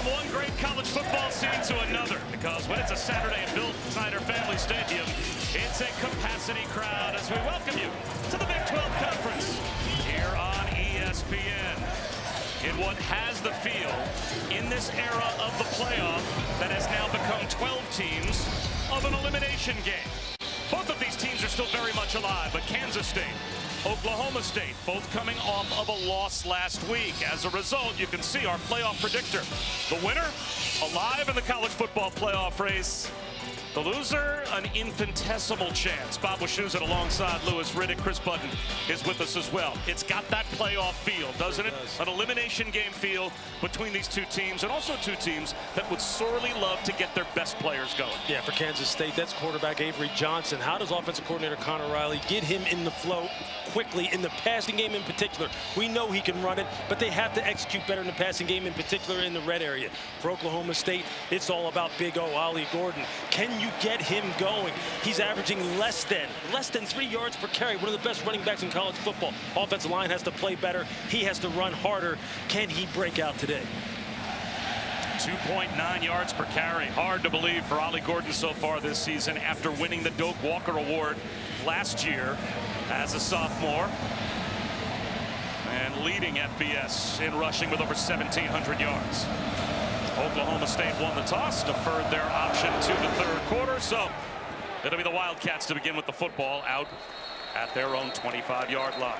From one great college football scene to another, because when it's a Saturday at Bill Snyder Family Stadium, it's a capacity crowd as we welcome you to the Big 12 Conference here on ESPN. In what has the feel in this era of the playoff that has now become 12 teams of an elimination game. Both of these teams are still very much alive, but Kansas State, Oklahoma State, both coming off of a loss last week. As a result, you can see our playoff predictor. The winner, alive in the college football playoff race. The loser, an infinitesimal chance. Bob Wischusen alongside Louis Riddick. Chris Button is with us as well. It's got that playoff feel, doesn't it? An elimination game feel between these two teams, and also two teams that would sorely love to get their best players going. Yeah, for Kansas State, that's quarterback Avery Johnson. How does offensive coordinator Connor Riley get him in the flow quickly in the passing game in particular? We know he can run it, but they have to execute better in the passing game, in particular in the red area. For Oklahoma State, it's all about Big O, Ollie Gordon. Can you get him going? He's averaging less than 3 yards per carry, one of the best running backs in college football. Offensive line has to play better. He has to run harder. Can he break out today? 2.9 yards per carry. Hard to believe for Ollie Gordon so far this season after winning the Doak Walker Award last year as a sophomore and leading FBS in rushing with over 1,700 yards. Oklahoma State won the toss, deferred their option to the third quarter, so it'll be the Wildcats to begin with the football out at their own 25-yard line.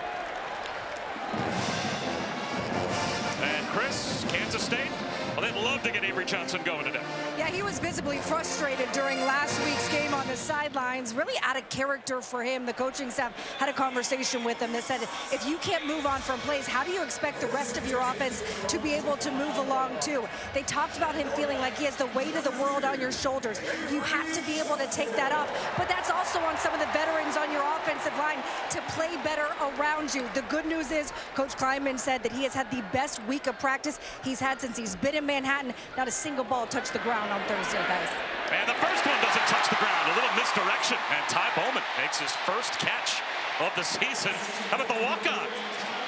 And Chris, Kansas State, well, they'd love to get Avery Johnson going today. Yeah, he was visibly frustrated during last week's game on the sidelines. Really out of character for him. The coaching staff had a conversation with him that said, if you can't move on from plays, how do you expect the rest of your offense to be able to move along too? They talked about him feeling like he has the weight of the world on your shoulders. You have to be able to take that off. But that's also on some of the veterans on your offensive line to play better around you. The good news is Coach Klieman said that he has had the best week of practice he's had since he's been in Manhattan. Not a single ball touched the ground on Thursday, guys. And the first one doesn't touch the ground. A little misdirection. And Ty Bowman makes his first catch of the season. How about the walk-on?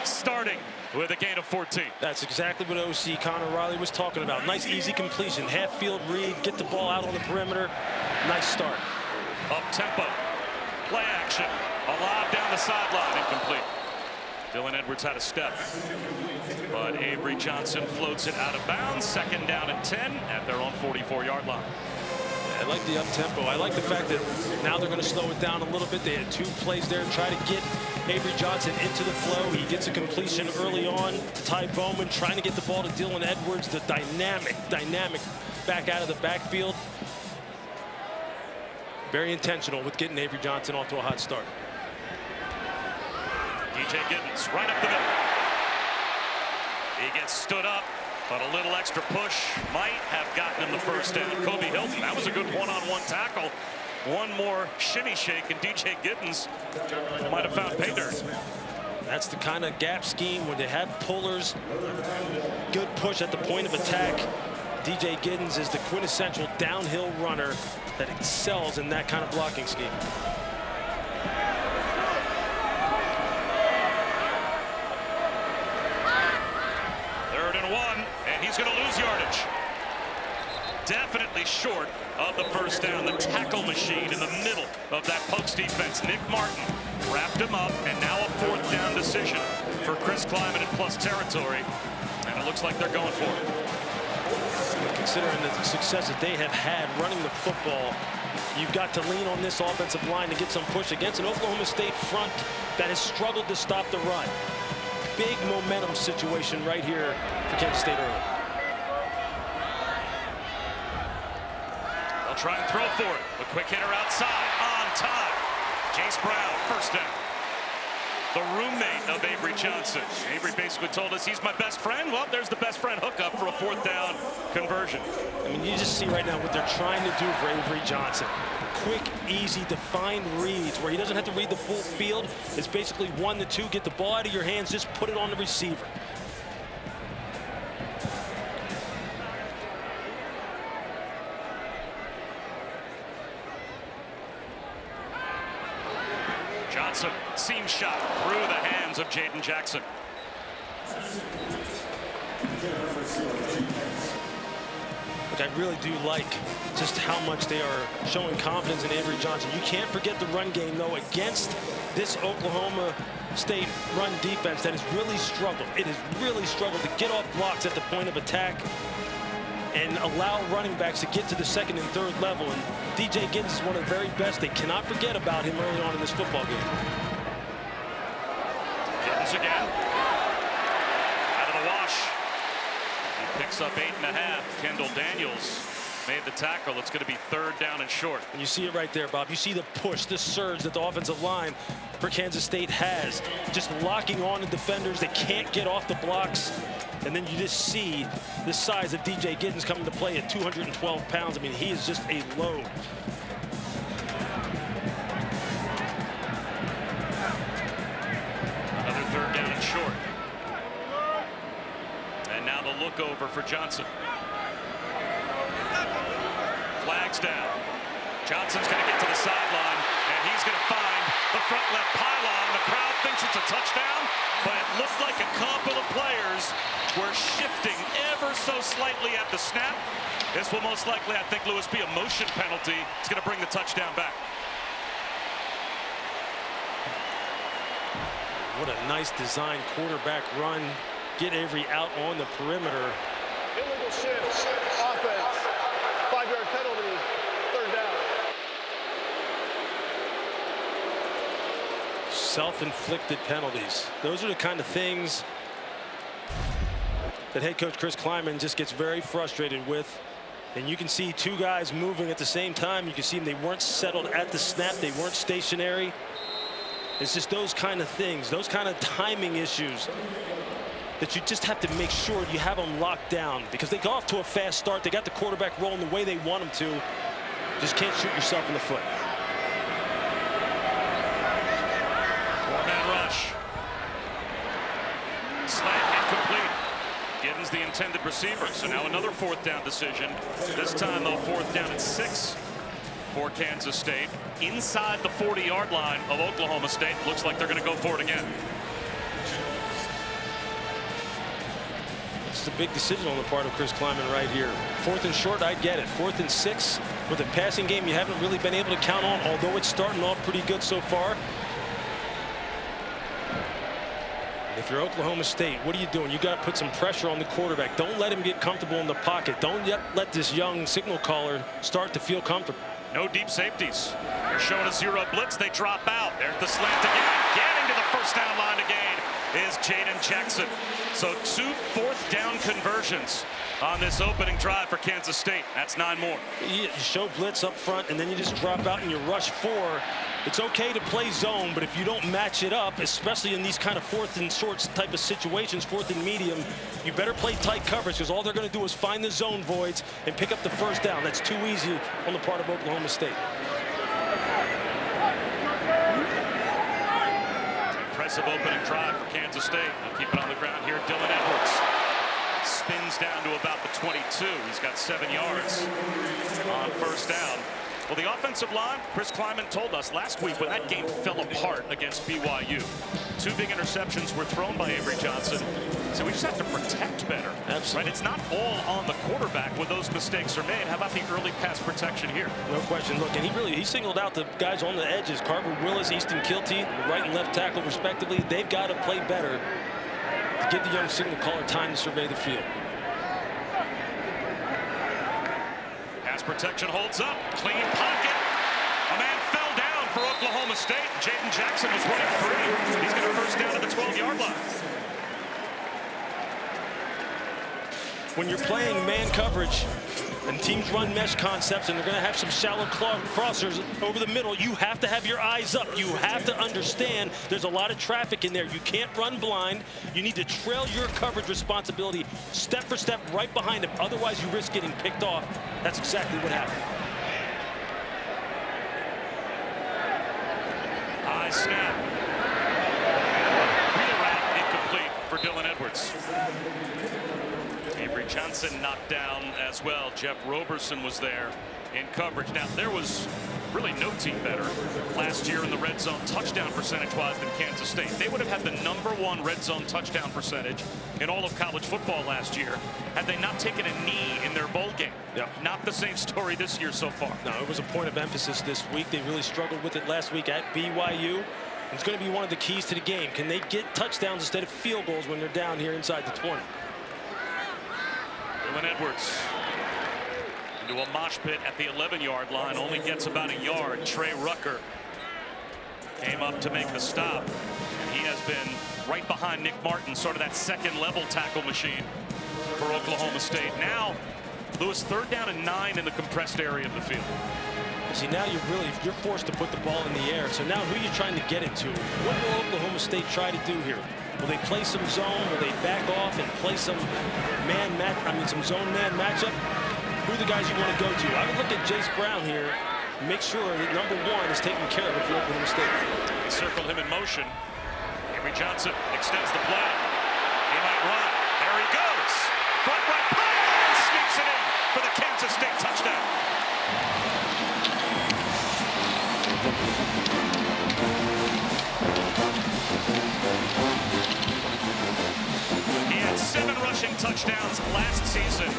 Starting with a gain of 14. That's exactly what OC Connor Riley was talking about. Nice, easy completion. Half-field read, get the ball out on the perimeter. Nice start. Up-tempo. Play action. A lob down the sideline. Incomplete. Dylan Edwards had a step, but Avery Johnson floats it out of bounds. Second down and 10 at their own 44-yard line. I like the up-tempo. I like the fact that now they're going to slow it down a little bit. They had 2 plays there to try to get Avery Johnson into the flow. He gets a completion early on to Ty Bowman, trying to get the ball to Dylan Edwards, the dynamic back out of the backfield. Very intentional with getting Avery Johnson off to a hot start. DJ Giddens right up the middle. He gets stood up, but a little extra push might have gotten him the first down. Kobe Hilton, that was a good one-on-one tackle. One more shimmy shake, and DJ Giddens might have found pay dirt. That's the kind of gap scheme when they have pullers. Good push at the point of attack. DJ Giddens is the quintessential downhill runner that excels in that kind of blocking scheme. And he's going to lose yardage. Definitely short of the first down. The tackle machine in the middle of that Pokes defense. Nick Martin wrapped him up, and now a 4th down decision for Chris Klieman in plus territory. And it looks like they're going for it. Considering the success that they have had running the football, you've got to lean on this offensive line to get some push against an Oklahoma State front that has struggled to stop the run. Big momentum situation right here for Kansas State early. They'll try and throw for it. A quick hitter outside on time. Jace Brown, first down. The roommate of Avery Johnson. Avery basically told us he's my best friend. Well, there's the best friend hookup for a 4th down conversion. I mean, you just see right now what they're trying to do for Avery Johnson. Quick, easy, defined reads where he doesn't have to read the full field. It's basically 1 to 2. Get the ball out of your hands, just put it on the receiver. Johnson, seam shot through the hands of Jaden Jackson. Look, I really do like just how much they are showing confidence in Avery Johnson. You can't forget the run game, though, against this Oklahoma State run defense that has really struggled. It has really struggled to get off blocks at the point of attack and allow running backs to get to the second and third level. And DJ Giddens is one of the very best. They cannot forget about him early on in this football game. Giddens again. Out of the wash. He picks up 8.5. Kendall Daniels made the tackle. It's going to be 3rd down and short. And you see it right there, Bob. You see the push, the surge that the offensive line for Kansas State has. Just locking on the defenders. They can't get off the blocks. And then you just see the size of DJ Giddens coming to play at 212 pounds. I mean, he is just a load. Another 3rd down and short. And now the look over for Johnson. Flags down. Johnson's going to get to the sideline, and he's going to find the front left pylon. The crowd thinks it's a touchdown, but it looked like a couple of players were shifting ever so slightly at the snap. This will most likely, I think, Lewis, be a motion penalty. It's going to bring the touchdown back. What a nice design quarterback run. Get Avery out on the perimeter. Illegal shift, offense, 5-yard penalty, 3rd down. Self-inflicted penalties. Those are the kind of things that head coach Chris Klieman just gets very frustrated with. And you can see 2 guys moving at the same time. You can see them, they weren't settled at the snap. They weren't stationary. It's just those kind of things, those kind of timing issues that you just have to make sure you have them locked down, because they go off to a fast start. They got the quarterback rolling the way they want them to. Just can't shoot yourself in the foot. 4-man rush. Slant incomplete. Giddens the intended receiver. So now another 4th down decision. This time, though, 4th down and 6 for Kansas State. Inside the 40-yard line of Oklahoma State. Looks like they're going to go for it again. It's a big decision on the part of Chris Klieman right here. 4th and short, I get it. 4th and 6 with a passing game you haven't really been able to count on, although it's starting off pretty good so far. If you're Oklahoma State, what are you doing? You got to put some pressure on the quarterback. Don't let him get comfortable in the pocket. Don't yet let this young signal caller start to feel comfortable. No deep safeties. They're showing a 0 blitz. They drop out. There's the slant again. Getting to the 1st down line again is Jaden Jackson. So 2 4th down conversions on this opening drive for Kansas State. That's 9 more. You show blitz up front, and then you just drop out and you rush 4. It's okay to play zone, but if you don't match it up, especially in these kind of 4th and shorts type of situations, 4th and medium, you better play tight coverage, because all they're going to do is find the zone voids and pick up the 1st down. That's too easy on the part of Oklahoma State. Impressive opening drive for Kansas State. They'll keep it on the ground here. Dylan Edwards spins down to about the 22. He's got 7 yards on 1st down. Well, the offensive line, Chris Klieman told us last week when that game fell apart against BYU. 2 big interceptions were thrown by Avery Johnson. So we just have to protect better. Absolutely. Right? It's not all on the quarterback when those mistakes are made. How about the early pass protection here? No question. Look, and he singled out the guys on the edges. Carver Willis, Easton Kilty, right and left tackle respectively. They've got to play better to give the young signal caller time to survey the field. Pass protection holds up. Clean pocket. A man fell down for Oklahoma State. Jaden Jackson was running free. He's got a 1st down at the 12-yard line. When you're playing man coverage and teams run mesh concepts and they're going to have some shallow crossers over the middle, you have to have your eyes up. You have to understand there's a lot of traffic in there. You can't run blind. You need to trail your coverage responsibility step for step right behind him. Otherwise, you risk getting picked off. That's exactly what happened. High snap. Wheel route incomplete for Dylan Edwards. Avery Johnson knocked down as well. Jeff Roberson was there in coverage. Now, there was really no team better last year in the red zone touchdown percentage-wise than Kansas State. They would have had the #1 red zone touchdown percentage in all of college football last year had they not taken a knee in their bowl game. Yep. Not the same story this year so far. No, it was a point of emphasis this week. They really struggled with it last week at BYU. It's going to be one of the keys to the game. Can they get touchdowns instead of field goals when they're down here inside the 20? Dylan Edwards into a mosh pit at the 11-yard line, only gets about a yard. Trey Rucker came up to make the stop, and he has been right behind Nick Martin, sort of that second-level tackle machine for Oklahoma State. Now, Lewis, 3rd down and 9 in the compressed area of the field. See, now you're forced to put the ball in the air. So now who are you trying to get into? What will Oklahoma State try to do here? Will they play some zone? Will they back off and play some some zone man matchup? Who are the guys you want to go to? I would look at Jace Brown here, make sure that #1 is taken care of for Oklahoma State. They circle him in motion. Avery Johnson extends the play. He might run. There he goes. Front right play and sneaks it in for the Kansas State touchdown. He had 7 rushing touchdowns last season.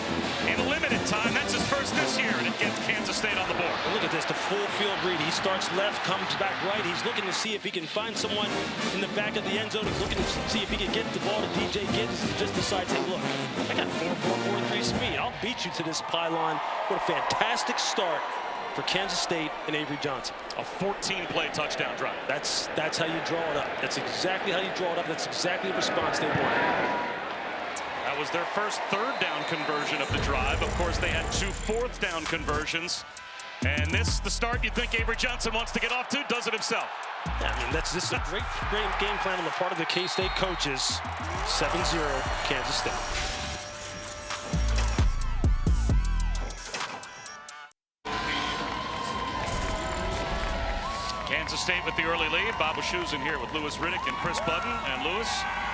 In limited time, that's his first this year, and it gets Kansas State on the board. Well, look at this, the full field read. He starts left, comes back right. He's looking to see if he can find someone in the back of the end zone. He's looking to see if he can get the ball to DJ Gibbs and just decides, hey, look, I got 4.43 speed. I'll beat you to this pylon. What a fantastic start for Kansas State and Avery Johnson. A 14-play touchdown drive. That's how you draw it up. That's exactly how you draw it up. That's exactly the response they wanted. That was their first 3rd down conversion of the drive. Of course, they had 2 4th down conversions. And this, the start you think Avery Johnson wants to get off to, does it himself. Yeah, I mean, this is a great game plan on the part of the K-State coaches. 7-0 Kansas State. Kansas State with the early lead. Bob Wischusen here with Louis Riddick and Chris Budden. And Louis,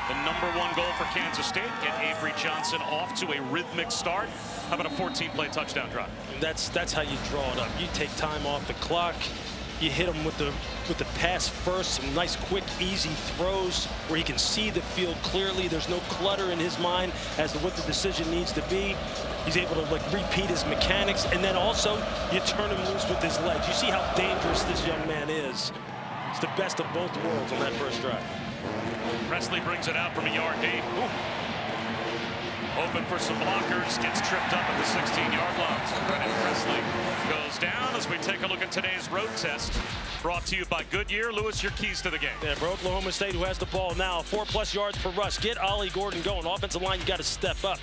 the #1 goal for Kansas State, get Avery Johnson off to a rhythmic start. How about a 14-play touchdown drive? That's how you draw it up. You take time off the clock. You hit him with the pass first. Some nice, quick, easy throws where he can see the field clearly. There's no clutter in his mind as to what the decision needs to be. He's able to repeat his mechanics, and then also you turn him loose with his legs. You see how dangerous this young man is. It's the best of both worlds on that first drive. Presley brings it out from a yard deep. Open for some blockers, gets tripped up at the 16-yard line. So Brennan Presley goes down as we take a look at today's road test. Brought to you by Goodyear. Lewis, your keys to the game. Yeah, for Oklahoma State, who has the ball now, 4+ yards per rush. Get Ollie Gordon going. Offensive line, you got to step up.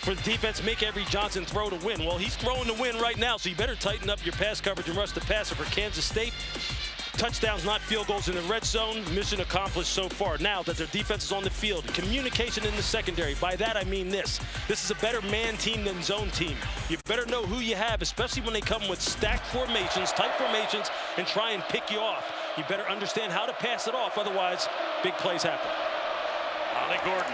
For the defense, make Avery Johnson throw to win. Well, he's throwing to win right now, so you better tighten up your pass coverage and rush the passer for Kansas State. Touchdowns, not field goals in the red zone. Mission accomplished so far. Now that their defense is on the field, communication in the secondary. By that, I mean this. This is a better man team than zone team. You better know who you have, especially when they come with stacked formations, tight formations, and try and pick you off. You better understand how to pass it off. Otherwise, big plays happen. Ollie Gordon.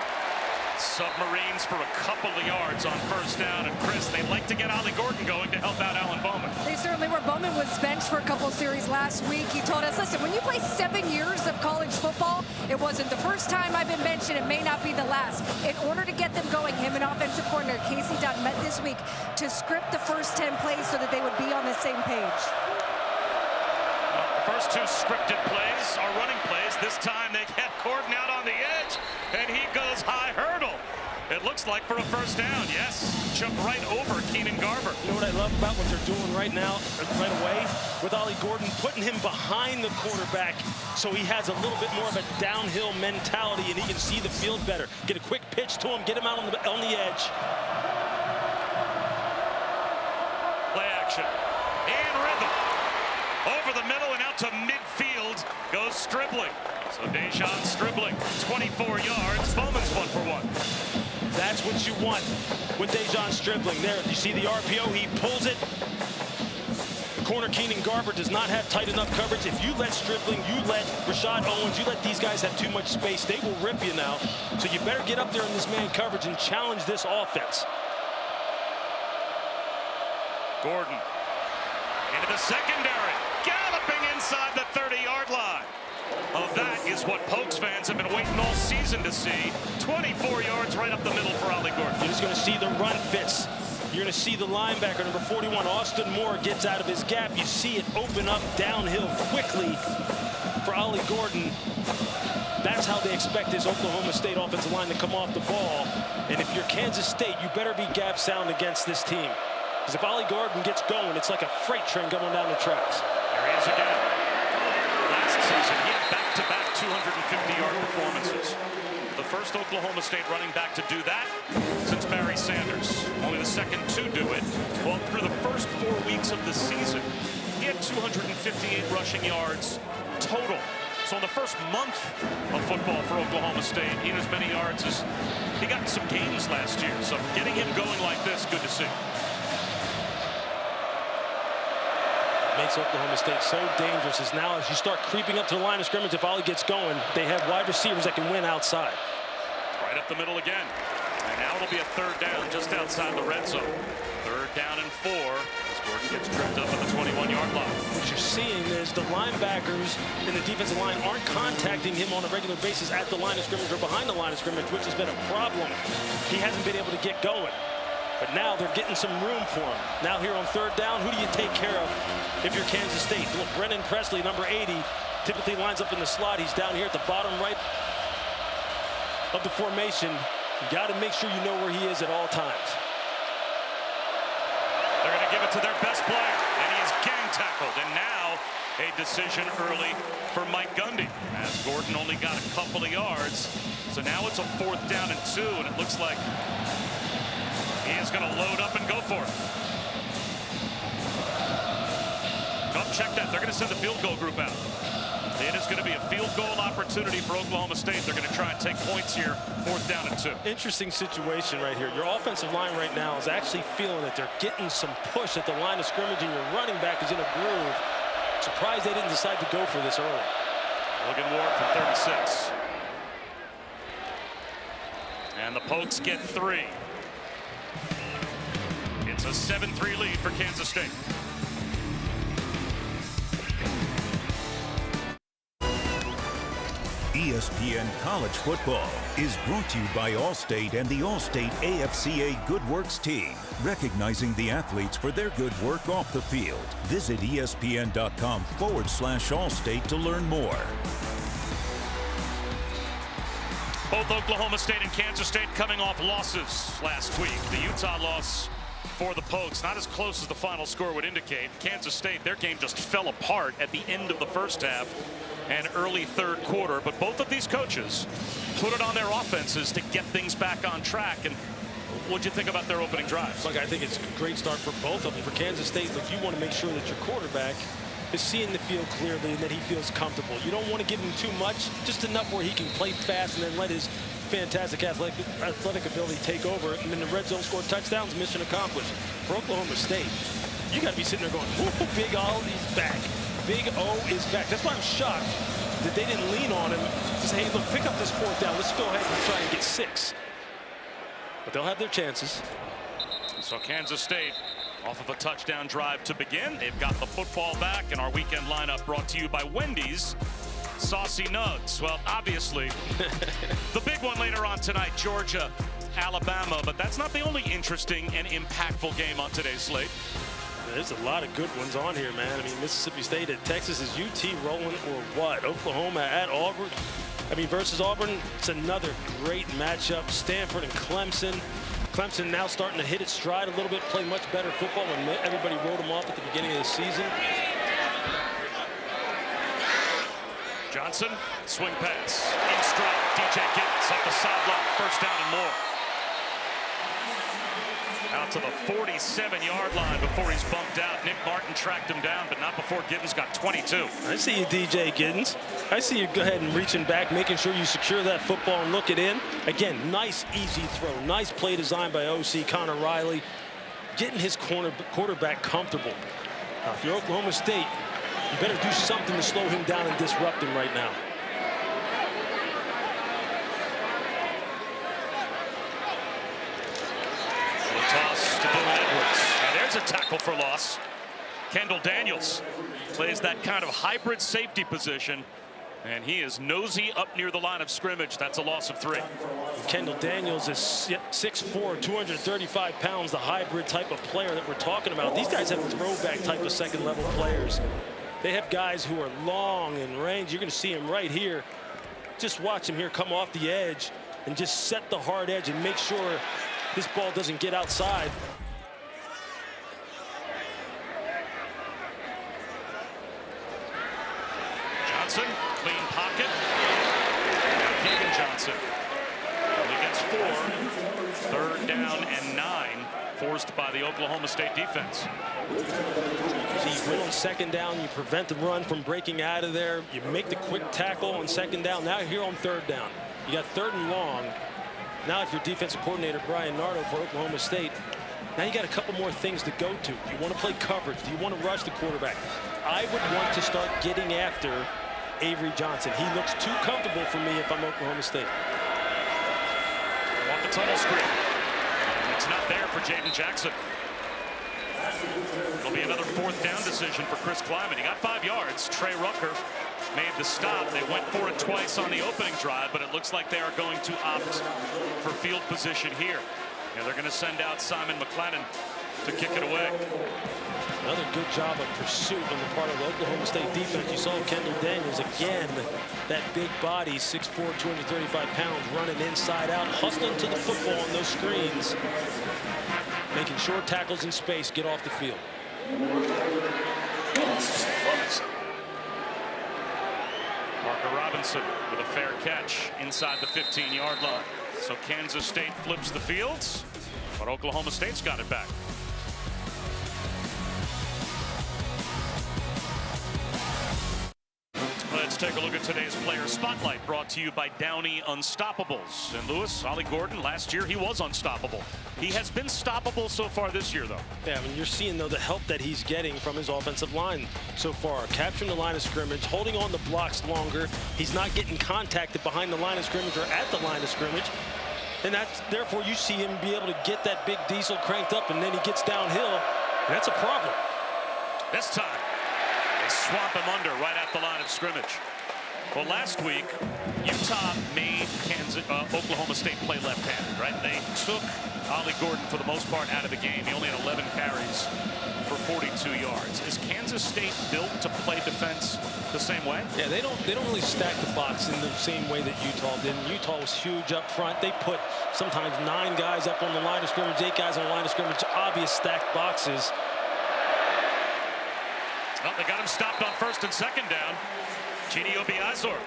Submarines for a couple of yards on 1st down. And Chris, they'd like to get Ollie Gordon going to help out Alan Bowman. They certainly were. Bowman was benched for a couple of series last week. He told us, listen, when you play 7 years of college football, it wasn't the first time I've been benched, and it may not be the last. In order to get them going, him and offensive coordinator Casey Dunn met this week to script the first 10 plays so that they would be on the same page. The first 2 scripted plays are running plays. This time they get Gordon out on the edge, and he goes high hurdle. It looks like for a 1st down. Yes, jump right over Keenan Garber. You know what I love about what they're doing right now, right away, with Ollie Gordon, putting him behind the quarterback so he has a little bit more of a downhill mentality and he can see the field better. Get a quick pitch to him, get him out on the edge. Play action. In rhythm. Over the middle and out to midfield goes Stribling. So Dejon Stribling, 24 yards. Bowman's 1 for 1. That's what you want with Dejon Stribling. There, you see the RPO, he pulls it. The corner, Keenan Garber, does not have tight enough coverage. If you let Stribling, you let Rashad Owens, you let these guys have too much space, they will rip you now. So you better get up there in this man coverage and challenge this offense. Gordon into the secondary, galloping inside the 30-yard line. Oh, that is what Pokes fans have been waiting all season to see. 24 yards right up the middle for Ollie Gordon. You're just going to see the run fits. You're going to see the linebacker, number 41, Austin Moore, gets out of his gap. You see it open up downhill quickly for Ollie Gordon. That's how they expect this Oklahoma State offensive line to come off the ball. And if you're Kansas State, you better be gap sound against this team. Because if Ollie Gordon gets going, it's like a freight train going down the tracks. There he is again. Last season, he had back-to-back 250-yard performances. The first Oklahoma State running back to do that since Barry Sanders. Only the second to do it. Well, through the first 4 weeks of the season, he had 258 rushing yards total. So in the first month of football for Oklahoma State, he had as many yards as he got in some games last year. So getting him going like this, good to see. Makes Oklahoma State so dangerous is now as you start creeping up to the line of scrimmage, if Ollie gets going, they have wide receivers that can win outside. Right up the middle again. And now it'll be a third down just outside the red zone. Third down and 4 as Gordon gets tripped up at the 21-yard line. What you're seeing is the linebackers and the defensive line aren't contacting him on a regular basis at the line of scrimmage or behind the line of scrimmage, which has been a problem. He hasn't been able to get going. But now they're getting some room for him. Now here on third down, who do you take care of if you're Kansas State? Look, Brennan Presley, number 80, typically lines up in the slot. He's down here at the bottom right of the formation. You got to make sure you know where he is at all times. They're going to give it to their best player, and he is gang tackled. And now a decision early for Mike Gundy, as Gordon only got a couple of yards. So now it's a 4th down and 2, and it looks like he is going to load up and go for it. Oh, check that. They're going to send the field goal group out. It is going to be a field goal opportunity for Oklahoma State. They're going to try and take points here. 4th down and 2. Interesting situation right here. Your offensive line right now is actually feeling that they're getting some push at the line of scrimmage, and your running back is in a groove. Surprised they didn't decide to go for this early. Logan Ward from 36. And the Pokes get 3. It's a 7-3 lead for Kansas State. ESPN College Football is brought to you by Allstate and the Allstate AFCA Good Works team, recognizing the athletes for their good work off the field. Visit ESPN.com/Allstate to learn more. Both Oklahoma State and Kansas State coming off losses last week. The Utah loss for the Pokes, not as close as the final score would indicate. Kansas State, their game just fell apart at the end of the first half and early third quarter. But both of these coaches put it on their offenses to get things back on track. And what'd you think about their opening drives? Look, I think it's a great start for both of them. For Kansas State, look, you want to make sure that your quarterback is seeing the field clearly and that he feels comfortable. You don't want to give him too much, just enough where he can play fast and then let his fantastic athletic ability take over. And in the red zone, score touchdowns, mission accomplished. For Oklahoma State, you got to be sitting there going, "Ooh, Big O is back. Big O is back." That's why I'm shocked that they didn't lean on him to say, "Hey, look, pick up this 4th down. Let's go ahead and try and get 6." But they'll have their chances. So Kansas State off of a touchdown drive to begin. They've got the football back, and our weekend lineup brought to you by Wendy's Saucy Nugs. Well, obviously, the big one later on tonight, Georgia, Alabama. But that's not the only interesting and impactful game on today's slate. There's a lot of good ones on here, man. I mean, Mississippi State at Texas. Is UT rolling or what? Oklahoma at Auburn. I mean, versus Auburn, it's another great matchup. Stanford and Clemson. Clemson now starting to hit its stride a little bit, play much better football when everybody wrote them off at the beginning of the season. Johnson, swing pass, in stride, DJ Giddens up the sideline, 1st down and more. Out to the 47-yard line before he's bumped out. Nick Martin tracked him down, but not before Giddens got 22. I see you, DJ Giddens. I see you go ahead and reaching back, making sure you secure that football and look it in. Again, nice, easy throw. Nice play designed by OC Connor Riley, getting his quarterback comfortable. Now, if you're Oklahoma State, you better do something to slow him down and disrupt him right now. The toss to Dylan Edwards. Now there's a tackle for loss. Kendall Daniels plays that kind of hybrid safety position, and he is nosy up near the line of scrimmage. That's a loss of 3. Kendall Daniels is 6'4", 235 pounds, the hybrid type of player that we're talking about. These guys have throwback type of second-level players. They have guys who are long in range. You're going to see him right here. Just watch him here come off the edge and just set the hard edge and make sure this ball doesn't get outside. Johnson, clean pocket. Keegan Johnson only gets 4. 3rd down and 9, forced by the Oklahoma State defense. So you win on 2nd down, you prevent the run from breaking out of there, you make the quick tackle on 2nd down. Now here on 3rd down, you got 3rd and long. Now if you're defensive coordinator Brian Nardo for Oklahoma State, now you got a couple more things to go to. You want to play coverage? Do you want to rush the quarterback? I would want to start getting after Avery Johnson. He looks too comfortable for me if I'm Oklahoma State. Want the tunnel screen. It's not there for Jaden Jackson. It'll be another 4th down decision for Chris Kleiman. He got 5 yards. Trey Rucker made the stop. They went for it twice on the opening drive, but it looks like they are going to opt for field position here. And they're going to send out Simon McLennan to kick it away. Another good job of pursuit on the part of the Oklahoma State defense. You saw Kendall Daniels again, that big body, 6'4", 235 pounds, running inside out, hustling to the football on those screens, making short tackles in space, get off the field. Parker Robinson with a fair catch inside the 15-yard line. So Kansas State flips the fields, but Oklahoma State's got it back. Let's take a look at today's player spotlight, brought to you by Downey Unstoppables. And Lewis, Ollie Gordon, last year he was unstoppable. He has been stoppable so far this year, though. Yeah, I mean, you're seeing, though, the help that he's getting from his offensive line so far. Capturing the line of scrimmage, holding on the blocks longer. He's not getting contacted behind the line of scrimmage or at the line of scrimmage. And that's, therefore, you see him be able to get that big diesel cranked up, and then he gets downhill. And that's a problem. This time, they swamp him under right at the line of scrimmage. Well, last week, Utah made Oklahoma State play left-handed, right? They took Ollie Gordon, for the most part, out of the game. He only had 11 carries for 42 yards. Is Kansas State built to play defense the same way? Yeah, they don't really stack the box in the same way that Utah did. And Utah was huge up front. They put sometimes 9 guys up on the line of scrimmage, 8 guys on the line of scrimmage, obvious stacked boxes. Well, they got him stopped on 1st and 2nd down. Chidi Obiazor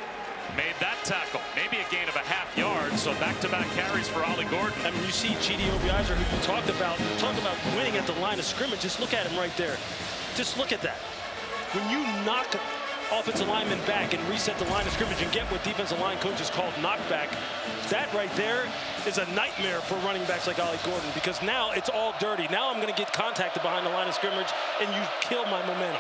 made that tackle. Maybe a gain of a half yard, so back-to-back carries for Ollie Gordon. I mean, you see Chidi Obiazor, who you talked about winning at the line of scrimmage. Just look at him right there. Just look at that. When you knock offensive linemen back and reset the line of scrimmage and get what defensive line coaches call knockback, that right there is a nightmare for running backs like Ollie Gordon, because now it's all dirty. Now I'm going to get contacted behind the line of scrimmage, and you kill my momentum.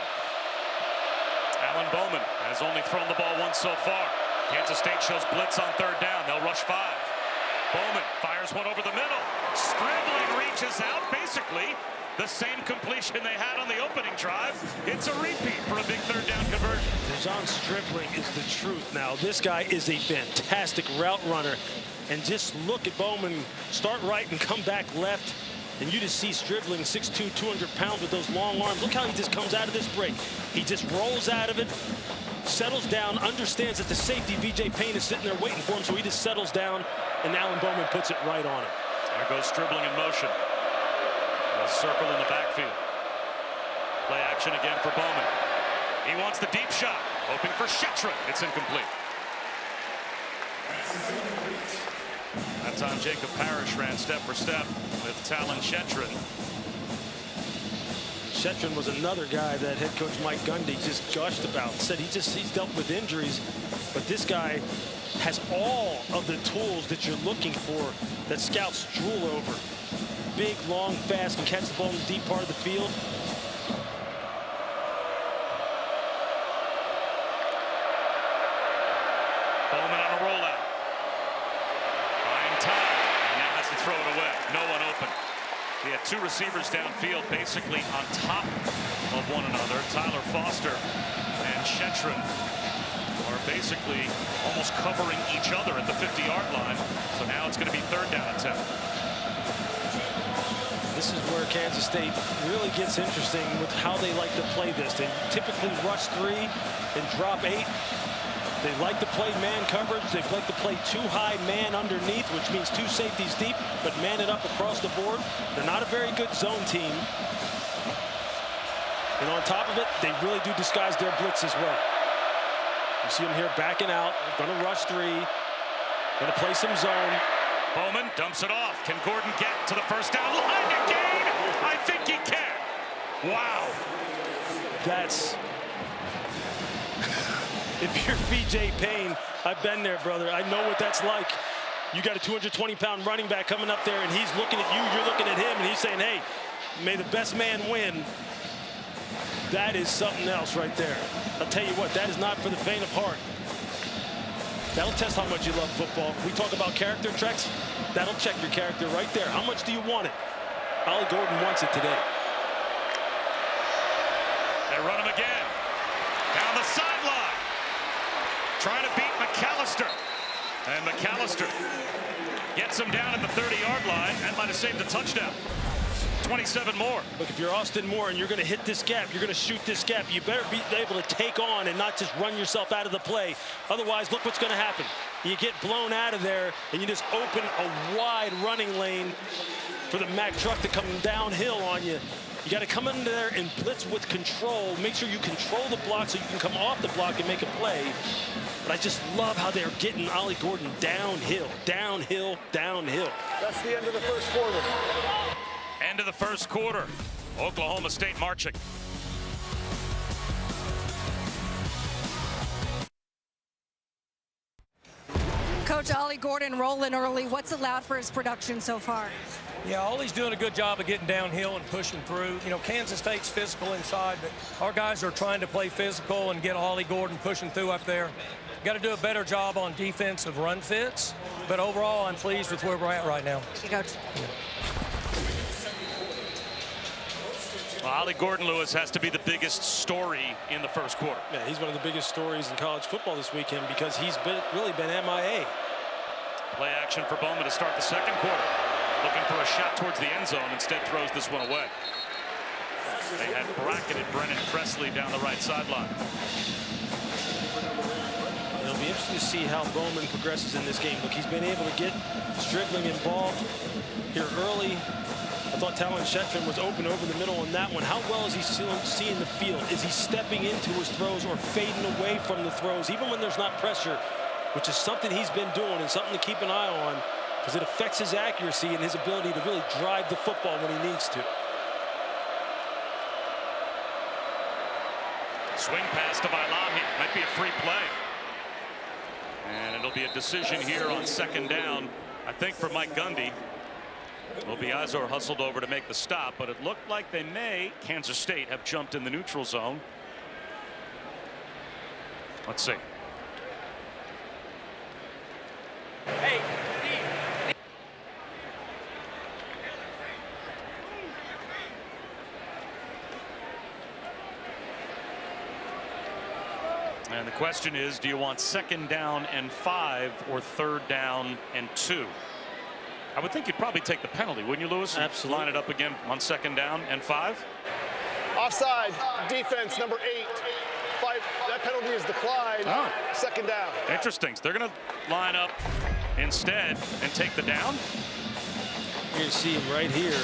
Alan Bowman has only thrown the ball once so far. Kansas State shows blitz on 3rd down. They'll rush 5. Bowman fires one over the middle. Stribling reaches out. Basically, the same completion they had on the opening drive. It's a repeat for a big 3rd down conversion. De'Zhaun Stribling is the truth now. This guy is a fantastic route runner. And just look at Bowman start right and come back left. And you just see Stribling, 6'2", 200 pounds with those long arms. Look how he just comes out of this break. He just rolls out of it, settles down, understands that the safety, VJ Payne, is sitting there waiting for him, so he just settles down, and Alan Bowman puts it right on him. There goes Stribling in motion. A circle in the backfield. Play action again for Bowman. He wants the deep shot, hoping for Shetron. It's incomplete. That time Jacob Parrish ran step for step with Talon Shetron. Shetron was another guy that head coach Mike Gundy just gushed about. Said he's dealt with injuries, but this guy has all of the tools that you're looking for that scouts drool over. Big, long, fast, can catch the ball in the deep part of the field. two receivers downfield, basically on top of one another. Tyler Foster and Shetron are basically almost covering each other at the 50-yard line. So now it's going to be 3rd down and 10. This is where Kansas State really gets interesting with how they like to play this. They typically rush 3 and drop 8. They like to play man coverage. They like to play too high man underneath, which means 2 safeties deep, but man it up across the board. They're not a very good zone team. And on top of it, they really do disguise their blitz as well. You see them here backing out. Going to rush 3. Going to play some zone. Bowman dumps it off. Can Gordon get to the first down line to gain? I think he can. Wow. That's... If you're BJ Payne, I've been there, brother. I know what that's like. You got a 220-pound running back coming up there, and he's looking at you, you're looking at him, and he's saying, hey, may the best man win. That is something else right there. I'll tell you what, that is not for the faint of heart. That'll test how much you love football. We talk about character checks. That'll check your character right there. How much do you want it? Ollie Gordon wants it today. They run him again. Down the sideline. Trying to beat McAllister. And McAllister gets him down at the 30-yard line and might have saved a touchdown. 27 more. Look, if you're Austin Moore and you're going to hit this gap, you're going to shoot this gap, you better be able to take on and not just run yourself out of the play. Otherwise, look what's going to happen. You get blown out of there, and you just open a wide running lane for the Mack truck to come downhill on you. You got to come in there and blitz with control. Make sure you control the block so you can come off the block and make a play. But I just love how they're getting Ollie Gordon downhill, downhill, downhill. That's the end of the first quarter. End of the first quarter. Oklahoma State marching. Coach, Ollie Gordon rolling early. What's allowed for his production so far? Yeah, Ollie's doing a good job of getting downhill and pushing through. You know, Kansas State's physical inside, but our guys are trying to play physical and get Ollie Gordon pushing through up there. Got to do a better job on defensive run fits, but overall, I'm pleased with where we're at right now. Thank you, Coach. Well, Ollie Gordon, Lewis, has to be the biggest story in the first quarter. Yeah, he's one of the biggest stories in college football this weekend because he's really been MIA. Play action for Bowman to start the second quarter. Looking for a shot towards the end zone, instead throws this one away. They had bracketed Brennan Presley down the right sideline. It'll be interesting to see how Bowman progresses in this game. Look, he's been able to get Stribling involved here early. I thought Talon Shetron was open over the middle on that one. How well is he seeing the field? Is he stepping into his throws or fading away from the throws, even when there's not pressure, which is something he's been doing and something to keep an eye on because it affects his accuracy and his ability to really drive the football when he needs to. Swing pass to Vailahi. Might be a free play. And it'll be a decision here on second down, I think, for Mike Gundy. Will be Azor hustled over to make the stop, but it looked like they may, Kansas State, have jumped in the neutral zone. Let's see. Hey. And the question is, do you want second down and 5 or third down and 2? I would think you'd probably take the penalty, wouldn't you, Lewis? Absolutely. Line it up again on second down and 5. Offside, defense, number 8. 5, that penalty is declined. Oh. Second down. Interesting. So they're going to line up instead and take the down. You're going to see him right here.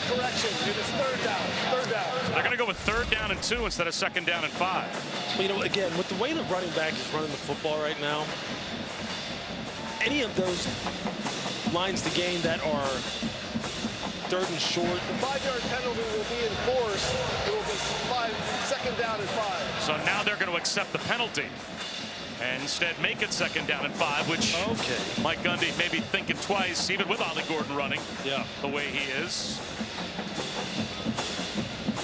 Correction, it is third down. Third down. They're going to go with third down and 2 instead of second down and 5. Well, you know, again, with the way the running back is running the football right now, any of those lines to gain that are third and short. The 5-yard penalty will be enforced. It will be second down and 5. So now they're going to accept the penalty and instead make it second down and 5, which Mike Gundy may be thinking twice, even with Ollie Gordon running the way he is.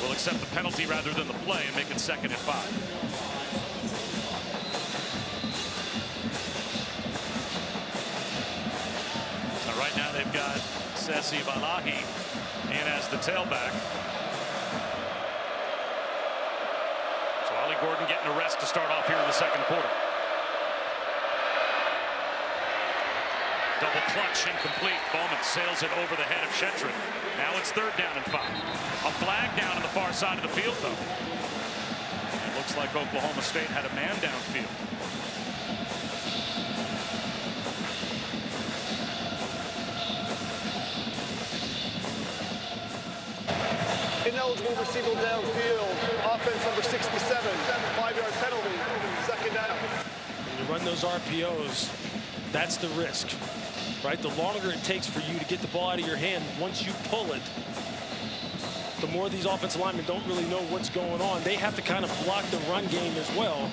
Will accept the penalty rather than the play and make it second and 5. Right now they've got Sesi Valahi in as the tailback. So Ollie Gordon getting a rest to start off here in the second quarter. Double clutch, incomplete. Bowman sails it over the head of Shetron. Now it's 3rd down and 5. A flag down on the far side of the field, though. It looks like Oklahoma State had a man downfield. Ineligible receiver downfield. Offense number 67. 5-yard penalty. 2nd down. When you run those RPOs, that's the risk, right? The longer it takes for you to get the ball out of your hand, once you pull it, the more these offensive linemen don't really know what's going on. They have to kind of block the run game as well,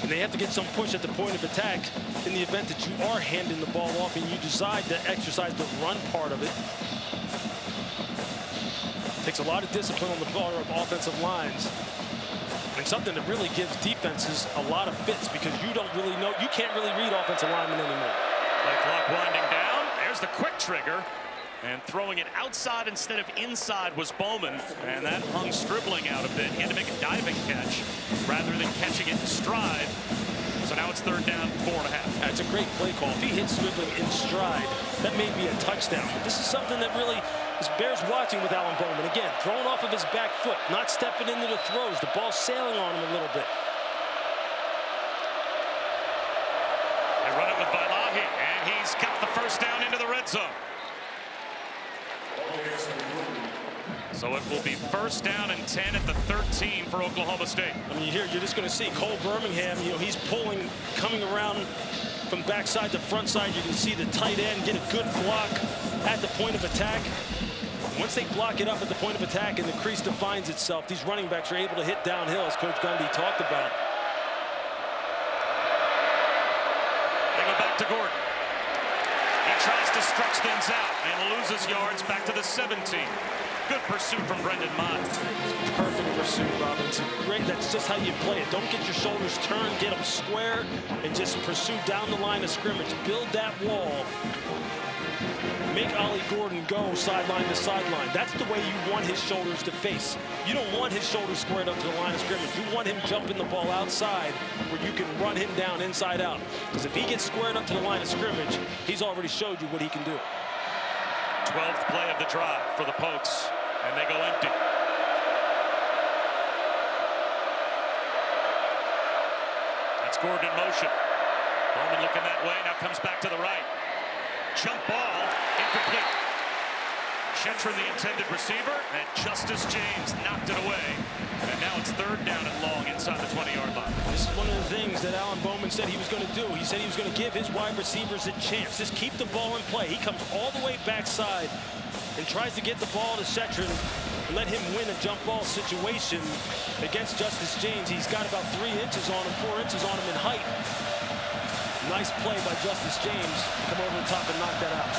and they have to get some push at the point of attack in the event that you are handing the ball off and you decide to exercise the run part of it. Takes a lot of discipline on the part of offensive lines, and something that really gives defenses a lot of fits, because you don't really know, you can't really read offensive linemen anymore. Play clock winding down. There's the quick trigger. And throwing it outside instead of inside was Bowman. And that hung Stribling out a bit. He had to make a diving catch rather than catching it in stride. So now it's 3rd down, 4.5. That's a great play call. If he hits Stribling in stride, that may be a touchdown. But this is something that really bears watching with Alan Bowman. Again, throwing off of his back foot, not stepping into the throws. The ball's sailing on him a little bit. They run it with Valahi, and he's got the 1st down into the red zone. So it will be 1st down and 10 at the 13 for Oklahoma State. I mean, here you're just going to see Cole Birmingham, you know, he's pulling, coming around from backside to front side. You can see the tight end get a good block at the point of attack. Once they block it up at the point of attack and the crease defines itself, these running backs are able to hit downhill, as Coach Gundy talked about. They go back to Gordon. He tries to stretch things out and loses yards back to the 17. Good pursuit from Brendan Miles. Perfect pursuit, Robinson. Great. That's just how you play it. Don't get your shoulders turned, get them square, and just pursue down the line of scrimmage. Build that wall. Make Ollie Gordon go sideline to sideline. That's the way you want his shoulders to face. You don't want his shoulders squared up to the line of scrimmage. You want him jumping the ball outside where you can run him down inside out. Because if he gets squared up to the line of scrimmage, he's already showed you what he can do. 12th play of the drive for the Pokes, and they go empty. That's Gordon in motion. Bowman looking that way, now comes back to the right. Jump ball, incomplete. Shetron, the intended receiver, and Justice James knocked it away. And now it's 3rd down and long inside the 20-yard line. This is one of the things that Alan Bowman said he was going to do. He said he was going to give his wide receivers a chance. Just keep the ball in play. He comes all the way backside and tries to get the ball to Shetron and let him win a jump ball situation against Justice James. He's got about 3 inches on him, 4 inches on him in height. Nice play by Justice James. Come over the top and knock that out.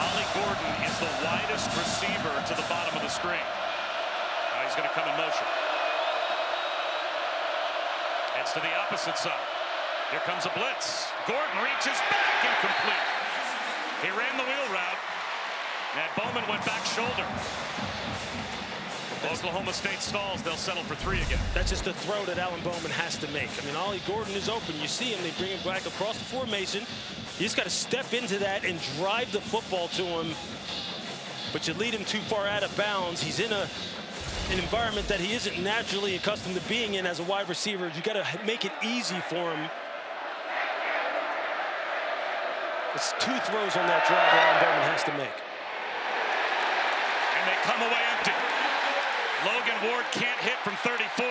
Ollie Gordon is the widest receiver to the bottom of the screen. Now he's going to come in motion. Heads to the opposite side. Here comes a blitz. Gordon reaches back, incomplete. He ran the wheel route, and Bowman went back shoulder. Oklahoma State stalls. They'll settle for 3 again. That's just the throw that Alan Bowman has to make. I mean, Ollie Gordon is open. You see him. They bring him back across the formation. You just got to step into that and drive the football to him. But you lead him too far out of bounds. He's in an environment that he isn't naturally accustomed to being in as a wide receiver. You got to make it easy for him. It's 2 throws on that drive that Alan Bowman has to make. And they come away empty. Logan Ward can't hit from 34.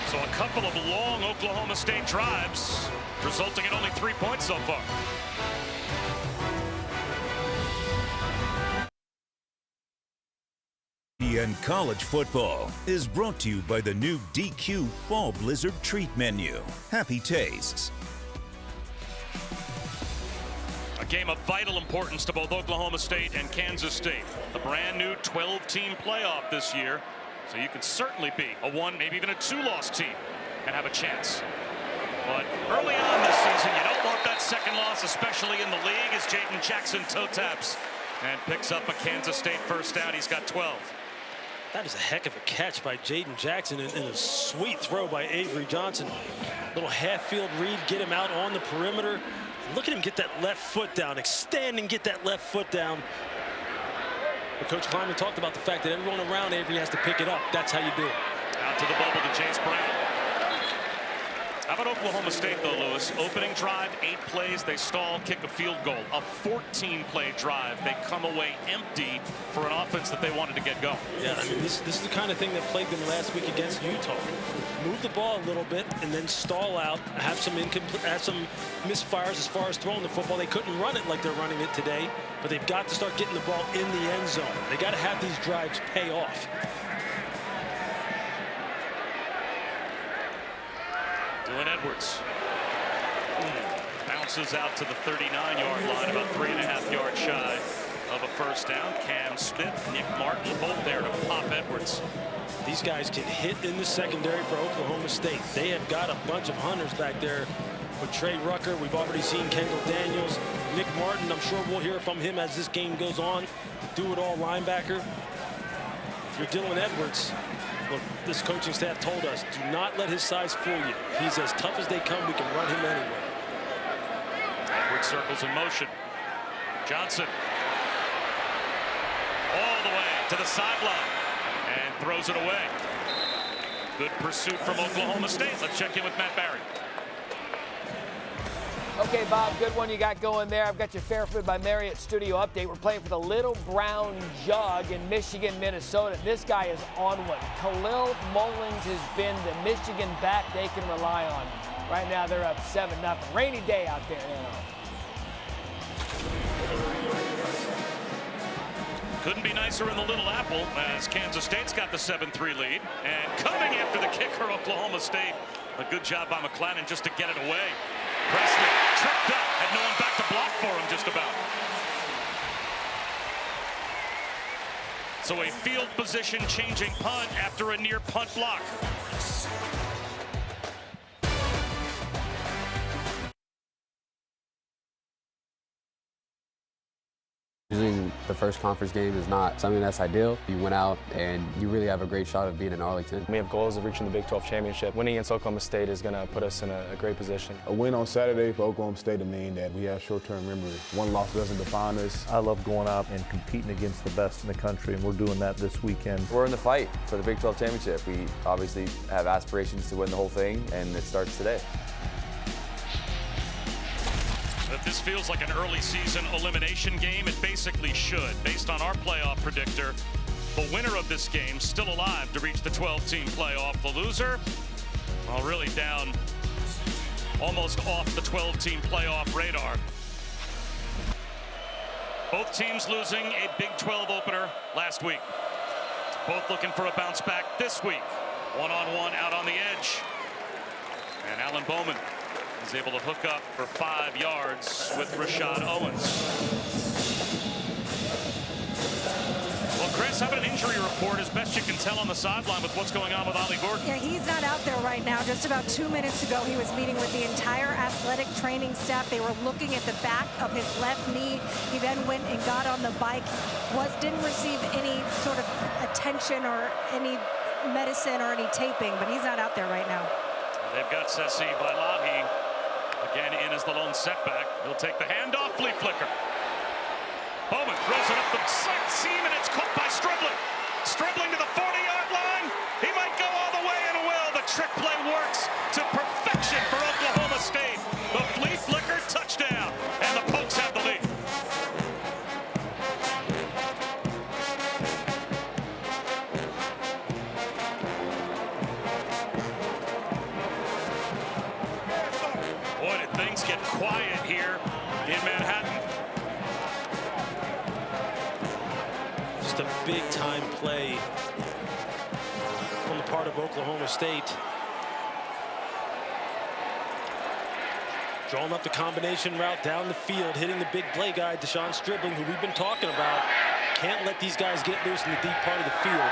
So a couple of long Oklahoma State drives, resulting in only 3 points so far. And college football is brought to you by the new DQ Fall Blizzard Treat Menu. Happy tastes. A game of vital importance to both Oklahoma State and Kansas State. The brand new 12-team playoff this year. So you can certainly be a 1, maybe even a 2-loss team and have a chance. But early on this season, you don't want that second loss, especially in the league, as Jaden Jackson toe taps and picks up a Kansas State first down. He's got 12. That is a heck of a catch by Jaden Jackson and a sweet throw by Avery Johnson. Little half-field read, get him out on the perimeter. Look at him get that left foot down, extend and get that left foot down. But Coach Kleiman talked about the fact that everyone around Avery has to pick it up. That's how you do it. Out to the bubble to Chase Brown. How about Oklahoma State, though, Lewis? Opening drive, 8 plays. They stall, kick a field goal. A 14-play drive. They come away empty for an offense that they wanted to get going. Yeah, I mean, this is the kind of thing that plagued them last week against Utah. Move the ball a little bit and then stall out. Have some misfires as far as throwing the football. They couldn't run it like they're running it today, but they've got to start getting the ball in the end zone. They got to have these drives pay off. Dylan Edwards bounces out to the 39-yard line, about 3.5 yards shy of a first down. Cam Smith, Nick Martin, both there to pop Edwards. These guys can hit in the secondary for Oklahoma State. They have got a bunch of hunters back there with Trey Rucker. We've already seen Kendall Daniels. Nick Martin, I'm sure we'll hear from him as this game goes on. Do-it-all linebacker. If you're Dylan Edwards, look, this coaching staff told us, do not let his size fool you. He's as tough as they come. We can run him anywhere. Edwards circles in motion. Johnson all the way to the sideline and throws it away. Good pursuit from Oklahoma State. Let's check in with Matt Barry. Okay, Bob, good one you got going there. I've got your Fairfield by Marriott studio update. We're playing for the Little Brown Jug in Michigan, Minnesota. This guy is on one. Khalil Mullins has been the Michigan back they can rely on. Right now they're up 7-0. Rainy day out there. Couldn't be nicer in the Little Apple as Kansas State's got the 7-3 lead. And coming after the kicker, Oklahoma State. A good job by McClellan just to get it away. Presley tripped up, had no one back to block for him just about. So a field position changing punt after a near punt block. Losing the first conference game is not something that's ideal. You went out and you really have a great shot of being in Arlington. We have goals of reaching the Big 12 championship. Winning against Oklahoma State is going to put us in a great position. A win on Saturday for Oklahoma State to mean that we have short-term memory. One loss doesn't define us. I love going out and competing against the best in the country, and we're doing that this weekend. We're in the fight for the Big 12 championship. We obviously have aspirations to win the whole thing, and it starts today. If this feels like an early season elimination game, it basically should. Based on our playoff predictor, the winner of this game still alive to reach the 12-team playoff. The loser, well, really down almost off the 12-team playoff radar. Both teams losing a Big 12 opener last week. Both looking for a bounce back this week. One-on-one out on the edge. And Alan Bowman is able to hook up for 5 yards with Rashad Owens. Well, Chris, how about an injury report as best you can tell on the sideline with what's going on with Ollie Gordon? Yeah, he's not out there right now. Just about 2 minutes ago, he was meeting with the entire athletic training staff. They were looking at the back of his left knee. He then went and got on the bike. Didn't receive any sort of attention or any medicine or any taping, but he's not out there right now. They've got Sessi Vailahi again in as the lone setback. He'll take the handoff, flea flicker. Bowman throws it up the seam, and it's caught by Stribling. Stribling to the 40-yard line. He might go all the way, and will. The trick play works to perfection for Oklahoma State. The flea flicker touchdown, and the Pokes have the lead. Boy, did things get quiet here in Manhattan. Just a big-time play on the part of Oklahoma State. Drawing up the combination route down the field, hitting the big play guy, Deshaun Stribling, who we've been talking about. Can't let these guys get loose in the deep part of the field.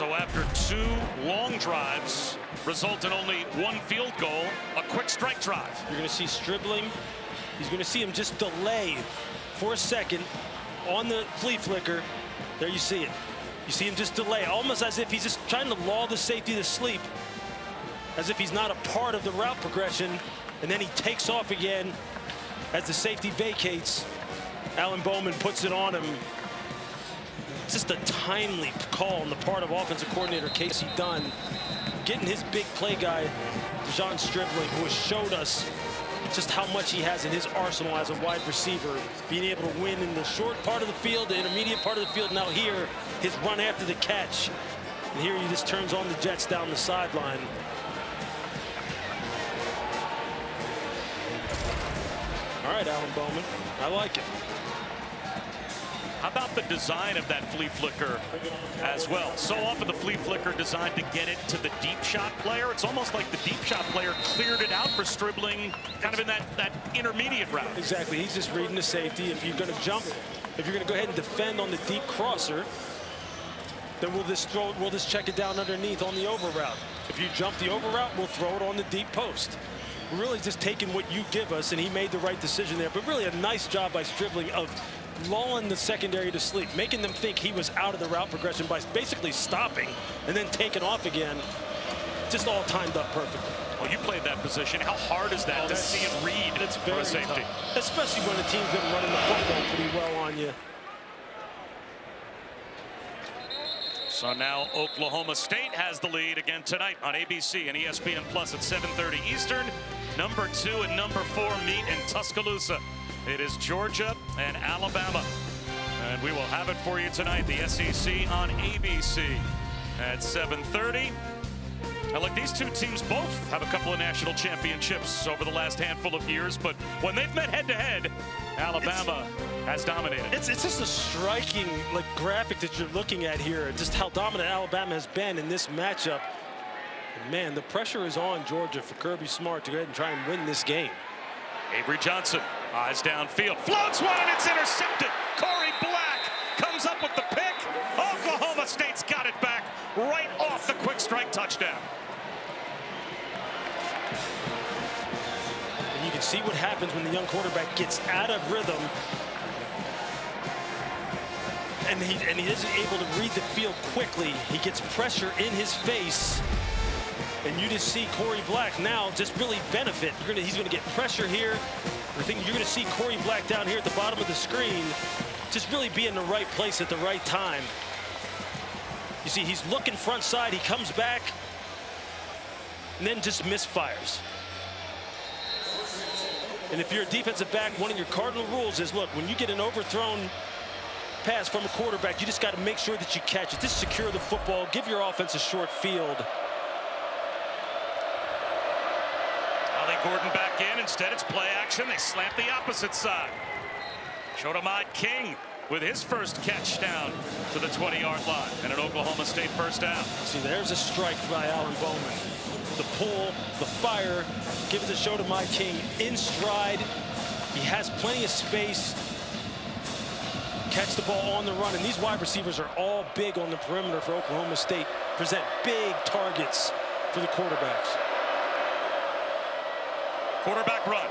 So after 2 long drives result in only 1 field goal, a quick strike drive. You're going to see Stribling. He's going to see him just delay for a second on the flea flicker. There you see it. You see him just delay, almost as if he's just trying to lull the safety to sleep, as if he's not a part of the route progression, and then he takes off again as the safety vacates. Alan Bowman puts it on him. Just a timely call on the part of offensive coordinator Casey Dunn, getting his big play guy, De'Zhaun Stribling, who has showed us just how much he has in his arsenal as a wide receiver, being able to win in the short part of the field, the intermediate part of the field. Now here, his run after the catch. And here he just turns on the Jets down the sideline. All right, Alan Bowman, I like it. How about the design of that flea flicker as well? So often the flea flicker designed to get it to the deep shot player. It's almost like the deep shot player cleared it out for Stribling, kind of in that intermediate route. Exactly. He's just reading the safety. If you're going to jump, if you're going to go ahead and defend on the deep crosser, then we'll just check it down underneath on the over route. If you jump the over route, we'll throw it on the deep post. We're really just taking what you give us, and he made the right decision there. But really a nice job by Stribling of lulling the secondary to sleep, making them think he was out of the route progression by basically stopping and then taking off again. Just all timed up perfectly. Well, you played that position. How hard is that to see and read for a safety? Tough. Especially when the team's been running the football pretty well on you. So now Oklahoma State has the lead again tonight on ABC and ESPN Plus at 7:30 Eastern. Number 2 and number 4 meet in Tuscaloosa. It is Georgia and Alabama. And we will have it for you tonight, the SEC on ABC at 7:30. Now, look, these 2 teams both have a couple of national championships over the last handful of years, but when they've met head-to-head, Alabama has dominated. It's just a striking graphic that you're looking at here, just how dominant Alabama has been in this matchup. And man, the pressure is on Georgia for Kirby Smart to go ahead and try and win this game. Avery Johnson, eyes downfield, floats one, and it's intercepted. Corey Black comes up with the pick. Oklahoma State's got it back right off the quick strike touchdown. And you can see what happens when the young quarterback gets out of rhythm. And he isn't able to read the field quickly. He gets pressure in his face. And you just see Corey Black now just really benefit. He's going to get pressure here. I think you're going to see Corey Black down here at the bottom of the screen just really be in the right place at the right time. You see, he's looking front side. He comes back and then just misfires. And if you're a defensive back, one of your cardinal rules is, look, when you get an overthrown pass from a quarterback, you just got to make sure that you catch it. Just secure the football. Give your offense a short field. Gordon back in. Instead, it's play action. They slant the opposite side. Shodomai King with his first catch down to the 20-yard line and an Oklahoma State first down. See, there's a strike by Alan Bowman. The pull, the fire, give it to Shodomai King in stride. He has plenty of space. Catch the ball on the run, and these wide receivers are all big on the perimeter for Oklahoma State. Present big targets for the quarterbacks. Quarterback run.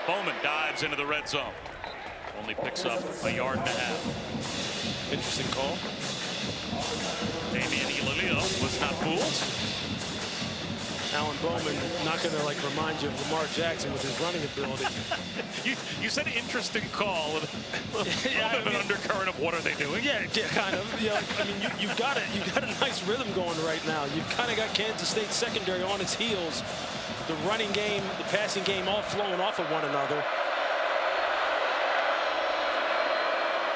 Bowman dives into the red zone. Only picks up a yard and a half. Interesting call. Damian Ilalio was not fooled. Alan Bowman not going to remind you of Lamar Jackson with his running ability. you said interesting call with a little bit of an undercurrent of what are they doing? Yeah, kind of. Yeah, I mean, you've got a nice rhythm going right now. You've kind of got Kansas State secondary on its heels. The running game, the passing game, all flowing off of one another.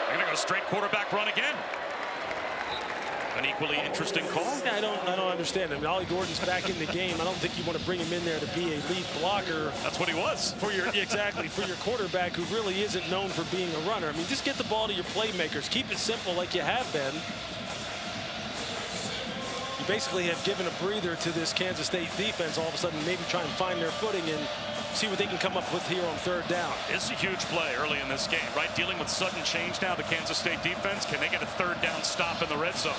They're going to go straight quarterback run again. An equally interesting call. Yeah, I don't understand. I mean, Ollie Gordon's back in the game. I don't think you want to bring him in there to be a lead blocker. That's what he was. For your quarterback who really isn't known for being a runner. I mean, just get the ball to your playmakers. Keep it simple like you have been. You basically have given a breather to this Kansas State defense. All of a sudden, maybe try and find their footing and see what they can come up with here on third down. This is a huge play early in this game, right? Dealing with sudden change now, the Kansas State defense. Can they get a third down stop in the red zone?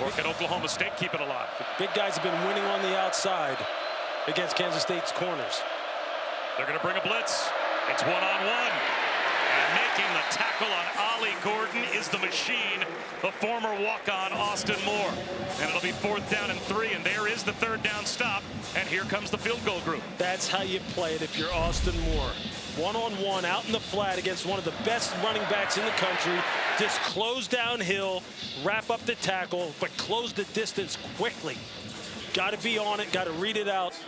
Or can Oklahoma State keep it alive? The big guys have been winning on the outside against Kansas State's corners. They're going to bring a blitz. It's one-on-one. And making the tackle on Ollie Gordon is the machine, the former walk-on Austin Moore. And it'll be 4th down and 3, and there is the third down stop. And here comes the field goal group. That's how you play it if you're Austin Moore. One-on-one out in the flat against one of the best running backs in the country. Just close downhill, wrap up the tackle, but close the distance quickly. Got to be on it, got to read it out.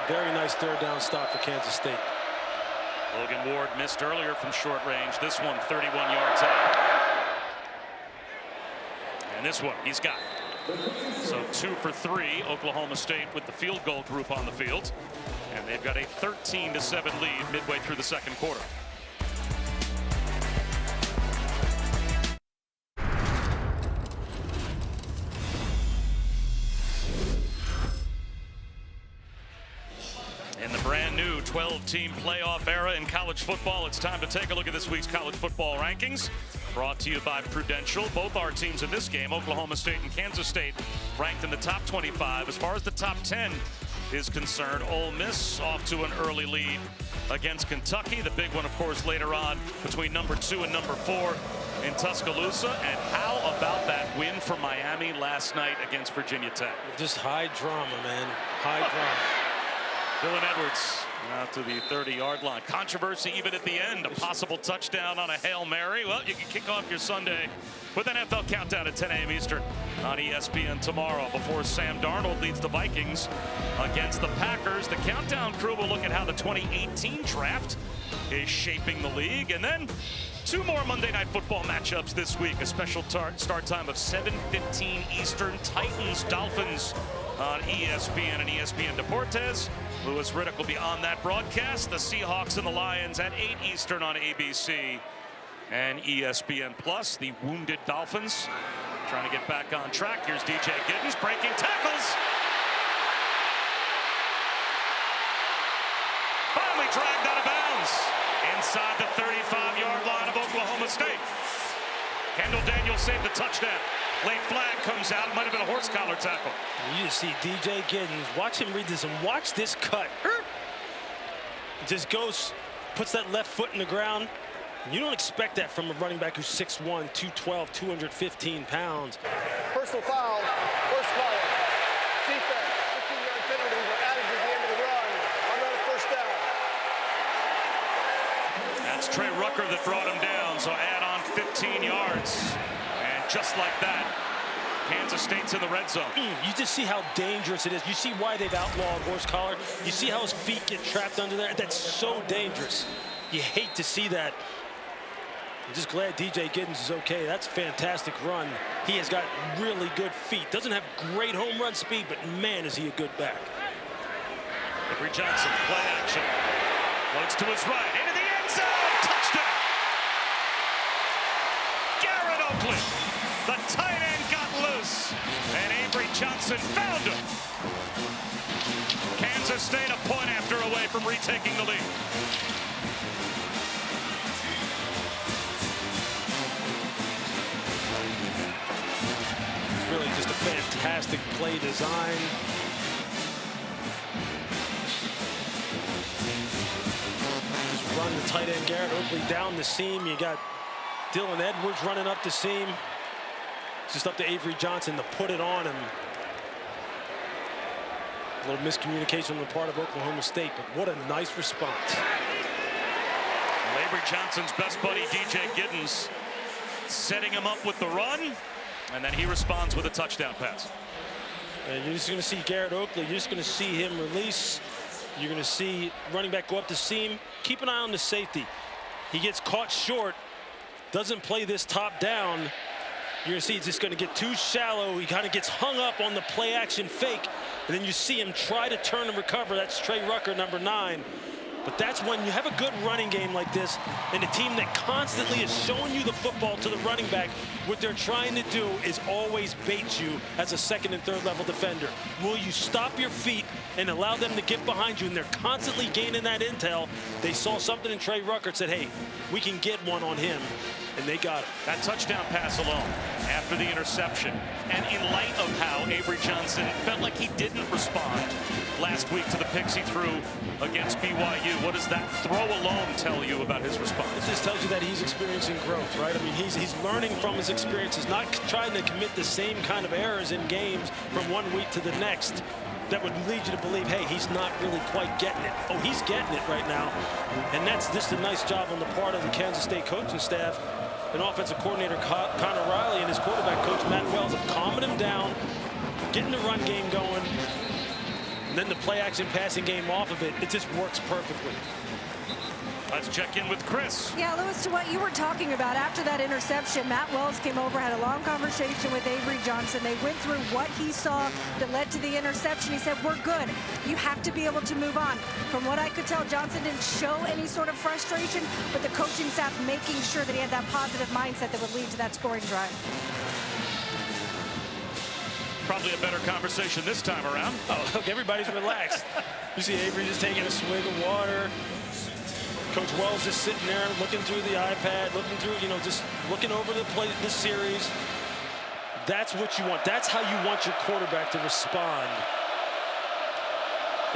Very nice third down stop for Kansas State. Logan Ward missed earlier from short range. This one 31 yards out. And this one he's got. So 2 for 3. Oklahoma State with the field goal group on the field. And they've got a 13-7 lead midway through the second quarter. In the brand new 12-team playoff era in college football, it's time to take a look at this week's college football rankings. Brought to you by Prudential. Both our teams in this game, Oklahoma State and Kansas State, ranked in the top 25. As far as the top 10 is concerned, Ole Miss off to an early lead against Kentucky. The big one, of course, later on between number 2 and number 4 in Tuscaloosa. And how about that win for Miami last night against Virginia Tech? Just high drama, man. High drama. Dylan Edwards out to the 30-yard line. Controversy even at the end. A possible touchdown on a Hail Mary. Well, you can kick off your Sunday with NFL Countdown at 10 a.m. Eastern on ESPN tomorrow before Sam Darnold leads the Vikings against the Packers. The Countdown crew will look at how the 2018 draft is shaping the league. And then 2 more Monday Night Football matchups this week. A special start time of 7:15 Eastern. Titans-Dolphins on ESPN and ESPN Deportes. Louis Riddick will be on that broadcast. The Seahawks and the Lions at 8 Eastern on ABC and ESPN Plus. The wounded Dolphins trying to get back on track. Here's DJ Giddens breaking tackles. Finally dragged out of bounds inside the 35-yard line of Oklahoma State. Kendall Daniels saved the touchdown. Late flag comes out. It might have been a horse collar tackle. You just see DJ Giddens. Watch him read this and watch this cut. Just goes, puts that left foot in the ground. You don't expect that from a running back who's 6'1", 212, 215 pounds. Personal foul, horse collar. Defense, 15-yard penalty were added to the end of the run. Another first down. That's Trey Rucker that brought him down, so add on 15 yards. And just like that, Kansas State's in the red zone. You just see how dangerous it is. You see why they've outlawed horse collar. You see how his feet get trapped under there. That's so dangerous. You hate to see that. I'm just glad DJ Giddens is okay. That's a fantastic run. He has got really good feet. Doesn't have great home run speed, but man, is he a good back. Avery Johnson, play action. Floats to his right, into the end zone. Touchdown. Garrett Oakley. The tight end got loose, and Avery Johnson found him. Kansas State a point after away from retaking the lead. Really just a fantastic play design. Just run the tight end Garrett Oakley down the seam. You got Dylan Edwards running up the seam. It's just up to Avery Johnson to put it on him. A little miscommunication on the part of Oklahoma State, but what a nice response. Well, Avery Johnson's best buddy, DJ Giddens, setting him up with the run, and then he responds with a touchdown pass. And you're just going to see Garrett Oakley. You're just going to see him release. You're going to see running back go up the seam. Keep an eye on the safety. He gets caught short, doesn't play this top down. You're going to see it's just going to get too shallow. He kind of gets hung up on the play action fake. And then you see him try to turn and recover. That's Trey Rucker, number 9. But that's when you have a good running game like this and a team that constantly is showing you the football to the running back. What they're trying to do is always bait you as a second and third level defender. Will you stop your feet and allow them to get behind you? And they're constantly gaining that intel. They saw something in Trey Ruckert, said, hey, we can get one on him. And they got it. That touchdown pass alone after the interception. And in light of how Avery Johnson felt like he didn't respond last week to the picks he threw against BYU, what does that throw alone tell you about his response? It just tells you that he's experiencing growth, right? I mean, he's learning from his experiences, not trying to commit the same kind of errors in games from one week to the next that would lead you to believe, hey, he's not really quite getting it. Oh, he's getting it right now. And that's just a nice job on the part of the Kansas State coaching staff and offensive coordinator Connor Riley and his quarterback coach Matt Wells of calming him down, getting the run game going, and then the play action passing game off of it. It just works perfectly. Let's check in with Chris. Yeah, Lewis, to what you were talking about, after that interception, Matt Wells came over, had a long conversation with Avery Johnson. They went through what he saw that led to the interception. He said, we're good. You have to be able to move on. From what I could tell, Johnson didn't show any sort of frustration, but the coaching staff making sure that he had that positive mindset that would lead to that scoring drive. Probably a better conversation this time around. Oh, look, everybody's relaxed. You see Avery just taking a swig of water. Coach Wells just sitting there looking through the iPad, looking through, you know, just looking over the play, this series. That's what you want. That's how you want your quarterback to respond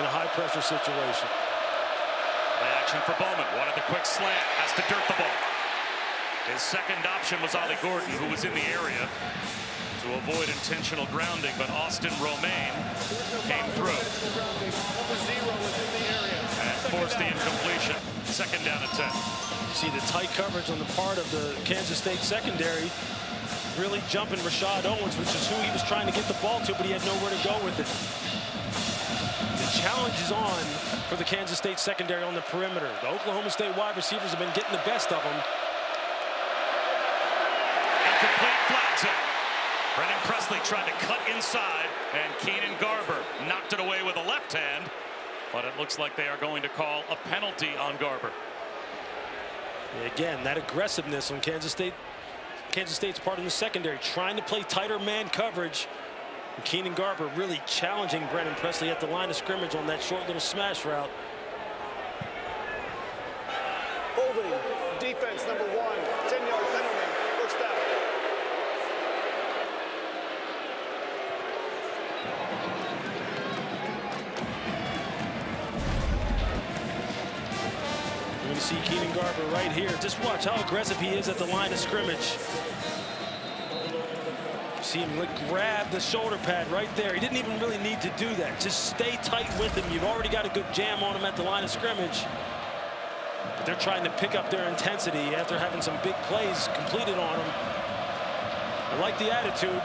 in a high-pressure situation. Play action for Bowman. Wanted the quick slant. Has to dirt the ball. His second option was Ollie Gordon, who was in the area to avoid intentional grounding, but Austin Romaine came through and forced the incompletion. Second down and 10. You see the tight coverage on the part of the Kansas State secondary really jumping Rashad Owens, which is who he was trying to get the ball to, but he had nowhere to go with it. The challenge is on for the Kansas State secondary on the perimeter. The Oklahoma State wide receivers have been getting the best of them. Incomplete, flags out. Brennan Presley tried to cut inside, and Keenan Garber knocked it away with a left hand. But it looks like they are going to call a penalty on Garber. Again, that aggressiveness on Kansas State's part in the secondary, trying to play tighter man coverage. And Keenan Garber really challenging Brennan Presley at the line of scrimmage on that short little smash route. Holding, defense number 1, 10-yard penalty, first down. You're going to see Keenan Garber right here. Just watch how aggressive he is at the line of scrimmage. See him grab the shoulder pad right there. He didn't even really need to do that. Just stay tight with him. You've already got a good jam on him at the line of scrimmage. But they're trying to pick up their intensity after having some big plays completed on them. I like the attitude.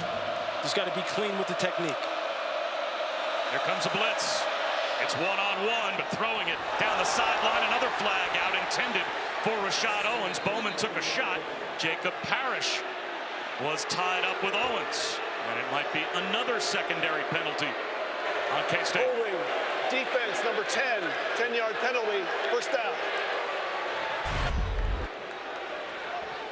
Just got to be clean with the technique. Here comes a blitz. It's one-on-one, but throwing it down the sideline. Another flag out intended for Rashad Owens. Bowman took a shot. Jacob Parrish was tied up with Owens. And it might be another secondary penalty on K-State. Holding, defense number 10, 10-yard penalty, first down.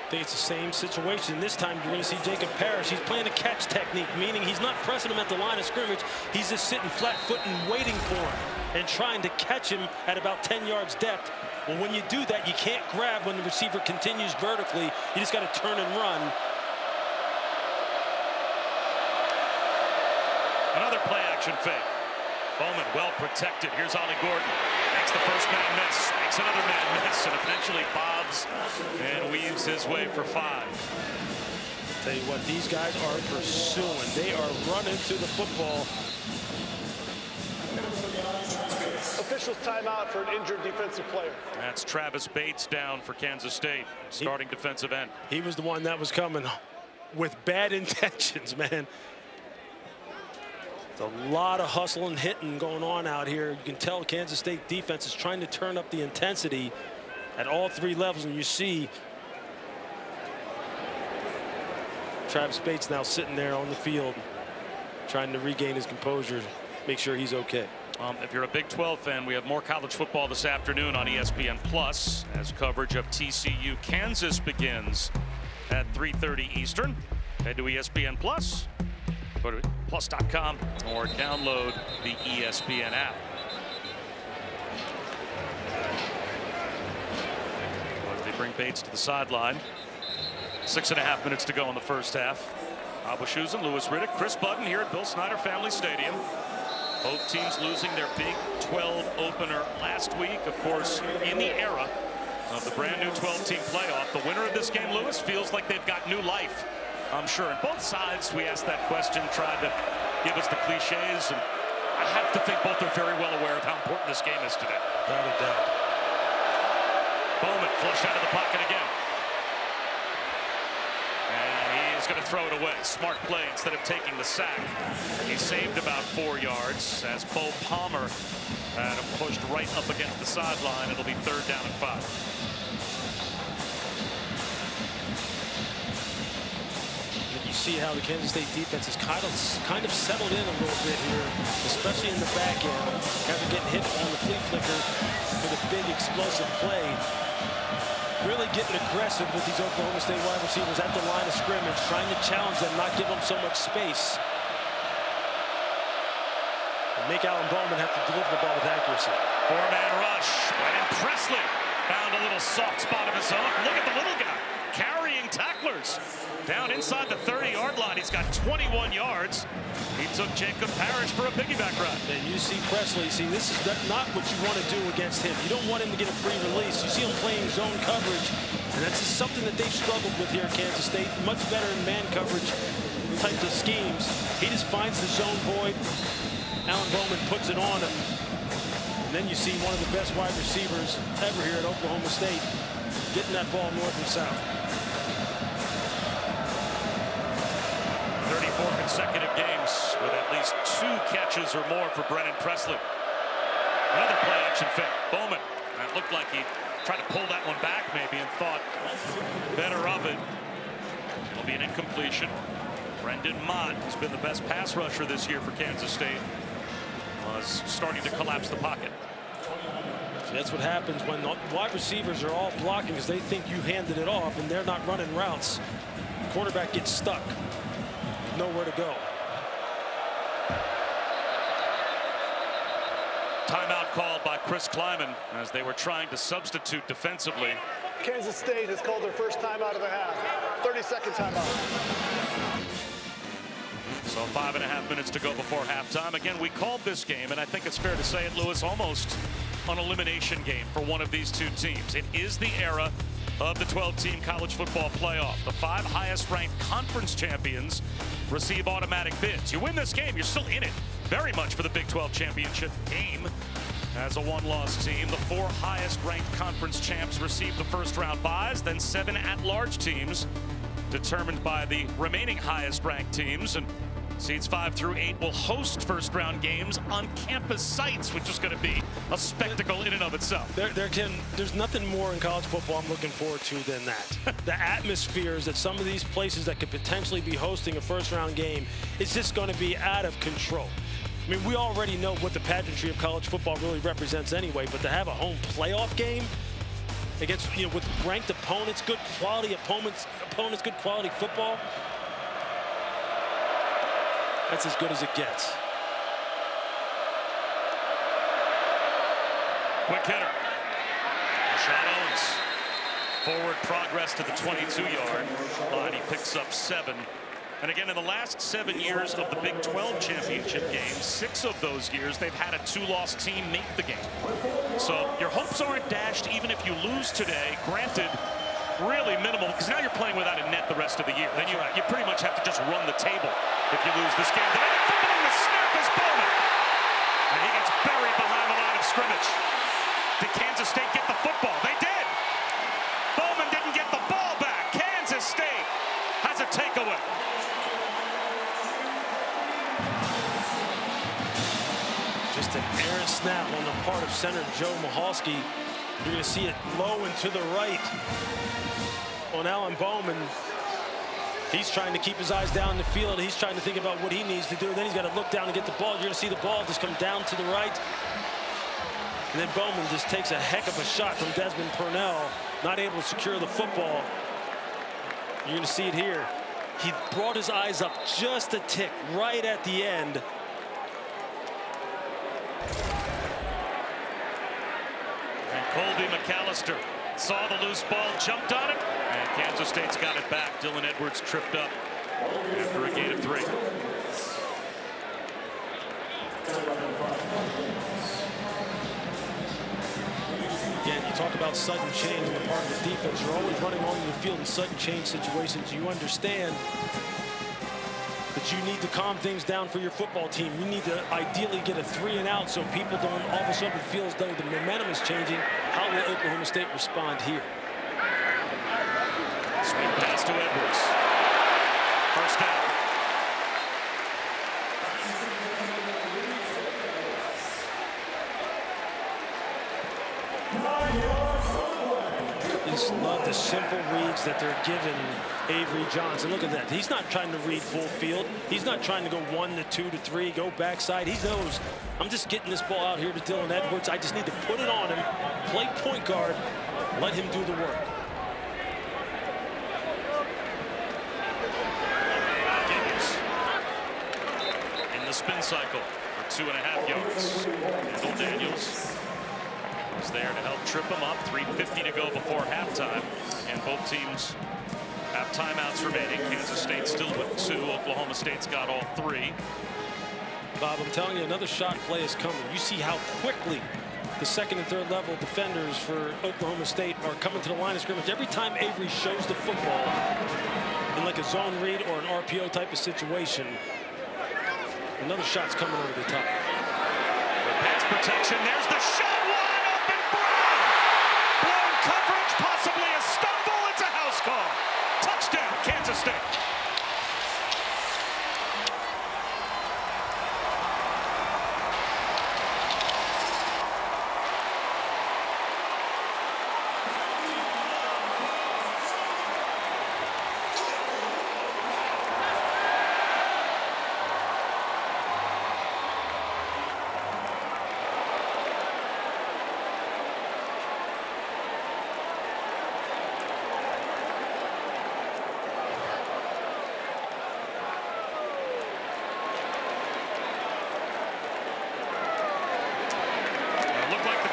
I think it's the same situation. This time you're going to see Jacob Parrish. He's playing a catch technique, meaning he's not pressing him at the line of scrimmage. He's just sitting flat-footed and waiting for him and trying to catch him at about 10 yards depth. Well, when you do that, you can't grab when the receiver continues vertically. You just got to turn and run. Another play action fake. Bowman well protected. Here's Ollie Gordon. Makes the first man miss. Makes another man miss. And eventually bobs and weaves his way for 5. Tell you what, these guys are pursuing. They are running to the football. Officials timeout for an injured defensive player. That's Travis Bates down for Kansas State, starting defensive end. He was the one that was coming with bad intentions, man. A lot of hustle and hitting going on out here. You can tell Kansas State defense is trying to turn up the intensity at all 3 levels, and you see Travis Bates now sitting there on the field trying to regain his composure, make sure he's okay. If you're a Big 12 fan, we have more college football this afternoon on ESPN Plus as coverage of TCU Kansas begins at 3:30 Eastern. Head to ESPN Plus, go to plus.com or download the ESPN app. They bring Bates to the sideline. 6.5 minutes to go in the first half. Abushusen, Louis Riddick, Chris Budden here at Bill Snyder Family Stadium. Both teams losing their Big 12 opener last week, of course, in the era of the brand new 12-team playoff. The winner of this game, Louis, feels like they've got new life, I'm sure. And both sides, we asked that question, tried to give us the cliches, and I have to think both are very well aware of how important this game is today. Without a doubt. Bowman flushed out of the pocket again. He's going to throw it away. Smart play instead of taking the sack. He saved about 4 yards as Bo Palmer had him pushed right up against the sideline. It'll be 3rd down and 5. You see how the Kansas State defense is kind of settled in a little bit here, especially in the back end. After getting hit on the flea flicker for the big explosive play. Really getting aggressive with these Oklahoma State wide receivers at the line of scrimmage, trying to challenge them, not give them so much space. And make Alan Bowman have to deliver the ball with accuracy. 4-man rush. Brennan Presley found a little soft spot of his own. Look at the little guy carrying tacklers. Down inside the 30-yard line. He's got 21 yards. He took Jacob Parrish for a piggyback run. And you see Presley, this is not what you want to do against him. You don't want him to get a free release. You see him playing zone coverage, and that's just something that they've struggled with here at Kansas State. Much better in man coverage types of schemes. He just finds the zone void. Alan Bowman puts it on him. And then you see one of the best wide receivers ever here at Oklahoma State getting that ball north and south. 34 consecutive games with at least 2 catches or more for Brennan Presley. Another play action fake. Bowman. It looked like he tried to pull that one back maybe and thought better of it. It'll be an incompletion. Brendan Mott, who's been the best pass rusher this year for Kansas State, was starting to collapse the pocket. So that's what happens when wide receivers are all blocking because they think you handed it off and they're not running routes. The quarterback gets stuck. Nowhere to go. Timeout called by Chris Kleiman as they were trying to substitute defensively. Kansas State has called their first timeout of the half. 30-second timeout. So 5.5 minutes to go before halftime. Again, we called this game, and I think it's fair to say it, Louis, almost an elimination game for one of these two teams. It is the era of the 12-team college football playoff. The 5 highest-ranked conference champions receive automatic bids. You win this game, you're still in it very much for the Big 12 championship game. As a 1-loss team, the 4 highest-ranked conference champs receive the first-round byes, then 7 at-large teams determined by the remaining highest-ranked teams. And seeds 5 through 8 will host first-round games on campus sites, which is going to be a spectacle in and of itself. There's nothing more in college football I'm looking forward to than that. The atmospheres that some of these places that could potentially be hosting a first-round game is just going to be out of control. I mean, we already know what the pageantry of college football really represents anyway, but to have a home playoff game against, with ranked opponents, good quality opponents, good quality football, that's as good as it gets. Quick hitter. Sean Owens. Forward progress to the 22-yard line. He picks up 7. And again, in the last 7 years of the Big 12 championship games, 6 of those years, they've had a 2-loss team make the game. So your hopes aren't dashed even if you lose today. Granted, really minimal, because now you're playing without a net the rest of the year. Then you pretty much have to just run the table if you lose this game. Then fumbling the snap is Bowman. And he gets buried behind the line of scrimmage. Did Kansas State get the football? They did. Bowman didn't get the ball back. Kansas State has a takeaway. Just an errant snap on the part of center Joe Michalski. You're going to see it low and to the right on Alan Bowman. He's trying to keep his eyes down the field. He's trying to think about what he needs to do. Then he's got to look down and get the ball. You're going to see the ball just come down to the right. And then Bowman just takes a heck of a shot from Desmond Purnell, not able to secure the football. You're going to see it here. He brought his eyes up just a tick right at the end. And Colby McAllister saw the loose ball, jumped on it, and Kansas State's got it back. Dylan Edwards tripped up after a gain of 3. Again, you talk about sudden change on the part of the defense. You're always running onto the field in sudden change situations. You understand that you need to calm things down for your football team. You need to ideally get a 3 and out so people don't all of a sudden feel as though the momentum is changing. How will Oklahoma State respond here? Sweet pass to Edwards. First down. Just love the simple reads that they're giving Avery Johnson. Look at that. He's not trying to read full field. He's not trying to go 1 to 2 to 3, go backside. He knows, I'm just getting this ball out here to Dylan Edwards. I just need to put it on him, play point guard, let him do the work. Gibbs in the spin cycle for 2.5 yards. Randall Daniels is there to help trip him up. 3:50 to go before halftime, and both teams have timeouts remaining. Kansas State still with 2. Oklahoma State's got all 3. Bob, I'm telling you, another shot play is coming. You see how quickly the second and third level defenders for Oklahoma State are coming to the line of scrimmage. Every time Avery shows the football in like a zone read or an RPO type of situation, another shot's coming over the top. Pass protection. There's the shot. Coverage, possibly a stumble. It's a house call. Touchdown, Kansas State.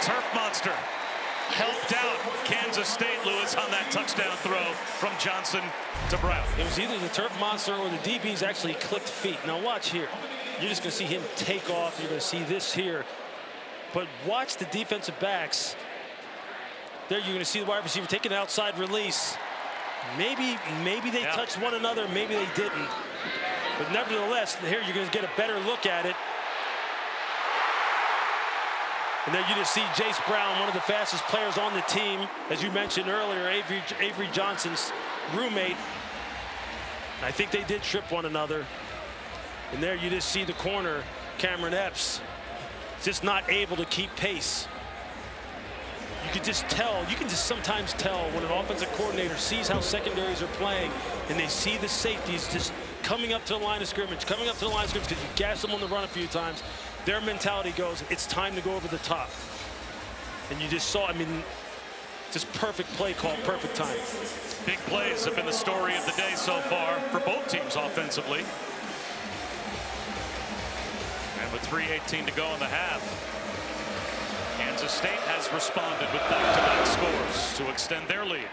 Turf monster helped out Kansas State, Lewis, on that touchdown throw from Johnson to Brown. It was either the turf monster or the DBs actually clicked feet. Now watch here. You're just going to see him take off. You're going to see this here. But watch the defensive backs. There you're going to see the wide receiver taking an outside release. Maybe they touched one another. Maybe they didn't. But nevertheless, here you're going to get a better look at it. And there you just see Jace Brown, one of the fastest players on the team, as you mentioned earlier, Avery Johnson's roommate. I think they did trip one another. And there you just see the corner, Cameron Epps, just not able to keep pace. You can just tell, you can just sometimes tell when an offensive coordinator sees how secondaries are playing and they see the safeties just coming up to the line of scrimmage, because you gas them on the run a few times. Their mentality goes, it's time to go over the top. And you just saw, I mean, just perfect play call, perfect time. Big plays have been the story of the day so far for both teams offensively. And with 3:18 to go in the half, Kansas State has responded with back-to-back scores to extend their lead.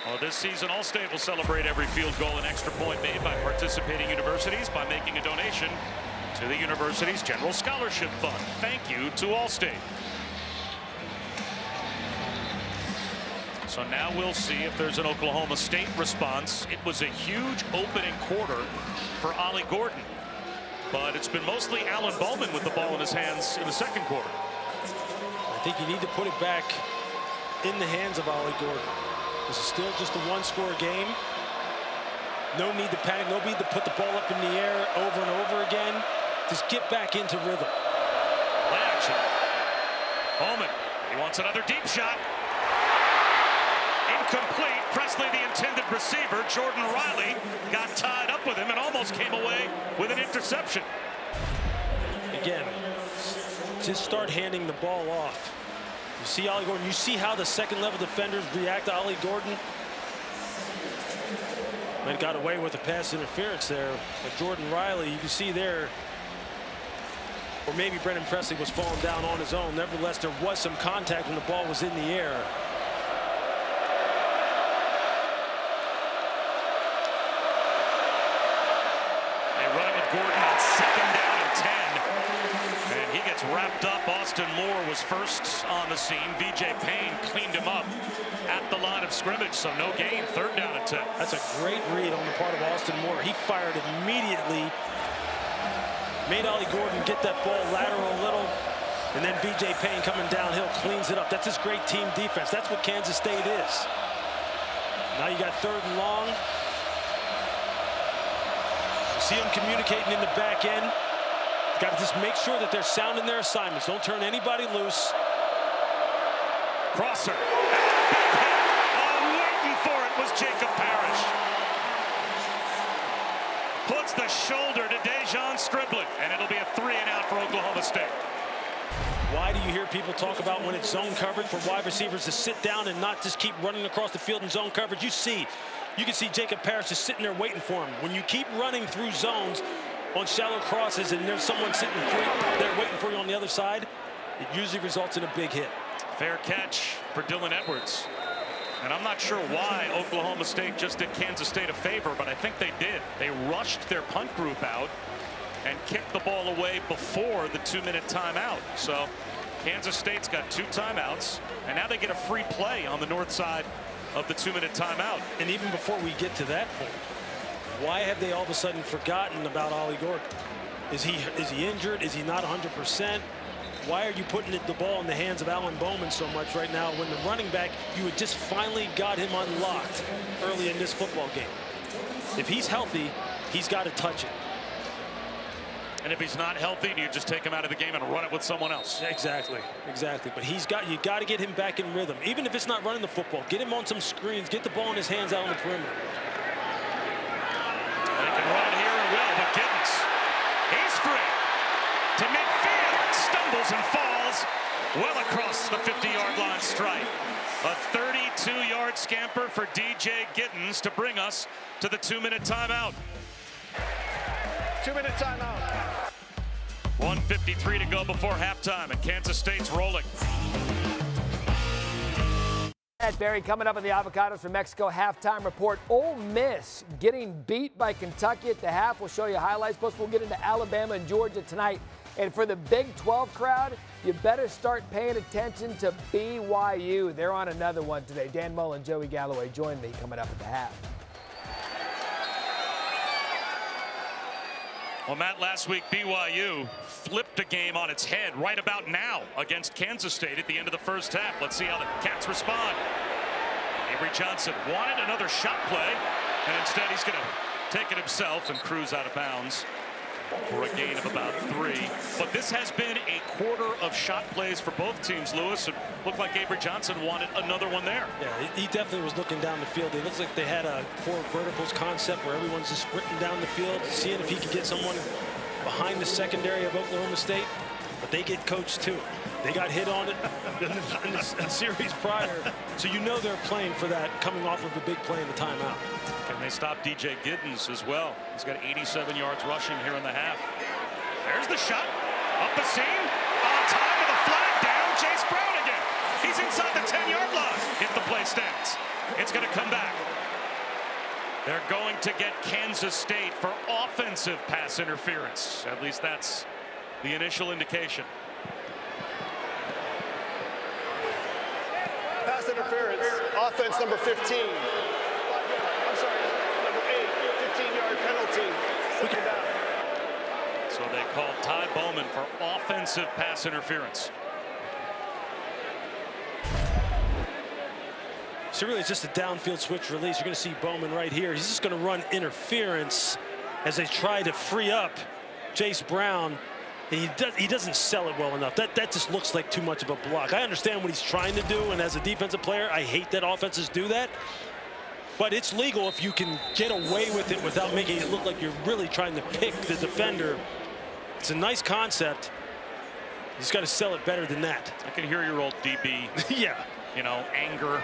Well, this season, All-State will celebrate every field goal and extra point made by participating universities by making a donation to the university's General Scholarship Fund. Thank you to All-State. So now we'll see if there's an Oklahoma State response. It was a huge opening quarter for Ollie Gordon, but it's been mostly Alan Bowman with the ball in his hands in the second quarter. I think you need to put it back in the hands of Ollie Gordon. This is still just a one-score game. No need to panic. No need to put the ball up in the air over and over again. Just get back into rhythm. Play action. Bowman, he wants another deep shot. complete. Presley, the intended receiver. Jordan Riley got tied up with him and almost came away with an interception. Again, just start handing the ball off. You see Ollie Gordon. You see how the second-level defenders react to Ollie Gordon. And got away with a pass interference there. But Jordan Riley, you can see there, or maybe Brennan Presley was falling down on his own. Nevertheless, there was some contact when the ball was in the air. They run it with Gordon on 2nd down and 10. And he gets wrapped up. Austin Moore was first on the scene. VJ Payne cleaned him up at the line of scrimmage, so no gain. 3rd down and 10. That's a great read on the part of Austin Moore. He fired immediately. Made Ollie Gordon get that ball lateral a little, and then VJ Payne coming downhill cleans it up. That's his great team defense. That's what Kansas State is. Now you got 3rd and long. You see them communicating in the back end. Got to just make sure that they're sound in their assignments. Don't turn anybody loose. Crosser. Waiting for it was Jacob Parrish. Puts the shoulder to Dejon Striblin, and it'll be a 3-and-out for Oklahoma State. Why do you hear people talk about when it's zone coverage for wide receivers to sit down and not just keep running across the field in zone coverage? You can see Jacob Parrish just sitting there waiting for him. When you keep running through zones on shallow crosses and there's someone sitting there waiting for you on the other side, it usually results in a big hit. Fair catch for Dylan Edwards. And I'm not sure why Oklahoma State just did Kansas State a favor, but I think they did. They rushed their punt group out and kicked the ball away before the 2-minute timeout. So Kansas State's got 2 timeouts, and now they get a free play on the north side of the 2-minute timeout. And even before we get to that point, why have they all of a sudden forgotten about Ollie Gordon? Is he injured? Is he not 100%? Why are you putting the ball in the hands of Alan Bowman so much right now when the running back, you had just finally got him unlocked early in this football game? If he's healthy, he's got to touch it. And if he's not healthy, do you just take him out of the game and run it with someone else? Exactly. But you got to get him back in rhythm. Even if it's not running the football, get him on some screens, get the ball in his hands out on the perimeter. They can run it here and will, but Giddens, he's free to midfield, stumbles and falls well across the 50-yard line stripe. A 32-yard scamper for DJ Giddens to bring us to the 2-minute timeout. 2-minute timeout. 1:53 to go before halftime, and Kansas State's rolling. Barry, coming up on the Avocados from Mexico halftime report. Ole Miss getting beat by Kentucky at the half. We'll show you highlights. Plus, we'll get into Alabama and Georgia tonight. And for the Big 12 crowd, you better start paying attention to BYU. They're on another one today. Dan Mullen, Joey Galloway join me coming up at the half. Well, Matt, last week BYU flipped a game on its head right about now against Kansas State at the end of the first half. Let's see how the Cats respond. Avery Johnson wanted another shot play, and instead he's going to take it himself and cruise out of bounds for a gain of about 3. But this has been a quarter of shot plays for both teams, Lewis. It looked like Avery Johnson wanted another one there. Yeah, he definitely was looking down the field. It looks like they had a 4 verticals concept where everyone's just sprinting down the field, seeing if he could get someone behind the secondary of Oklahoma State. But they get coached too. They got hit on it in the series prior. So you know they're playing for that, coming off of a big play in the timeout. Can they stop DJ Giddens as well? He's got 87 yards rushing here in the half. There's the shot. Up the seam. On time with a flag down. Chase Brown again. He's inside the 10-yard line if the play stands. It's going to come back. They're going to get Kansas State for offensive pass interference. At least that's the initial indication. Pass interference. Offense number 15. I'm sorry, number 8. 15-yard penalty. Second down. So they called Ty Bowman for offensive pass interference. So really it's just a downfield switch release. You're going to see Bowman right here. He's just going to run interference as they try to free up Chase Brown He doesn't sell it well enough. That just looks like too much of a block. I understand what he's trying to do, and as a defensive player, I hate that offenses do that. But it's legal if you can get away with it without making it look like you're really trying to pick the defender. It's a nice concept. You just got to sell it better than that. I can hear your old DB. Yeah. You know, anger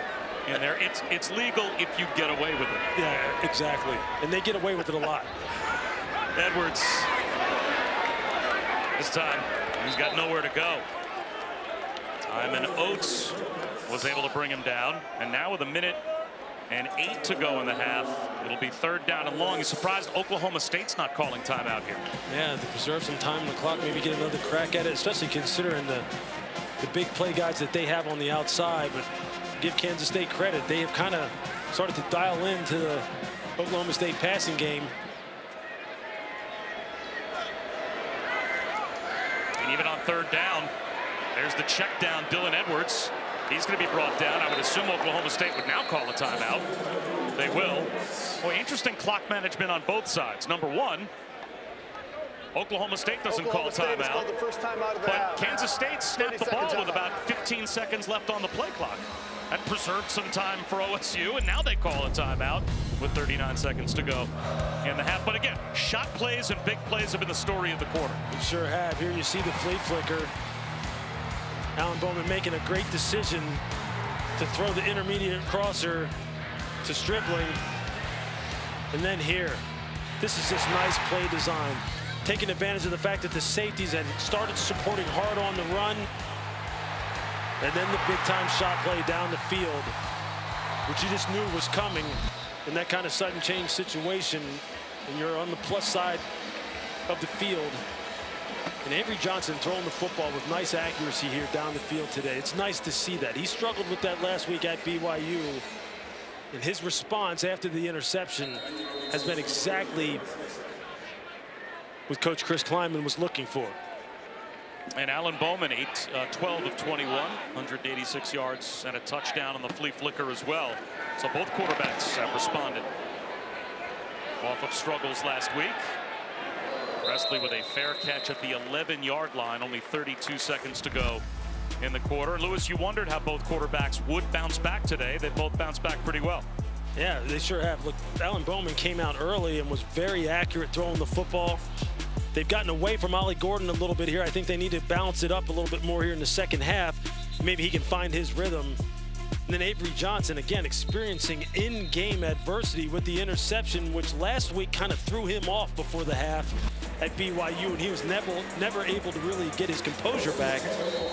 in there. It's legal if you get away with it. Yeah, exactly. And they get away with it a lot. Edwards. This time, he's got nowhere to go. Hyman Oates was able to bring him down. And now with 1:08 to go in the half, it'll be 3rd down and long. He's surprised Oklahoma State's not calling timeout here. Yeah, to preserve some time on the clock, maybe get another crack at it, especially considering the big play guys that they have on the outside. But give Kansas State credit, they have kind of started to dial into the Oklahoma State passing game. And even on 3rd down, there's the check down, Dylan Edwards. He's going to be brought down. I would assume Oklahoma State would now call a timeout. They will. Boy, interesting clock management on both sides. Number one, Oklahoma State doesn't call a timeout. The first time out of the but half. Kansas State snapped the ball with about 15 seconds left on the play clock. That preserved some time for OSU, and now they call a timeout with 39 seconds to go in the half. But again, shot plays and big plays have been the story of the quarter. You sure have. Here you see the flea flicker. Alan Bowman making a great decision to throw the intermediate crosser to Stribling. And then here, this is just nice play design. Taking advantage of the fact that the safeties had started supporting hard on the run. And then the big-time shot play down the field, which you just knew was coming in that kind of sudden change situation. And you're on the plus side of the field. And Avery Johnson throwing the football with nice accuracy here down the field today. It's nice to see that. He struggled with that last week at BYU. And his response after the interception has been exactly what Coach Chris Klieman was looking for. And Alan Bowman, 12 of 21, 186 yards and a touchdown on the flea flicker as well. So both quarterbacks have responded off of struggles last week. Presley with a fair catch at the 11-yard line, only 32 seconds to go in the quarter. Lewis, you wondered how both quarterbacks would bounce back today. They both bounced back pretty well. Yeah, they sure have. Look, Alan Bowman came out early and was very accurate throwing the football. They've gotten away from Ollie Gordon a little bit here. I think they need to balance it up a little bit more here in the second half. Maybe he can find his rhythm. And then Avery Johnson, again, experiencing in-game adversity with the interception, which last week kind of threw him off before the half at BYU, and he was never able to really get his composure back.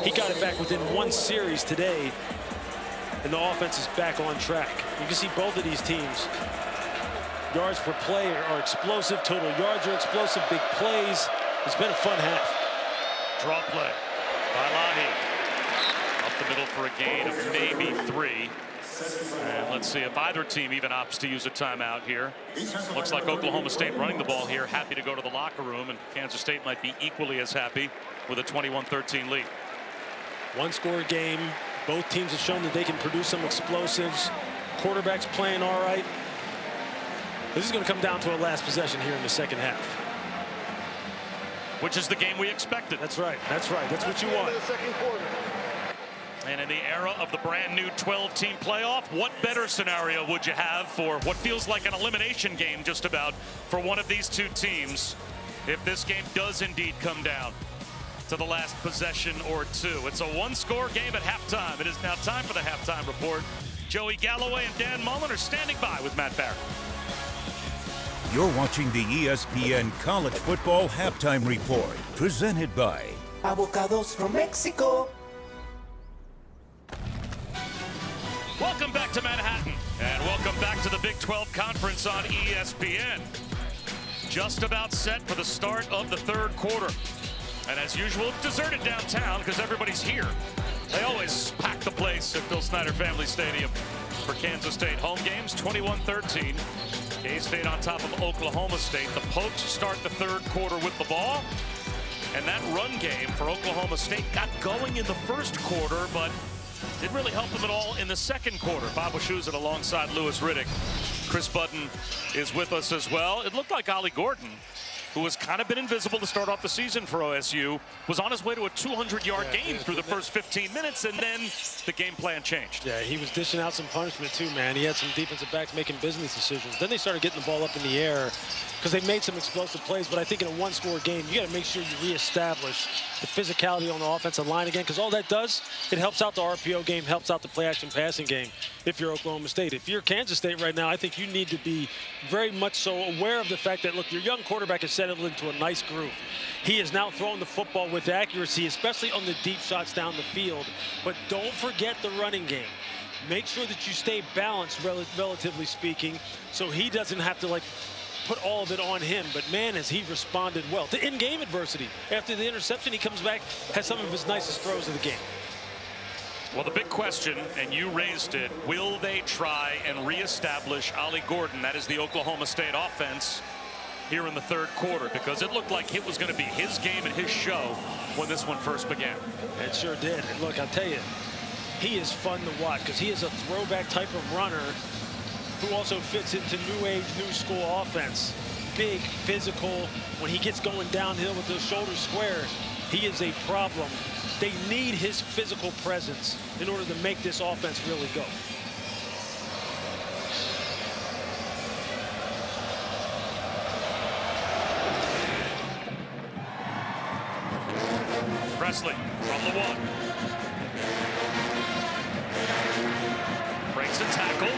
He got it back within one series today, and the offense is back on track. You can see both of these teams. Yards per play are explosive. Total yards are explosive. Big plays. It's been a fun half. Draw play. Vailahi up the middle for a gain of maybe 3. And let's see if either team even opts to use a timeout here. Looks like Oklahoma State running the ball here, happy to go to the locker room, and Kansas State might be equally as happy with a 21-13 lead. One-score game. Both teams have shown that they can produce some explosives. Quarterback's playing all right. This is going to come down to a last possession here in the second half. Which is the game we expected. That's right. That's right. That's what you want. The second quarter. And in the era of the brand new 12-team playoff, what better scenario would you have for what feels like an elimination game just about for one of these two teams if this game does indeed come down to the last possession or two? It's a one-score game at halftime. It is now time for the halftime report. Joey Galloway and Dan Mullen are standing by with Matt Barrett. You're watching the ESPN College Football Halftime Report, presented by Avocados from Mexico. Welcome back to Manhattan, and welcome back to the Big 12 Conference on ESPN. Just about set for the start of the third quarter. And as usual, deserted downtown because everybody's here. They always pack the place at Phil Snyder Family Stadium for Kansas State home games, 21-13. K-State on top of Oklahoma State. The Pokes start the third quarter with the ball. And that run game for Oklahoma State got going in the first quarter, but didn't really help them at all in the second quarter. Bob Wischusen alongside Louis Riddick. Chris Budden is with us as well. It looked like Ollie Gordon who has kind of been invisible to start off the season for OSU, was on his way to a 200-yard game through the first 15 minutes, and then the game plan changed. Yeah, he was dishing out some punishment too, man. He had some defensive backs making business decisions. Then they started getting the ball up in the air because they made some explosive plays. But I think in a one-score game, you got to make sure you reestablish the physicality on the offensive line again, because all that does, it helps out the RPO game, helps out the play-action passing game if you're Oklahoma State. If you're Kansas State right now, I think you need to be very much so aware of the fact that, look, your young quarterback has settled into a nice groove. He is now throwing the football with accuracy, especially on the deep shots down the field. But don't forget the running game. Make sure that you stay balanced, relatively speaking, so he doesn't have to, like, put all of it on him. But man, has he responded well to in-game adversity. After the interception, he comes back, has some of his nicest throws of the game. Well, the big question, and you raised it, will they try and reestablish Ollie Gordon? That is the Oklahoma State offense here in the third quarter, because it looked like it was going to be his game and his show when this one first began. It sure did. And look, I'll tell you, he is fun to watch because he is a throwback type of runner who also fits into new age, new school offense. Big, physical. When he gets going downhill with those shoulders square, he is a problem. They need his physical presence in order to make this offense really go. Presley from the 1. Breaks a tackle.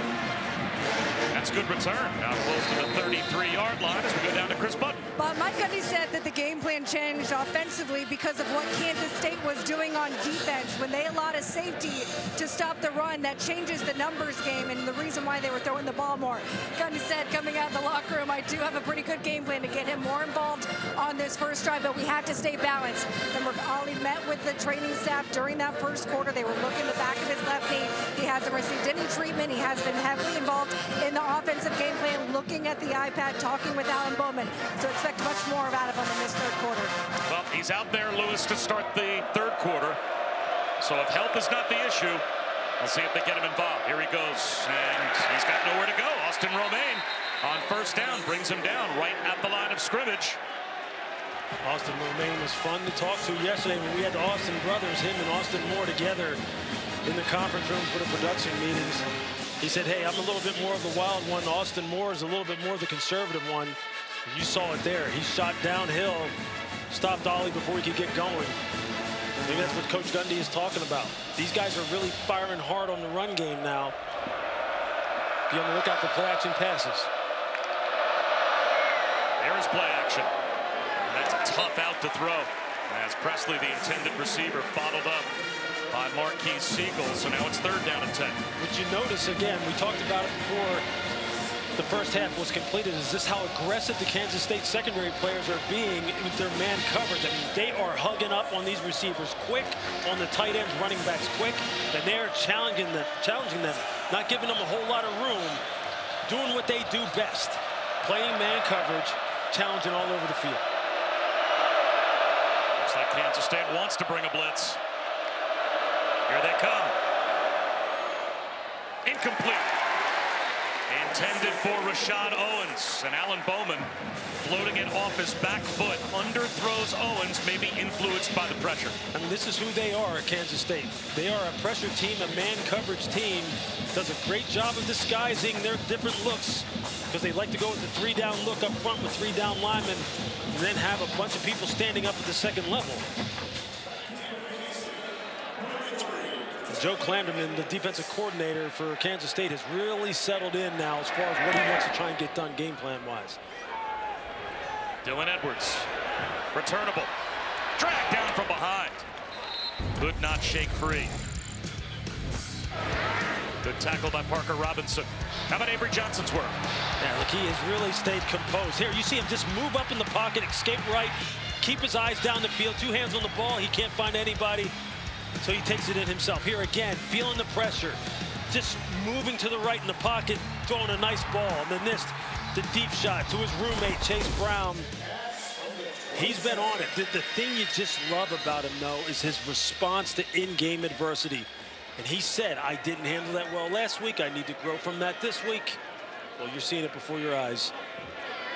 That's a good return. Now close to the 33-yard line as we go down to Chris Button. But Mike Gundy said that the game plan changed offensively because of what Kansas State was doing on defense. When they allowed a safety to stop the run, that changes the numbers game and the reason why they were throwing the ball more. Gundy said coming out of the locker room, I do have a pretty good game plan to get him more involved on this first drive, but we have to stay balanced. Remember, Ollie met with the training staff during that first quarter. They were looking the back of his left knee. He hasn't received any treatment. He has been heavily involved in the offensive game plan, looking at the iPad, talking with Alan Bowman. So expect much more out of him in this third quarter. Well, he's out there, Lewis, to start the third quarter. So if health is not the issue, we'll see if they get him involved. Here he goes, and he's got nowhere to go. Austin Romaine on first down brings him down right at the line of scrimmage. Austin Romaine was fun to talk to yesterday when we had the Austin brothers, him and Austin Moore together in the conference room for the production meetings. He said, hey, I'm a little bit more of the wild one. Austin Moore is a little bit more of the conservative one. And you saw it there. He shot downhill, stopped Ollie before he could get going. Maybe that's what Coach Gundy is talking about. These guys are really firing hard on the run game now. Be on the lookout for play-action passes. There's play action. And that's a tough out to throw. As Presley, the intended receiver, bottled up by Marquise Siegel. So now it's third down and 10. What you notice, again, we talked about it before the first half was completed, is this how aggressive the Kansas State secondary players are being with their man coverage. I mean, they are hugging up on these receivers quick, on the tight ends, running backs quick, and they're challenging them, not giving them a whole lot of room, doing what they do best, playing man coverage, challenging all over the field. Looks like Kansas State wants to bring a blitz. Here they come. Incomplete. Intended for Rashad Owens, and Alan Bowman floating it off his back foot. Underthrows Owens, maybe influenced by the pressure. I mean, this is who they are at Kansas State. They are a pressure team, a man coverage team. Does a great job of disguising their different looks because they like to go with the 3-down look up front with 3-down linemen and then have a bunch of people standing up at the second level. Joe Klanderman, the defensive coordinator for Kansas State, has really settled in now as far as what he wants to try and get done game plan-wise. Dylan Edwards, returnable, dragged down from behind. Could not shake free. Good tackle by Parker Robinson. How about Avery Johnson's work? Yeah, look, he has really stayed composed. Here, you see him just move up in the pocket, escape right, keep his eyes down the field, 2 hands on the ball. He can't find anybody. So he takes it in himself. Here again, feeling the pressure, just moving to the right in the pocket, throwing a nice ball. And then this, the deep shot to his roommate, Chase Brown. He's been on it. The thing you just love about him, though, is his response to in-game adversity. And he said, I didn't handle that well last week. I need to grow from that this week. Well, you're seeing it before your eyes.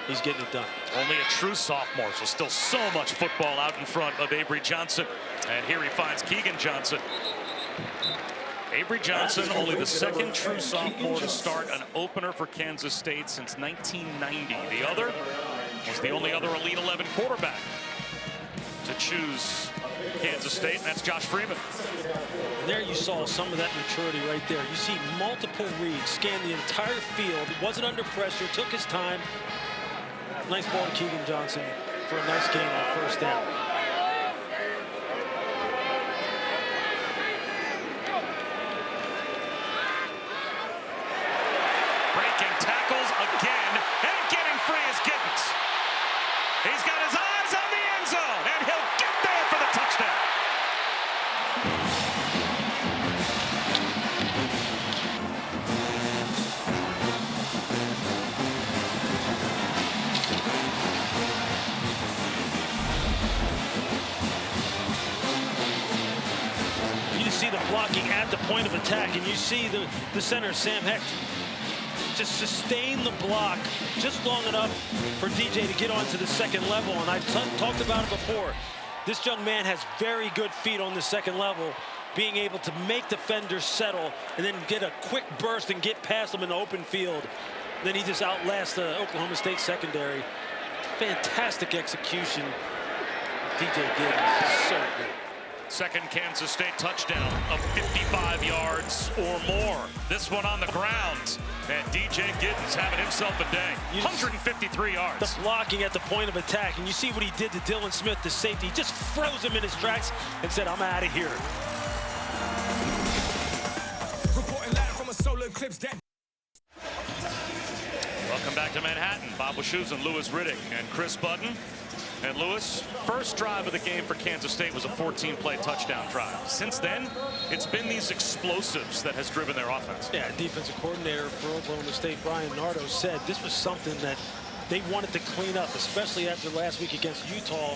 He's getting it done. Only a true sophomore, so still so much football out in front of Avery Johnson. And here he finds Keegan Johnson. Avery Johnson, only the second true sophomore to start an opener for Kansas State since 1990. The other was the only other Elite 11 quarterback to choose Kansas State, and that's Josh Freeman. And there you saw some of that maturity right there. You see multiple reads, scanned the entire field, wasn't under pressure, took his time. Nice ball to Keegan Johnson for a nice gain on first down. Breaking tackles again, and getting free is Giddens. He's got his eyes on the end zone, and he'll get there for the touchdown. You see the blocking at the point of attack, and you see the center, Sam Hecht, just sustain the block just long enough for DJ to get onto the second level. And I've talked about it before. This young man has very good feet on the second level, being able to make defenders settle and then get a quick burst and get past them in the open field. Then he just outlasts the Oklahoma State secondary. Fantastic execution. DJ Giddens is so good. Second Kansas State touchdown of 55 yards or more. This one on the ground. And DJ Giddens having himself a day. 153 yards. The blocking at the point of attack. And you see what he did to Dylan Smith, the safety. He just froze him in his tracks and said, I'm out of here. Reporting live from a solo clips that. Welcome back to Manhattan. Bob Wischusen, Louis Riddick, and Chris Button. And Louis, first drive of the game for Kansas State was a 14-play touchdown drive. Since then, it's been these explosives that has driven their offense. Yeah, defensive coordinator for Oklahoma State, Brian Nardo, said this was something that they wanted to clean up, especially after last week against Utah,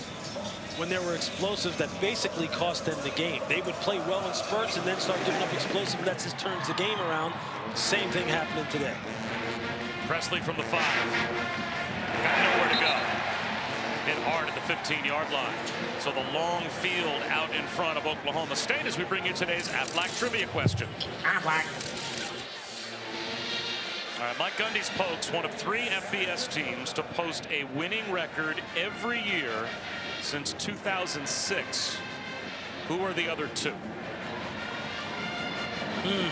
when there were explosives that basically cost them the game. They would play well in spurts and then start giving up explosive, and that just turns the game around. Same thing happening today. Presley from the 5. Got nowhere to go. Hit hard at the 15-yard line. So the long field out in front of Oklahoma State as we bring you today's Aflac trivia question. Aflac. All right, Mike Gundy's Pokes, one of 3 FBS teams to post a winning record every year since 2006. Who are the other 2? I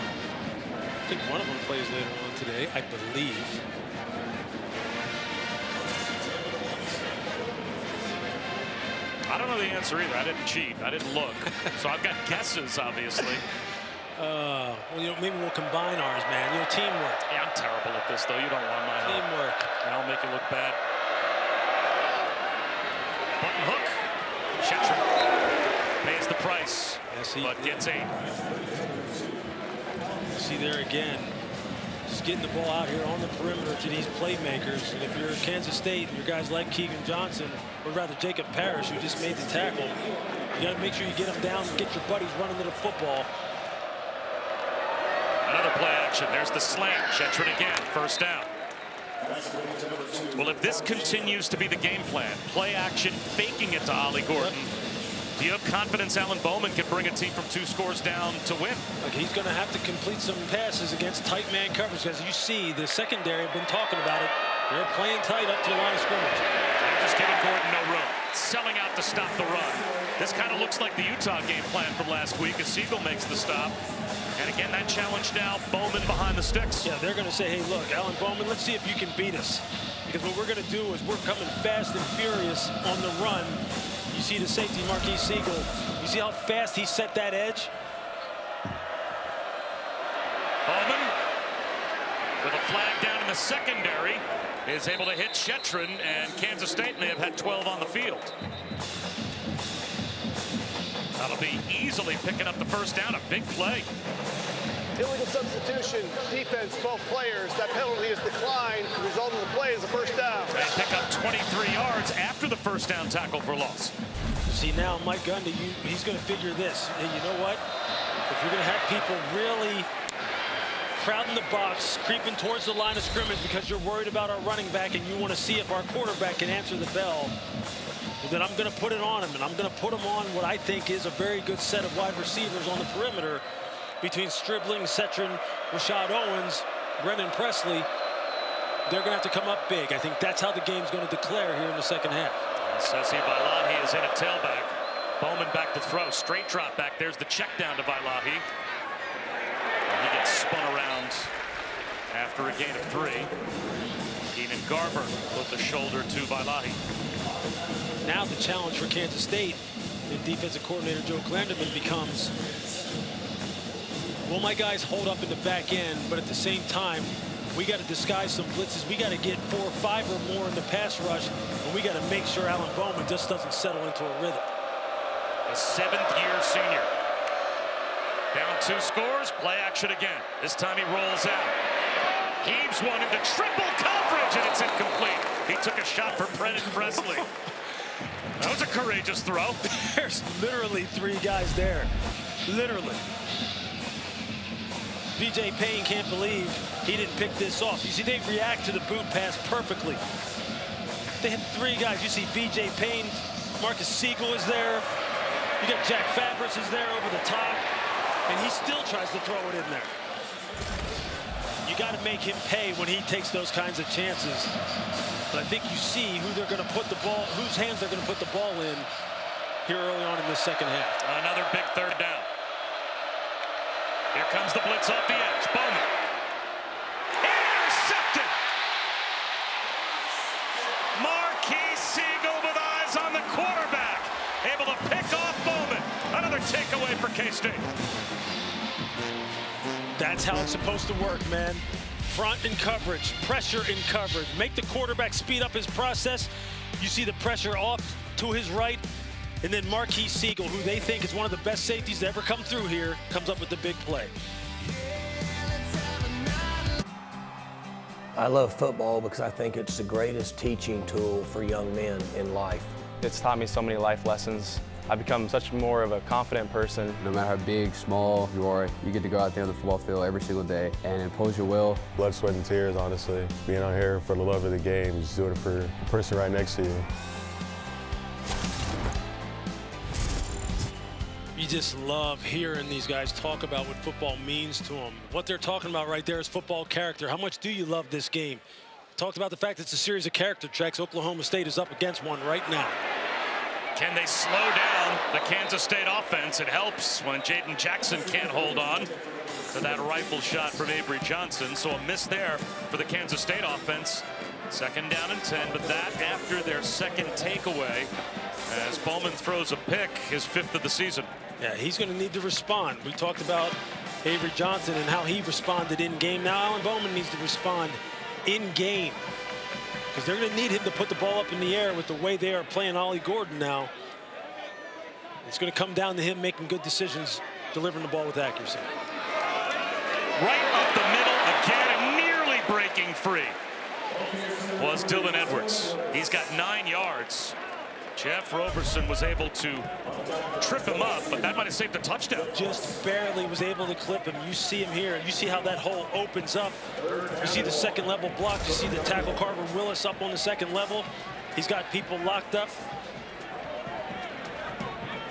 think one of them plays later on today, I believe. I don't know the answer either. I didn't cheat. I didn't look. So I've got guesses, obviously. Well, you know, maybe we'll combine ours, man. You know, teamwork. Yeah, I'm terrible at this, though. You don't want my help. Teamwork. I'll make you look bad. Button hook. Shetron pays the price, yes, but gets 8. See there again. Just getting the ball out here on the perimeter to these playmakers. And if you're Kansas State and your guys like Keegan Johnson, or rather Jacob Parrish, who just made the tackle, you got to make sure you get them down and get your buddies running to the football. Another play action. There's the slant. Shetron again. First down. Well, if this continues to be the game plan, play action, faking it to Ollie Gordon, do you have confidence Alan Bowman can bring a team from 2 scores down to win? Like, he's going to have to complete some passes against tight man coverage. As you see, the secondary have been talking about it. They're playing tight up to the line of scrimmage. They're just giving Gordon no room. Selling out to stop the run. This kind of looks like the Utah game plan from last week as Siegel makes the stop. And again, that challenge now, Bowman behind the sticks. Yeah, they're going to say, hey, look, Alan Bowman, let's see if you can beat us. Because what we're going to do is we're coming fast and furious on the run. You see the safety, Marquise Siegel. You see how fast he set that edge? Bowman, with a flag down in the secondary, is able to hit Shetron, and Kansas State may have had 12 on the field. That'll be easily picking up the first down. A big play. Illegal substitution, defense, 12 players. That penalty is declined. The result of the play is a first down. They pick up 23 yards after the first down tackle for loss. See, now Mike Gundy, he's going to figure this. And you know what? If you're going to have people really crowding the box, creeping towards the line of scrimmage because you're worried about our running back and you want to see if our quarterback can answer the bell, well, then I'm going to put it on him, and I'm going to put him on what I think is a very good set of wide receivers on the perimeter between Stribling, Cetron, Rashad Owens, Brennan Presley. They're going to have to come up big. I think that's how the game's going to declare here in the second half. Sesi Vailahi is in a tailback. Bowman back to throw. Straight drop back. There's the check down to Vailahi. He gets spun around after a gain of 3. Keenan Garber put the shoulder to Vailahi. Now the challenge for Kansas State and defensive coordinator Joe Klanderman becomes, will my guys hold up in the back end, but at the same time, we got to disguise some blitzes. We got to get 4 or 5 or more in the pass rush, and we got to make sure Alan Bowman just doesn't settle into a rhythm. A 7th-year senior. Down 2 scores, play action again. This time he rolls out. Heaves one into triple coverage, and it's incomplete. He took a shot for Brennan Presley. That was a courageous throw. There's literally 3 guys there. Literally. BJ Payne can't believe he didn't pick this off. You see, they react to the boot pass perfectly. They had 3 guys. You see BJ Payne, Marcus Siegel is there. You got Jack Fabris is there over the top, and he still tries to throw it in there. You got to make him pay when he takes those kinds of chances. But I think you see who they're going to put the ball, whose hands they're going to put the ball in here early on in the second half. Another big 3rd down. Here comes the blitz off the edge. Bowman. Intercepted. Marquis Siegel with eyes on the quarterback. Able to pick off Bowman. Another takeaway for K-State. That's how it's supposed to work, man. Front in coverage, pressure in coverage. Make the quarterback speed up his process. You see the pressure off to his right. And then Marquis Siegel, who they think is one of the best safeties to ever come through here, comes up with the big play. I love football because I think it's the greatest teaching tool for young men in life. It's taught me so many life lessons. I've become such more of a confident person. No matter how big, small you are, you get to go out there on the football field every single day and impose your will. Blood, sweat, and tears, honestly. Being out here for the love of the game, just doing it for the person right next to you. You just love hearing these guys talk about what football means to them. What they're talking about right there is football character. How much do you love this game? Talked about the fact it's a series of character checks. Oklahoma State is up against one right now. Can they slow down the Kansas State offense? It helps when Jaden Jackson can't hold on to that rifle shot from Avery Johnson. So a miss there for the Kansas State offense. 2nd down and 10, but that after their 2nd takeaway as Bowman throws a pick, his 5th of the season. Yeah, he's going to need to respond. We talked about Avery Johnson and how he responded in game. Now Alan Bowman needs to respond in game, because they're going to need him to put the ball up in the air with the way they are playing Ollie Gordon now. It's going to come down to him making good decisions, delivering the ball with accuracy. Right up the middle again, and nearly breaking free was Dylan Edwards. He's got 9 yards. Jeff Roberson was able to trip him up, but that might have saved a touchdown. Just barely was able to clip him. You see him here. You see how that hole opens up. You see the 2nd level block. You see the tackle Carver Willis up on the 2nd level. He's got people locked up.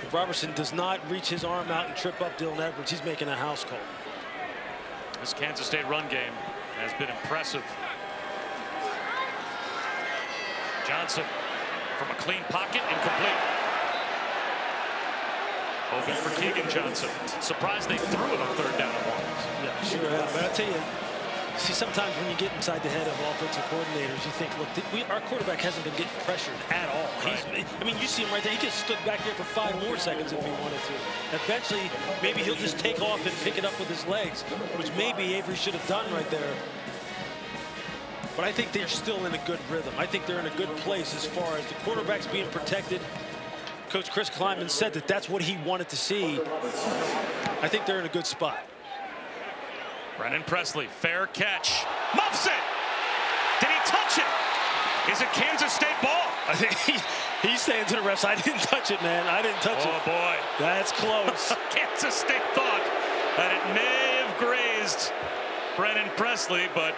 If Roberson does not reach his arm out and trip up Dylan Edwards, he's making a house call. This Kansas State run game has been impressive. Johnson from a clean pocket, incomplete. Hoping for Keegan Johnson. Surprised they threw it on 3rd down and 1. Yeah, sure have. But I'll tell you, see, sometimes when you get inside the head of offensive coordinators, you think, look, our quarterback hasn't been getting pressured at all. I mean, you see him right there. He could have stood back there for 5 more seconds if he wanted to. Eventually, maybe he'll just take off and pick it up with his legs, which maybe Avery should have done right there. But I think they're still in a good rhythm. I think they're in a good place as far as the quarterback's being protected. Coach Chris Klieman said that that's what he wanted to see. I think they're in a good spot. Brennan Presley, fair catch. Muffs it! Did he touch it? Is it Kansas State ball? I think he's saying to the refs, I didn't touch it, man. I didn't touch it. Oh, boy. That's close. Kansas State thought that it may have grazed Brennan Presley, but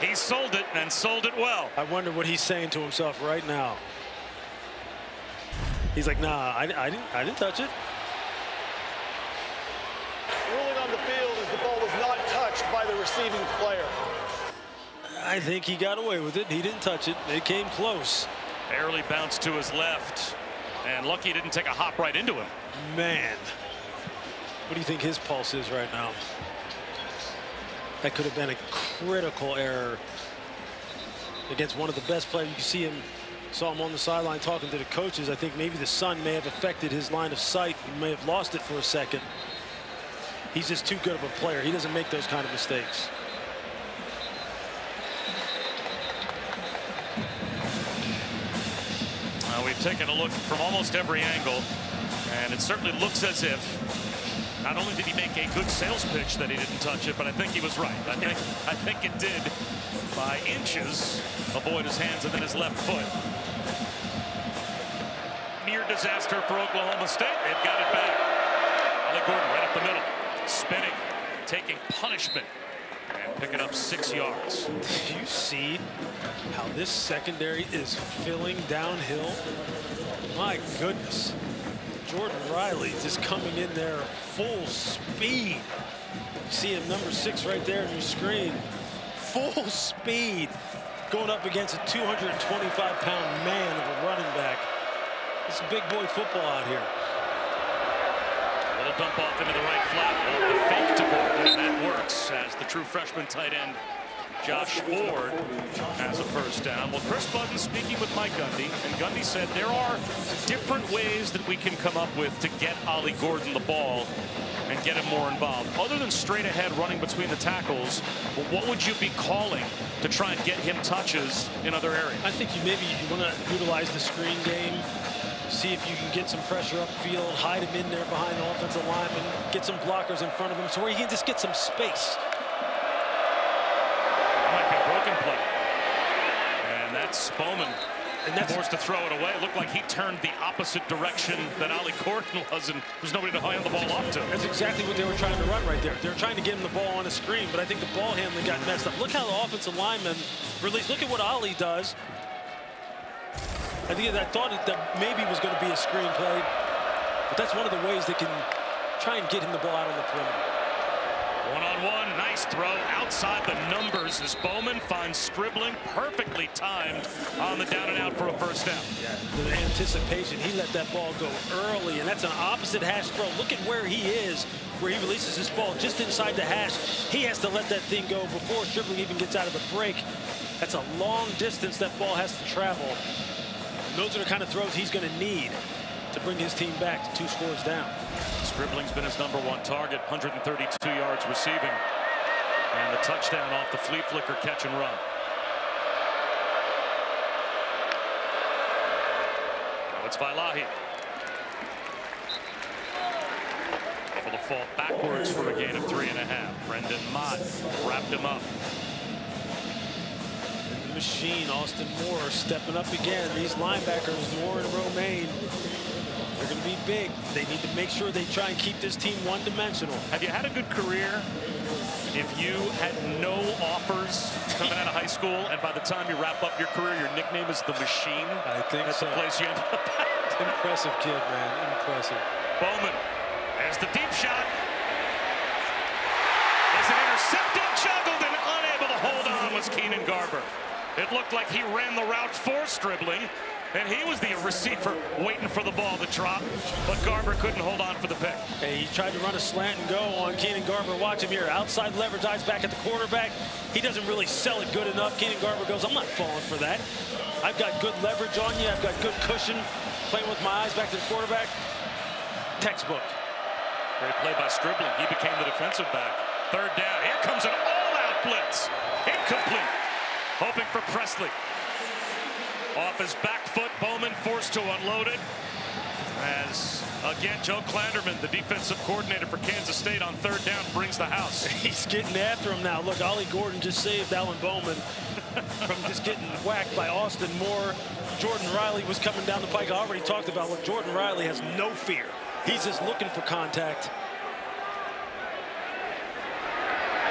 he sold it and sold it well. I wonder what he's saying to himself right now. He's like, nah, I didn't touch it. Ruling on the field as the ball was not touched by the receiving player. I think he got away with it. He didn't touch it. It came close. Barely bounced to his left, and lucky he didn't take a hop right into him. Man, what do you think his pulse is right now? That could have been a critical error against one of the best players. You can see him, saw him on the sideline talking to the coaches. I think maybe the sun may have affected his line of sight. He may have lost it for a second. He's just too good of a player. He doesn't make those kind of mistakes. We've taken a look from almost every angle, and it certainly looks as if not only did he make a good sales pitch that he didn't touch it, but I think he was right. I think it did by inches avoid his hands and then his left foot. Near disaster for Oklahoma State. They've got it back. Ollie Gordon right up the middle, spinning, taking punishment, and picking up 6 yards. Do you see how this secondary is filling downhill? My goodness. Jordan Riley just coming in there full speed. You see him, number 6 right there on your screen. Full speed going up against a 225-pound man of a running back. It's big boy football out here. A little dump off into the right flat. Off the fake to Gordon, and that works as the true freshman tight end Josh Ford has a first down. Well, Chris Button speaking with Mike Gundy, and Gundy said there are different ways that we can come up with to get Ollie Gordon the ball and get him more involved. Other than straight ahead running between the tackles, well, what would you be calling to try and get him touches in other areas? I think you want to utilize the screen game. See if you can get some pressure upfield, hide him in there behind the offensive lineman, get some blockers in front of him so where he can just get some space. Might be a broken play. And that's Bowman. And that's forced to throw it away. It looked like he turned the opposite direction that Ollie Gordon was, and there's nobody to hand the ball off to. That's exactly what they were trying to run right there. They were trying to get him the ball on a screen, but I think the ball handling got messed up. Look how the offensive lineman released. Look at what Ollie does. I thought that maybe was going to be a screen play, but that's one of the ways they can try and get him the ball out on the perimeter. One-on-one, nice throw outside the numbers as Bowman finds Scribbling, perfectly timed on the down and out for a first down. Yeah, the anticipation, he let that ball go early, and that's an opposite hash throw. Look at where he is, where he releases his ball just inside the hash. He has to let that thing go before Scribbling even gets out of the break. That's a long distance that ball has to travel. And those are the kind of throws he's going to need to bring his team back to 2 scores down. Scribbling's been his #1 target, 132 yards receiving, and the touchdown off the flea flicker catch and run. Now it's Vailahi. Able to fall backwards for a gain of 3.5. Brendan Mott wrapped him up. The machine, Austin Moore, stepping up again. These linebackers, Moore and Romaine, they're going to be big. They need to make sure they try and keep this team one-dimensional. Have you had a good career if you had no offers coming out of high school, and by the time you wrap up your career, your nickname is The Machine? I think That's so. the place you end up at. Impressive kid, man. Impressive. Bowman has the deep shot. Is it intercepted? Juggled and unable to hold on was Keenan Garber. It looked like he ran the route for Scribbling, and he was the receiver waiting for the ball to drop, but Garber couldn't hold on for the pick. Hey, he tried to run a slant and go on Keenan Garber. Watch him here. Outside leverage, eyes back at the quarterback. He doesn't really sell it good enough. Keenan Garber goes, I'm not falling for that. I've got good leverage on you. I've got good cushion. Playing with my eyes back to the quarterback. Textbook. Great play by Scribbling. He became the defensive back. Third down. Here comes an all-out blitz. Incomplete. Hoping for Presley. Off his back foot, Bowman forced to unload it. As, again, Joe Klanderman, the defensive coordinator for Kansas State on third down, brings the house. He's getting after him now. Look, Ollie Gordon just saved Alan Bowman from just getting whacked by Austin Moore. Jordan Riley was coming down the pike. I already talked about, look, Jordan Riley has no fear. He's just looking for contact.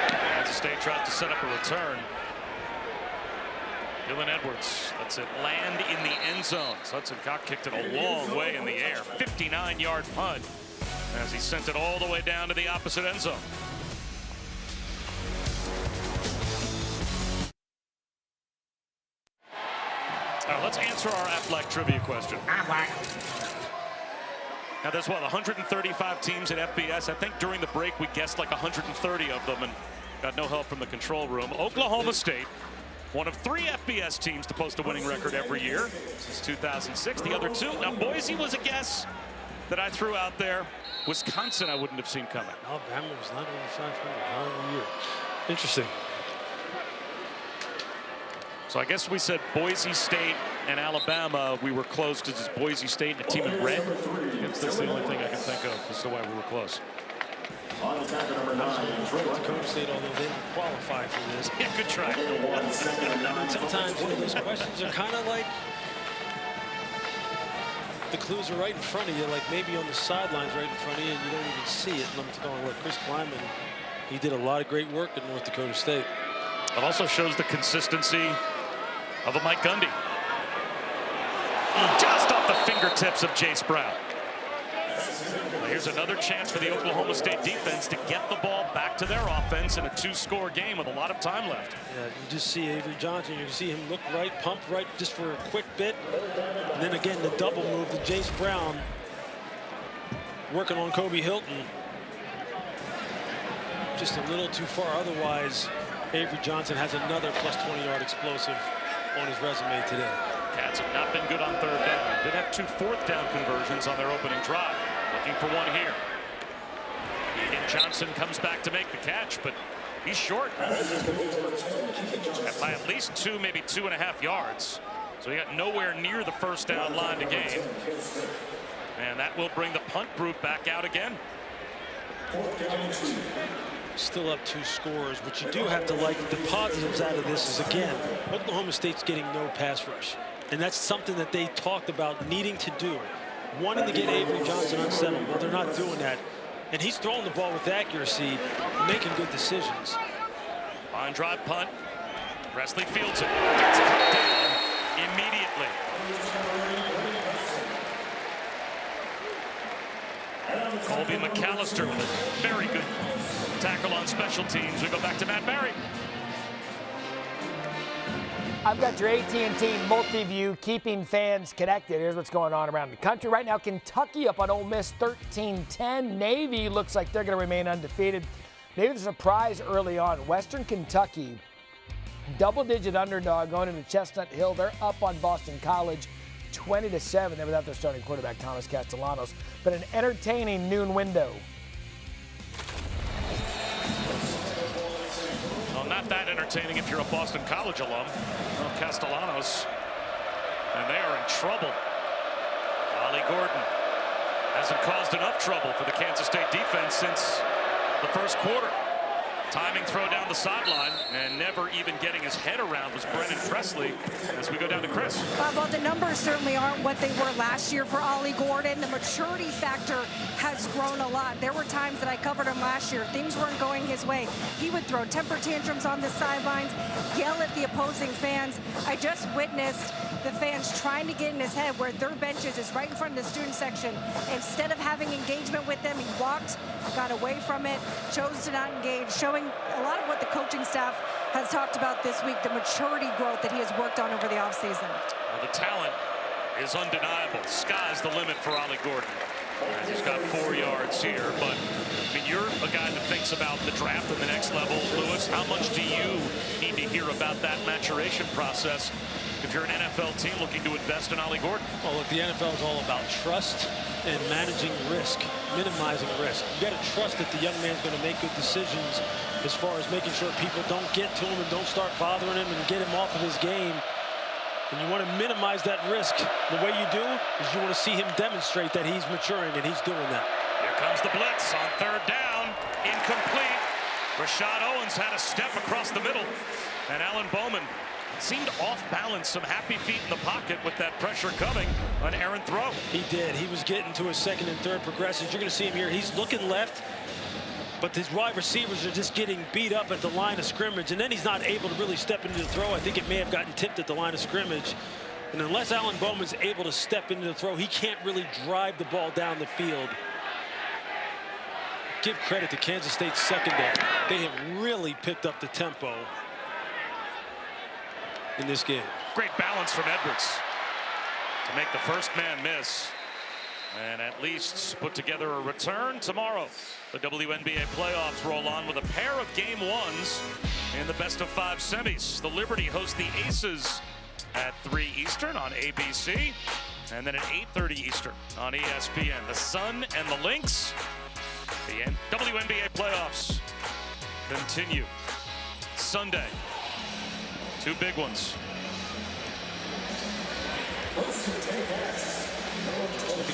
Kansas State tries to set up a return. Dylan Edwards lets it land in the end zone. Hudson Cock kicked it a long way in the air. 59-yard punt as he sent it all the way down to the opposite end zone. Let's answer our Aflac trivia question. Now, there's, what, 135 teams at FBS. I think during the break we guessed like 130 of them and got no help from the control room. Oklahoma State, one of 3 FBS teams to post a winning record every year since 2006. The other 2. Now, Boise was a guess that I threw out there. Wisconsin, I wouldn't have seen coming. Alabama was not over 500 all year. Interesting. So I guess we said Boise State and Alabama. We were close because it's Boise State and a team in red. That's the only thing I can think of as to why we were close. Dakota State, although they didn't qualify for this. Yeah, good try. And sometimes these questions are kind of like the clues are right in front of you, like maybe on the sidelines right in front of you, and you don't even see it. And I'm going, look, Chris Klieman, he did a lot of great work at North Dakota State. It also shows the consistency of a Mike Gundy. Just off the fingertips of Jace Brown. Well, here's another chance for the Oklahoma State defense to get the ball back to their offense in a 2-score game with a lot of time left. Yeah, you just see Avery Johnson. You see him look right, pump right just for a quick bit. And then again, the double move to Jace Brown. Working on Kobe Hilton. Just a little too far. Otherwise, Avery Johnson has another plus 20-yard explosive on his resume today. Cats have not been good on third down. Did have 2 fourth-down conversions on their opening drive. Looking for one here. Egan Johnson comes back to make the catch, but he's short. By at least 2, maybe 2.5 yards. So he got nowhere near the first down line to gain. And that will bring the punt group back out again. Still up 2 scores, but you do have to like the positives out of this is, again, Oklahoma State's getting no pass rush. And that's something that they talked about needing to do. Wanting to get Avery Johnson unsettled. Well, they're not doing that. And he's throwing the ball with accuracy, making good decisions. On drive punt. Presley fields it. Gets it down immediately. Colby McAllister with a very good tackle on special teams. We go back to Matt Barry. I've got your AT&T Multiview keeping fans connected. Here's what's going on around the country. Right now, Kentucky up on Ole Miss 13-10. Navy looks like they're going to remain undefeated. Maybe the surprise early on. Western Kentucky, double-digit underdog going into Chestnut Hill. They're up on Boston College 20-7. They're without their starting quarterback, Thomas Castellanos. But an entertaining noon window. Well, not that entertaining if you're a Boston College alum. Well, Castellanos, and they are in trouble. Ollie Gordon hasn't caused enough trouble for the Kansas State defense since the first quarter. Timing throw down the sideline, and never even getting his head around was Brennan Presley as we go down to Chris. Well, the numbers certainly aren't what they were last year for Ollie Gordon. The maturity factor has grown a lot. There were times that I covered him last year. Things weren't going his way. He would throw temper tantrums on the sidelines, yell at the opposing fans. I just witnessed the fans trying to get in his head where their benches is right in front of the student section. Instead of having engagement with them, he walked, got away from it, chose to not engage, showing a lot of what the coaching staff has talked about this week, the maturity growth that he has worked on over the offseason. Well, the talent is undeniable. Sky's the limit for Ollie Gordon. And he's got 4 yards here, but I mean, you're a guy that thinks about the draft at the next level. Lewis, how much do you need to hear about that maturation process if you're an NFL team looking to invest in Ollie Gordon? Well, look, the NFL is all about trust and managing risk, minimizing risk. You got to trust that the young man's going to make good decisions as far as making sure people don't get to him and don't start bothering him and get him off of his game. And you want to minimize that risk. The way you do is you want to see him demonstrate that he's maturing, and he's doing that. Here comes the blitz on third down. Incomplete. Rashad Owens had a step across the middle, and Alan Bowman seemed off balance, some happy feet in the pocket with that pressure coming on errant throw. He did. He was getting to his second and third progressions. You're going to see him here. He's looking left. but his wide receivers are just getting beat up at the line of scrimmage, and then he's not able to really step into the throw. I think it may have gotten tipped at the line of scrimmage. And unless Alan Bowman's able to step into the throw, he can't really drive the ball down the field. Give credit to Kansas State's secondary. They have really picked up the tempo in this game. Great balance from Edwards to make the first man miss and at least put together a return tomorrow. The WNBA playoffs roll on with a pair of game ones in the best-of-5 semis. The Liberty host the Aces at 3 Eastern on ABC, and then at 8:30 Eastern on ESPN. The Sun and the Lynx. The WNBA playoffs continue Sunday. 2 big ones.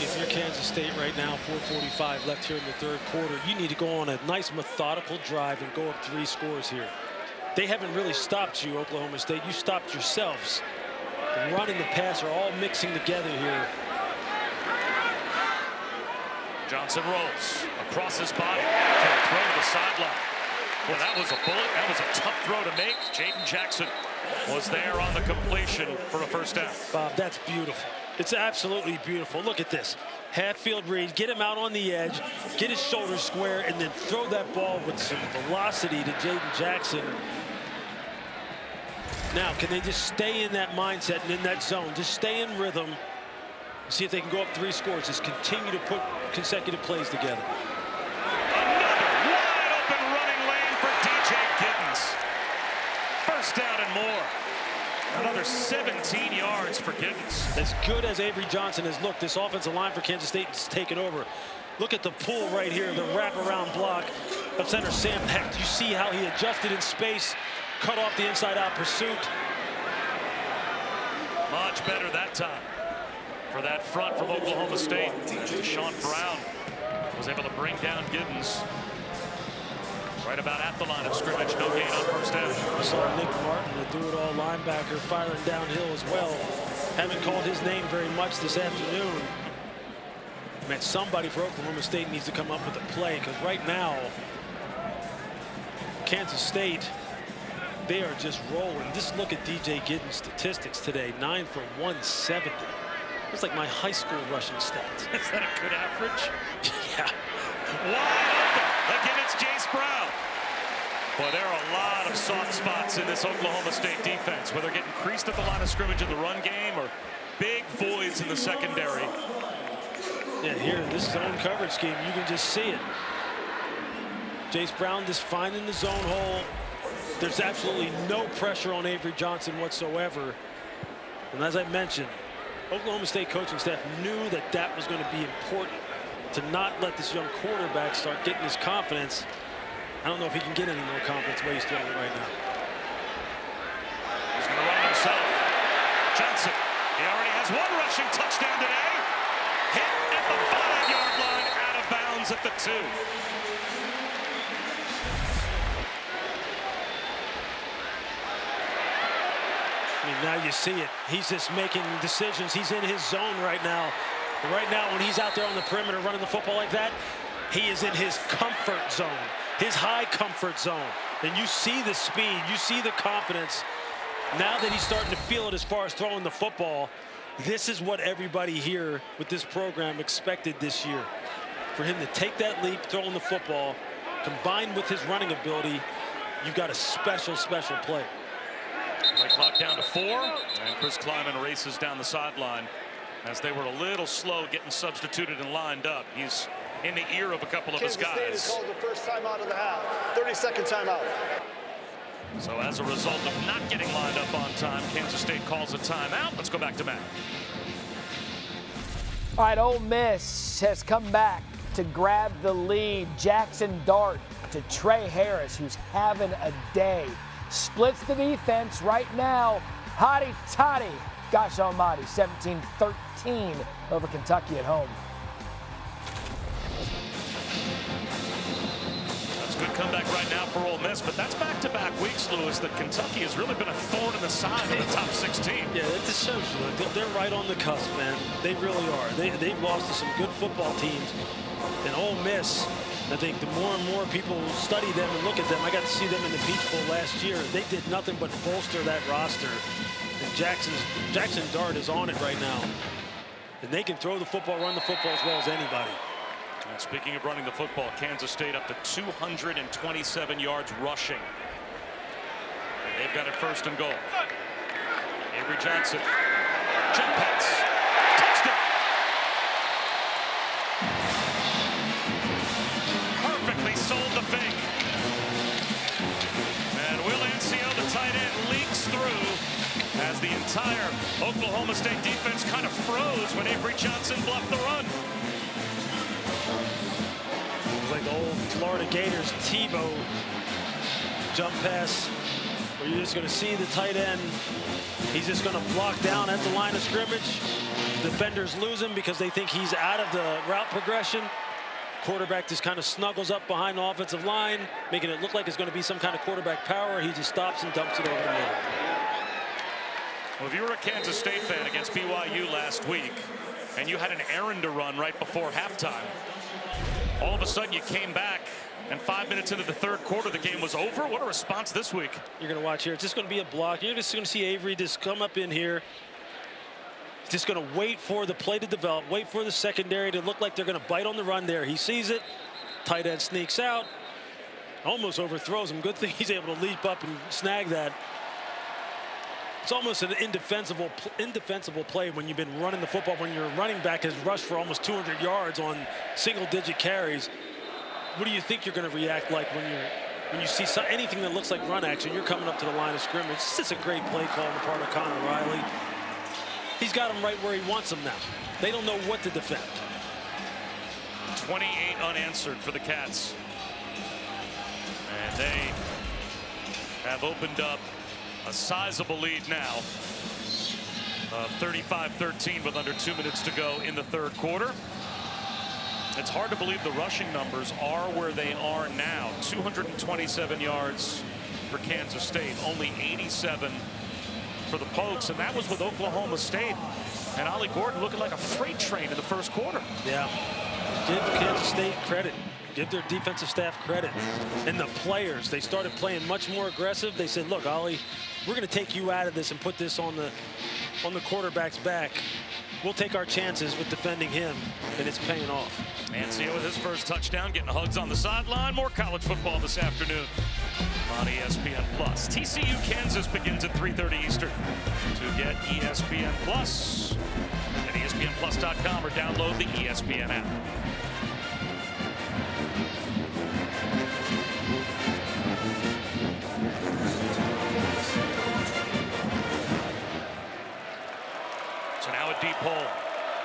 If you're Kansas State right now, 4:45 left here in the third quarter, you need to go on a nice methodical drive and go up 3 scores here. They haven't really stopped you, Oklahoma State. You stopped yourselves. The run and the pass are all mixing together here. Johnson rolls across his body after a throw to the sideline. Well, that was a bullet. That was a tough throw to make. Jaden Jackson was there on the completion for a first down. Bob, that's beautiful. It's absolutely beautiful. Look at this. Half-field read, get him out on the edge, get his shoulders square, and then throw that ball with some velocity to Jaden Jackson. Now, can they just stay in that mindset and in that zone? Just stay in rhythm. See if they can go up 3 scores. Just continue to put consecutive plays together. Another wide open running lane for DJ Giddens. First down and more. Another 17 yards for Giddens. As good as Avery Johnson has looked, this offensive line for Kansas State has taken over. Look at the pull right here, the wraparound block of center Sam Hecht. You see how he adjusted in space, cut off the inside-out pursuit. Much better that time for that front from Oklahoma State. Sean Brown was able to bring down Giddens right about at the line of scrimmage. No gain on first down. I saw Nick Martin, the do-it-all linebacker, firing downhill as well. Haven't called his name very much this afternoon. Man, somebody for Oklahoma State needs to come up with a play, because right now, Kansas State, they are just rolling. Just look at DJ Giddens' statistics today. 9 for 170. It's like my high school rushing stats. Is that a good average? Yeah. Wide open. Again, it's Jace Brown. Boy, there are a lot of soft spots in this Oklahoma State defense, where they're getting creased at the line of scrimmage in the run game or big voids in the secondary. Yeah, here, this zone coverage scheme, you can just see it. Jace Brown just finding the zone hole. There's absolutely no pressure on Avery Johnson whatsoever. And as I mentioned, Oklahoma State coaching staff knew that that was going to be important, to not let this young quarterback start getting his confidence. I don't know if he can get any more confidence the way he's throwing it right now. He's going to run himself. Johnson, he already has 1 rushing touchdown today. Hit at the 5-yard line, out of bounds at the 2. I mean, now you see it. He's just making decisions. He's in his zone right now. And right now, when he's out there on the perimeter running the football like that, he is in his comfort zone, his high comfort zone. And you see the speed, you see the confidence. Now that he's starting to feel it as far as throwing the football, this is what everybody here with this program expected this year. For him to take that leap, throwing the football, combined with his running ability, you've got a special, special play. Play clock down to 4, and Chris Kleiman races down the sideline as they were a little slow getting substituted and lined up. He's in the ear of a couple of his guys. Kansas State has called the first timeout of the half. 30-second timeout. So as a result of not getting lined up on time, Kansas State calls a timeout. Let's go back to Matt. All right, Ole Miss has come back to grab the lead. Jackson Dart to Trey Harris, who's having a day. Splits the defense right now. Hotty toddy. Gosh almighty, 17-13 over Kentucky at home. That's a good comeback right now for Ole Miss, but that's back-to-back weeks, Lewis, that Kentucky has really been a thorn in the side of the top 16. Yeah, that just shows you. They're right on the cusp, man. They really are. They've lost to some good football teams. And Ole Miss, I think the more and more people study them and look at them, I got to see them in the Peach Bowl last year. They did nothing but bolster that roster. And Jackson Dart is on it right now. And they can throw the football, run the football as well as anybody. And speaking of running the football, Kansas State up to 227 yards rushing. And they've got it 1st and goal. Avery Johnson. Jump pass. Touchdown. Perfectly sold the fake. And Will Ancio, the tight end, leaks through as the entire Oklahoma State defense kind of froze when Avery Johnson bluffed the run. Like the old Florida Gators Tebow jump pass, where you're just going to see the tight end. He's just going to block down at the line of scrimmage. Defenders lose him because they think he's out of the route progression. Quarterback just kind of snuggles up behind the offensive line, making it look like it's going to be some kind of quarterback power. He just stops and dumps it over the middle. Well, if you were a Kansas State fan against BYU last week, and you had an errand to run right before halftime, all of a sudden you came back, and 5 minutes into the 3rd quarter, the game was over. What a response this week. You're going to watch here. It's just going to be a block. You're just going to see Avery just come up in here. Just going to wait for the play to develop, wait for the secondary to look like they're going to bite on the run there. He sees it. Tight end sneaks out. Almost overthrows him. Good thing he's able to leap up and snag that. It's almost an indefensible play when you've been running the football, when your running back has rushed for almost 200 yards on single-digit carries. What do you think you're going to react like when you see anything that looks like run action? You're coming up to the line of scrimmage. This is a great play call on the part of Connor Riley. He's got him right where he wants him now. They don't know what to defend. 28 unanswered for the Cats. And they have opened up a sizable lead now. 35-13 with under 2 minutes to go in the 3rd quarter. It's hard to believe the rushing numbers are where they are now. 227 yards for Kansas State, only 87 for the Pokes, and that was with Oklahoma State and Ollie Gordon looking like a freight train in the 1st quarter. Yeah, give Kansas State credit. Give their defensive staff credit. And the players, they started playing much more aggressive. They said, look, Ollie, we're going to take you out of this and put this on the quarterback's back. We'll take our chances with defending him, and it's paying off. Ancio with his 1st touchdown, getting hugs on the sideline. More college football this afternoon on ESPN+. TCU Kansas begins at 3:30 Eastern. To get ESPN Plus, at ESPNplus.com or download the ESPN app. So now a deep hole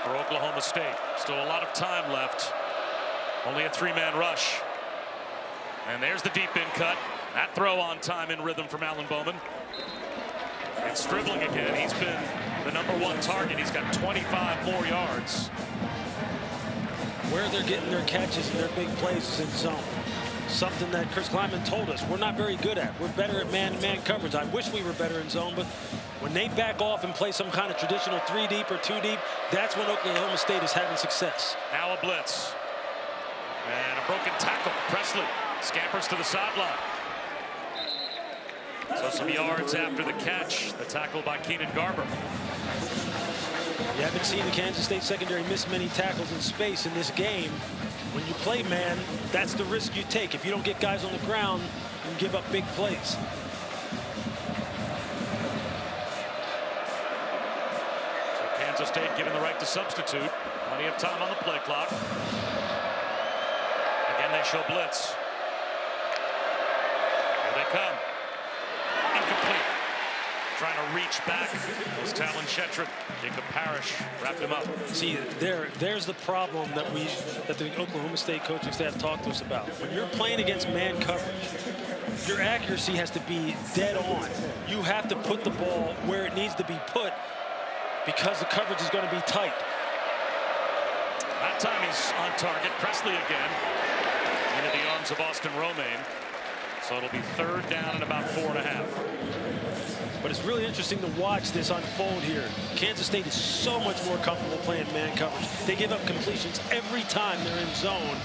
for Oklahoma State. Still a lot of time left. Only a 3-man rush. And there's the deep in cut. That throw on time in rhythm from Alan Bowman. And Stribling again. He's been the #1 target. He's got 25 more yards. Where they're getting their catches and their big plays is in zone. Something that Chris Klieman told us we're not very good at. We're better at man-to-man coverage. I wish we were better in zone, but when they back off and play some kind of traditional 3 deep or 2 deep, that's when Oklahoma State is having success. Now a blitz. And a broken tackle. Presley scampers to the sideline. So some yards after the catch. The tackle by Keenan Garber. You haven't seen the Kansas State secondary miss many tackles in space in this game. When you play man, that's the risk you take. If you don't get guys on the ground, you can give up big plays. So Kansas State given the right to substitute. Plenty of time on the play clock. Again, they show blitz. Here they come. Incomplete. Trying to reach back was Talon Shettron. Jacob Parrish wrapped him up. See, there's the problem that the Oklahoma State coaching staff talked to us about. When you're playing against man coverage, your accuracy has to be dead on. You have to put the ball where it needs to be put because the coverage is going to be tight. That time he's on target. Presley again into the arms of Austin Romaine. So it'll be 3rd down and about 4.5. But it's really interesting to watch this unfold here. Kansas State is so much more comfortable playing man coverage. They give up completions every time they're in zone.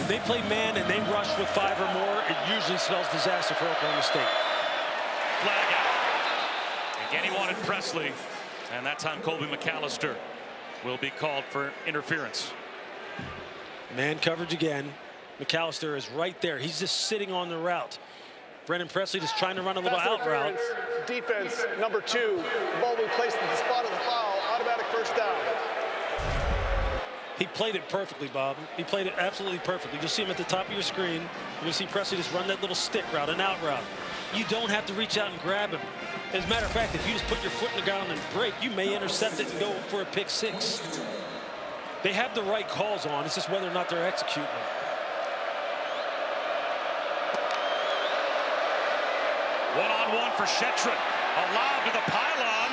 When they play man and they rush with 5 or more, it usually spells disaster for Oklahoma State. Flag out. Again, he wanted Presley, and that time Colby McAllister will be called for interference. Man coverage again. McAllister is right there. He's just sitting on the route. Brennan Presley just trying to run a little out route. Defense number 2. The ball will be placed at the spot of the foul. Automatic first down. He played it perfectly, Bob. He played it absolutely perfectly. You'll see him at the top of your screen. You're going to see Presley just run that little stick route, an out route. You don't have to reach out and grab him. As a matter of fact, if you just put your foot in the ground and break, you may intercept it and go for a pick 6. They have the right calls on. It's just whether or not they're executing them. One-on-one for Shetron. Allowed to the pylon.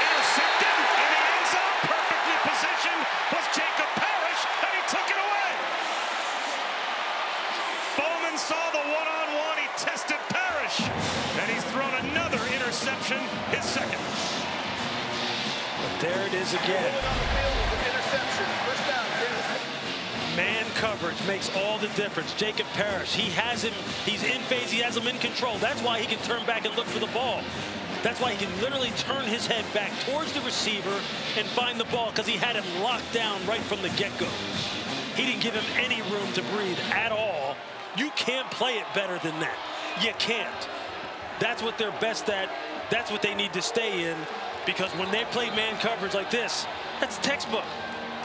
Intercepted in the end zone. Perfectly positioned was Jacob Parrish, and he took it away. Bowman saw the one-on-one. He tested Parrish, and he's thrown another interception, his second. But there it is again. Interception. First down. Man coverage makes all the difference. Jacob Parrish, he has him, he's in phase, he has him in control. That's why he can turn back and look for the ball. That's why he can literally turn his head back towards the receiver and find the ball, because he had him locked down right from the get-go. He didn't give him any room to breathe at all. You can't play it better than that. You can't. That's what they're best at. That's what they need to stay in, because when they play man coverage like this, that's textbook.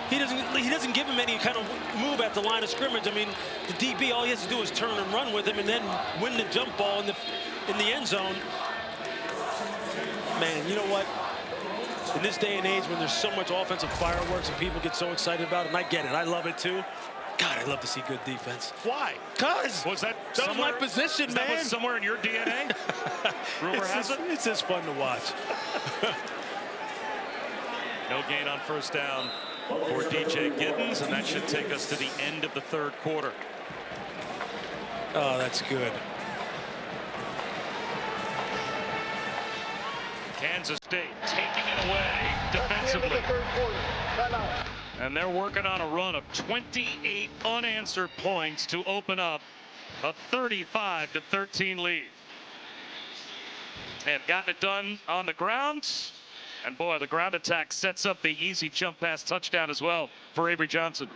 He doesn't give him any kind of move at the line of scrimmage. I mean, the DB, all he has to do is turn and run with him and then win the jump ball in the end zone. Man, you know what? In this day and age when there's so much offensive fireworks and people get so excited about it, and I get it, I love it too. God, I love to see good defense. Why? Because was that was my position, man. That was somewhere in your DNA? Rumor has it. It's just fun to watch. No gain on first down for DJ Giddens, and that should take us to the end of the third quarter. Oh, that's good. Kansas State taking it away defensively. And they're working on a run of 28 unanswered points to open up a 35-13 lead. And gotten it done on the ground. And boy, the ground attack sets up the easy jump pass touchdown as well for Avery Johnson.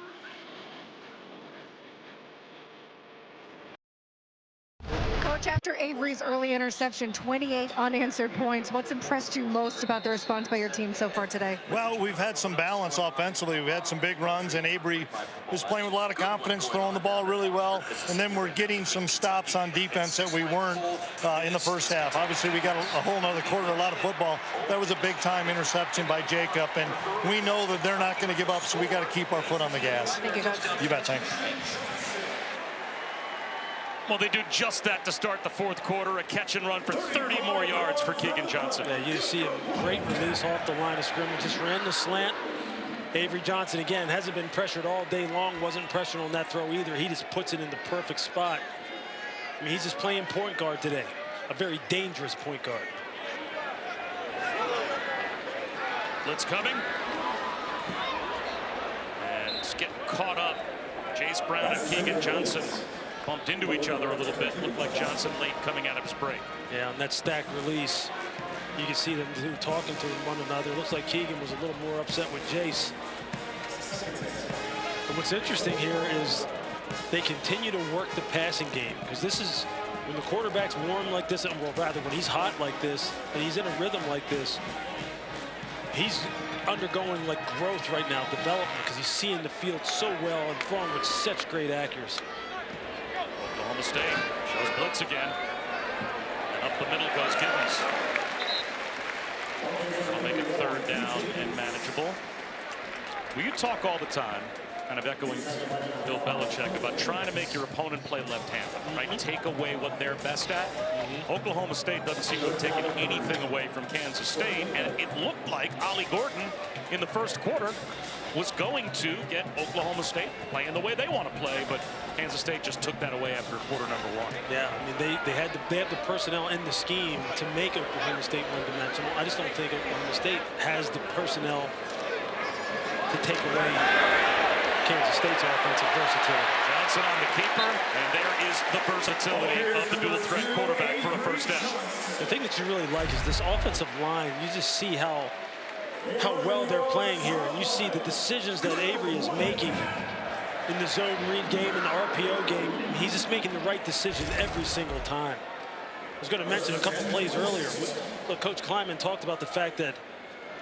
Coach, after Avery's early interception, 28 unanswered points. What's impressed you most about the response by your team so far today? Well, we've had some balance offensively. We've had some big runs, and Avery is playing with a lot of confidence, throwing the ball really well. And then we're getting some stops on defense that we weren't in the first half. Obviously, we got a whole nother quarter, a lot of football. That was a big-time interception by Jacob, and we know that they're not going to give up, so we got to keep our foot on the gas. Thank you, Coach. You bet, thanks. Well, they do just that to start the fourth quarter. A catch and run for 30 more yards for Keegan Johnson. Yeah, you see a great release off the line of scrimmage. Just ran the slant. Avery Johnson, again, hasn't been pressured all day long. Wasn't pressured on that throw either. He just puts it in the perfect spot. I mean, he's just playing point guard today. A very dangerous point guard. Blitz coming. And it's getting caught up. Jace Brown and Keegan Johnson bumped into each other a little bit. Looked like Johnson late coming out of his break. Yeah, on that stacked release, you can see them two talking to one another. Looks like Keegan was a little more upset with Jace. But what's interesting here is they continue to work the passing game, because this is when the quarterback's warm like this, and well, rather when he's hot like this and he's in a rhythm like this, he's undergoing like growth right now, development, because he's seeing the field so well and throwing with such great accuracy. Oklahoma State shows blitz again. And up the middle goes Giddens. That'll make it third down and manageable. Well, you talk all the time, kind of echoing Bill Belichick, about trying to make your opponent play left-handed, right? Take away what they're best at. Oklahoma State doesn't seem to have taken anything away from Kansas State, and it looked like Ollie Gordon in the first quarter was going to get Oklahoma State playing the way they want to play, but Kansas State just took that away after quarter number one. Yeah, I mean, they have the personnel in the scheme to make Oklahoma State one-dimensional. I just don't think Oklahoma State has the personnel to take away Kansas State's offensive versatility. Johnson on the keeper, and there is the versatility of the dual threat quarterback for a first down. The thing that you really like is this offensive line. You just see how well they're playing here, and you see the decisions that Avery is making in the zone read game and the RPO game. He's just making the right decision every single time. I was going to mention a couple plays earlier. Look, Coach Kleiman talked about the fact that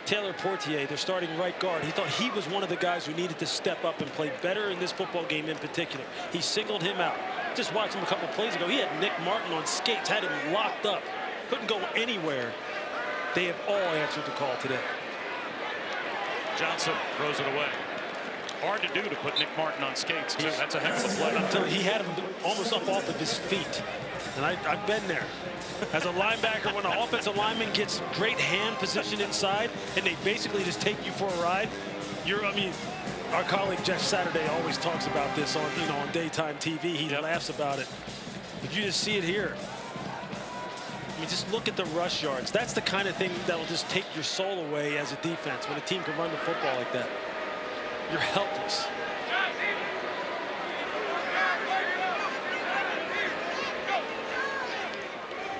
Taylor Portier, their starting right guard, he thought he was one of the guys who needed to step up and play better in this football game in particular. He singled him out. Just watched him a couple plays ago. He had Nick Martin on skates, had him locked up, couldn't go anywhere. They have all answered the call today. Johnson throws it away. Hard to do to put Nick Martin on skates, too. That's a heck of a play. I'm telling you, he had him almost up off of his feet. And I've been there. As a linebacker, when an offensive lineman gets great hand position inside and they basically just take you for a ride, I mean, our colleague Jeff Saturday always talks about this on, on daytime TV. He laughs about it. But you just see it here. I mean, just look at the rush yards. That's the kind of thing that will just take your soul away as a defense when a team can run the football like that. You're helpless.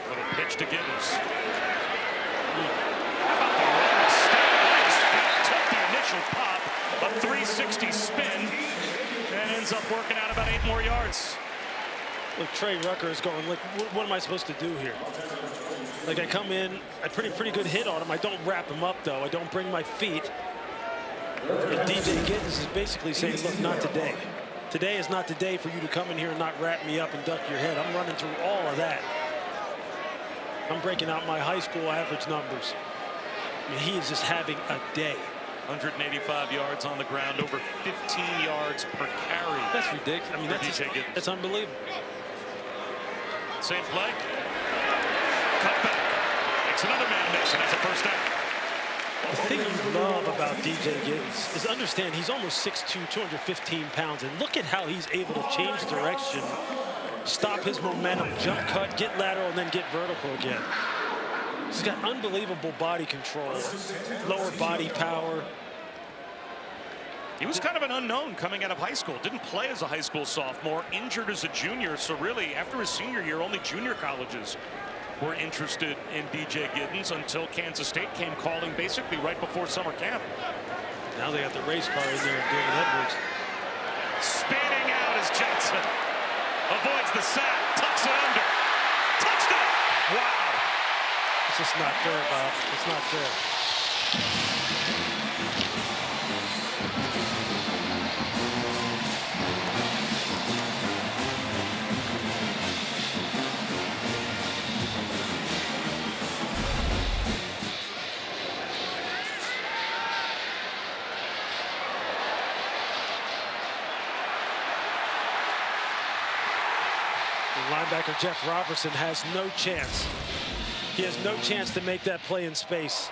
Little pitch to Gibbs. Took the initial pop, a 360 spin, and ends up working out about 8 more yards. Look, Trey Rucker is going, like, what am I supposed to do here? Like, I come in, I put a pretty good hit on him. I don't wrap him up, though. I don't bring my feet. And DJ Giddens is basically saying, look, not today. Today is not the day for you to come in here and not wrap me up and duck your head. I'm running through all of that. I'm breaking out my high school average numbers. I mean, he is just having a day. 185 yards on the ground, over 15 yards per carry. That's ridiculous. I mean, that's unbelievable. Same play. Cut back. Makes another man miss, and that's a first down. The thing you love about DJ Giddens is understand he's almost 6'2", 215 pounds, and look at how he's able to change direction, stop his momentum, jump cut, get lateral, and then get vertical again. He's got unbelievable body control, lower body power. He was kind of an unknown coming out of high school. Didn't play as a high school sophomore, injured as a junior. So really, after his senior year, only junior colleges were interested in DJ Giddens until Kansas State came calling basically right before summer camp. Now they got the race car in there, David Edwards. Spinning out as Johnson avoids the sack, tucks it under. Touchdown! Wow. It's just not fair, Bob. It's not fair. Linebacker Jeff Robertson has no chance. He has no chance to make that play in space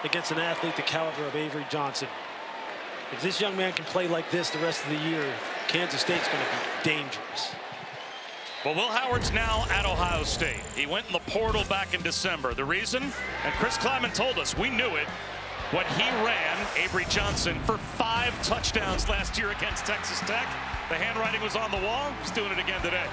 against an athlete the caliber of Avery Johnson. If this young man can play like this the rest of the year, Kansas State's going to be dangerous. Well, Will Howard's now at Ohio State. He went in the portal back in December. The reason? And Chris Kleiman told us, we knew it, when he ran Avery Johnson for 5 touchdowns last year against Texas Tech. The handwriting was on the wall. He's doing it again today.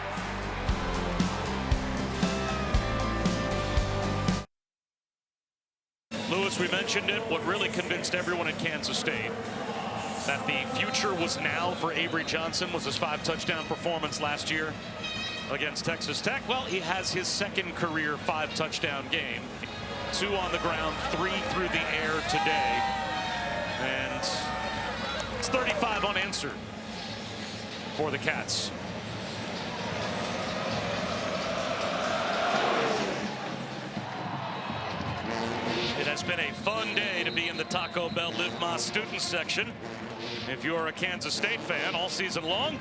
Lewis, we mentioned it. What really convinced everyone at Kansas State that the future was now for Avery Johnson was his 5-touchdown performance last year against Texas Tech. Well, he has his second career 5-touchdown game. 2 on the ground, 3 through the air today. And it's 35 unanswered for the Cats. It has been a fun day to be in the Taco Bell Live Más student section. If you're a Kansas State fan all season long,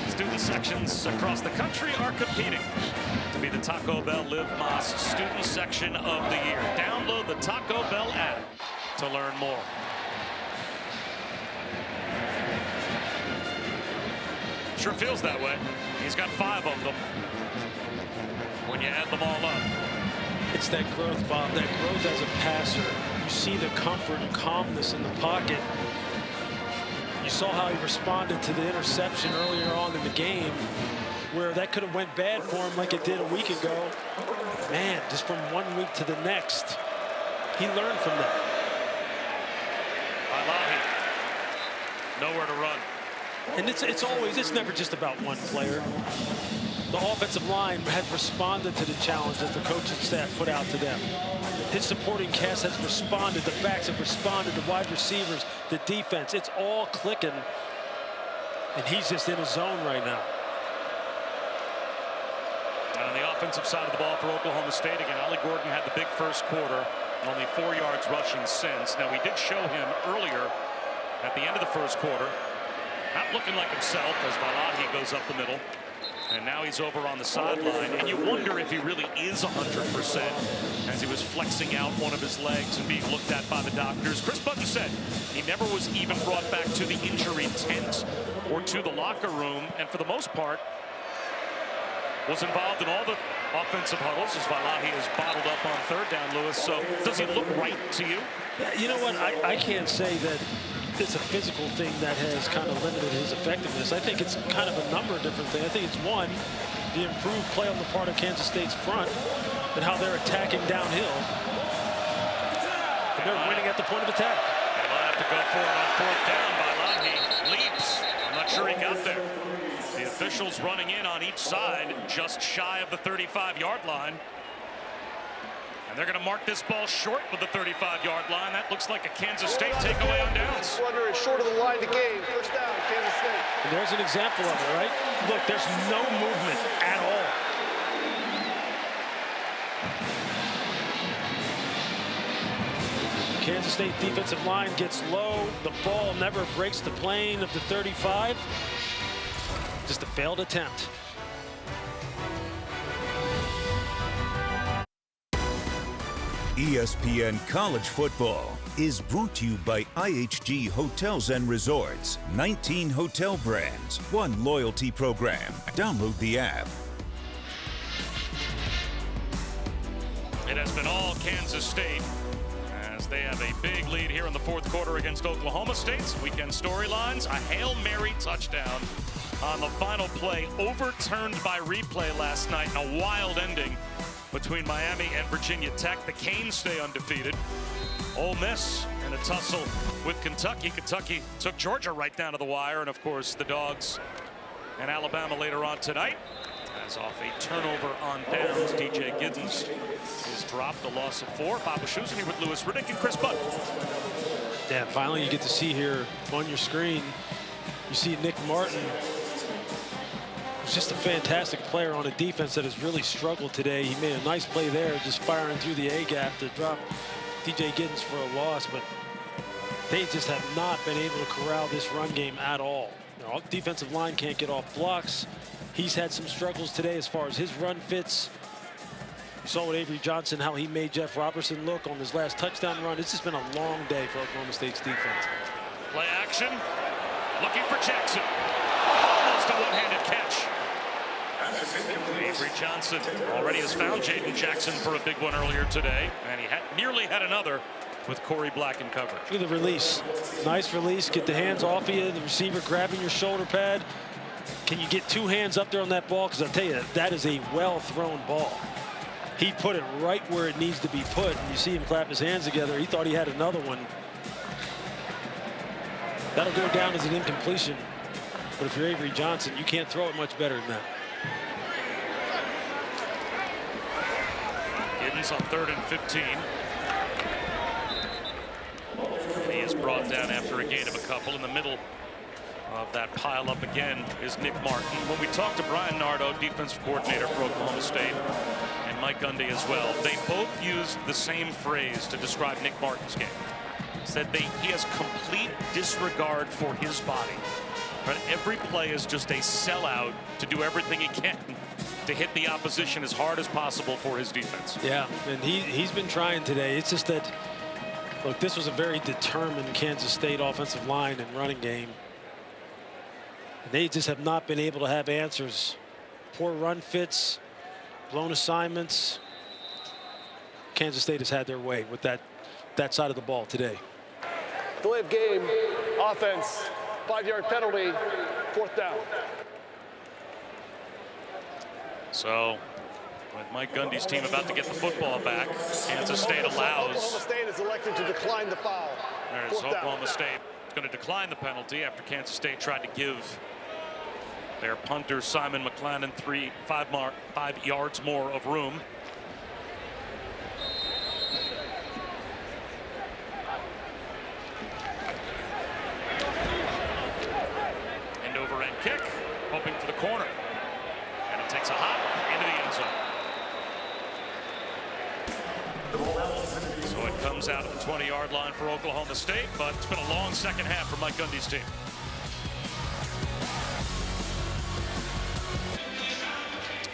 student sections across the country are competing to be the Taco Bell Live Más student section of the year. Download the Taco Bell app to learn more. Sure feels that way. He's got 5 of them when you add them all up. It's that growth, Bob, that growth as a passer. You see the comfort and calmness in the pocket. You saw how he responded to the interception earlier on in the game, where that could have went bad for him like it did a week ago. Man, just from one week to the next, he learned from that. Nowhere to run. And it's never just about one player. The offensive line has responded to the challenge that the coaching staff put out to them. His supporting cast has responded. The backs have responded. The wide receivers, the defense. It's all clicking. And he's just in his zone right now. And on the offensive side of the ball for Oklahoma State, again, Ollie Gordon had the big first quarter. Only 4 yards rushing since. Now, we did show him earlier at the end of the first quarter, not looking like himself as Valahi goes up the middle. And now he's over on the sideline, and you wonder if he really is 100% as he was flexing out one of his legs and being looked at by the doctors. Chris Button said he never was even brought back to the injury tent or to the locker room, and for the most part was involved in all the offensive huddles as Valahi is bottled up on third down, Lewis. So does he look right to you? Yeah, you know what? I can't say that it's a physical thing that has kind of limited his effectiveness. I think it's kind of a number of different things. I think it's one, the improved play on the part of Kansas State's front and how they're attacking downhill. And they're winning at the point of attack. They'll have to go for it on fourth down. Valahi leaps. I'm not sure he got there. The officials running in on each side, just shy of the 35-yard line. And they're going to mark this ball short with the 35-yard line. That looks like a Kansas State takeaway on downs. Slugger is short of the line to gain. First down, Kansas State. And there's an example of it, right? Look, there's no movement at all. Kansas State defensive line gets low. The ball never breaks the plane of the 35. Just a failed attempt. ESPN College Football is brought to you by IHG Hotels and Resorts. 19 hotel brands, one loyalty program. Download the app. It has been all Kansas State as they have a big lead here in the fourth quarter against Oklahoma State. Weekend storylines, a Hail Mary touchdown on the final play, overturned by replay last night in a wild ending between Miami and Virginia Tech. The Canes stay undefeated. Ole Miss in a tussle with Kentucky. Kentucky took Georgia right down to the wire, and of course the Dogs and Alabama later on tonight. As off a turnover on downs, DJ Giddens is dropped, a loss of 4. Bob Wischusen here with Louis Riddick and Chris Butt. Yeah, finally you get to see here on your screen, you see Nick Martin. He's just a fantastic player on a defense that has really struggled today. He made a nice play there, just firing through the A-gap to drop DJ Giddens for a loss, but they just have not been able to corral this run game at all. You know, defensive line can't get off blocks. He's had some struggles today as far as his run fits. You saw with Avery Johnson how he made Jeff Robertson look on his last touchdown run. It's just been a long day for Oklahoma State's defense. Play action, looking for Jackson. Almost a one-handed catch. Avery Johnson already has found Jaden Jackson for a big one earlier today, and he nearly had another with Corey Black in coverage. Look at the release. Nice release. Get the hands off of you. The receiver grabbing your shoulder pad. Can you get 2 hands up there on that ball? Because I'll tell you, that is a well-thrown ball. He put it right where it needs to be put. And you see him clap his hands together. He thought he had another one. That'll go down as an incompletion. But if you're Avery Johnson, you can't throw it much better than that. Giddens on 3rd and 15. He is brought down after a gain of a couple. In the middle of that pile up again is Nick Martin. When we talked to Brian Nardo, defensive coordinator for Oklahoma State, and Mike Gundy as well, they both used the same phrase to describe Nick Martin's game. Said he has complete disregard for his body. But every play is just a sellout to do everything he can to hit the opposition as hard as possible for his defense. Yeah, and he's been trying today. It's just that, look, this was a very determined Kansas State offensive line and running game. And they just have not been able to have answers. Poor run fits, blown assignments. Kansas State has had their way with that side of the ball today. Delay of game, offense, 5-yard penalty, 4th down. So, with Mike Gundy's team about to get the football back, Kansas State allows. Oklahoma State is elected to decline the foul. There's 4th down. Oklahoma State going to decline the penalty after Kansas State tried to give their punter Simon McClannon 5 yards more of room. End over end kick, hoping for the corner, and it takes a hop into the end zone. So it comes out of the 20-yard line for Oklahoma State, but it's been a long second half for Mike Gundy's team.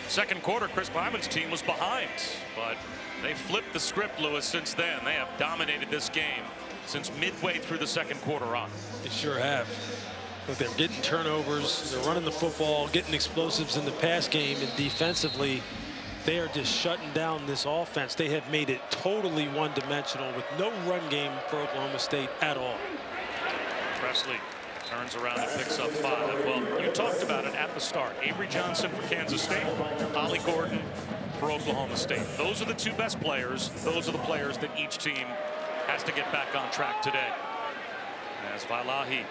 Second quarter, Chris Kleiman's team was behind, but they flipped the script, Lewis, since then. They have dominated this game since midway through the second quarter on. They sure have. Look, they're getting turnovers, they're running the football, getting explosives in the pass game, and defensively, they are just shutting down this offense. They have made it totally one-dimensional with no run game for Oklahoma State at all. Presley turns around and picks up 5. Well, you talked about it at the start. Avery Johnson for Kansas State, Ollie Gordon for Oklahoma State. Those are the 2 best players. Those are the players that each team has to get back on track today. As Vailahi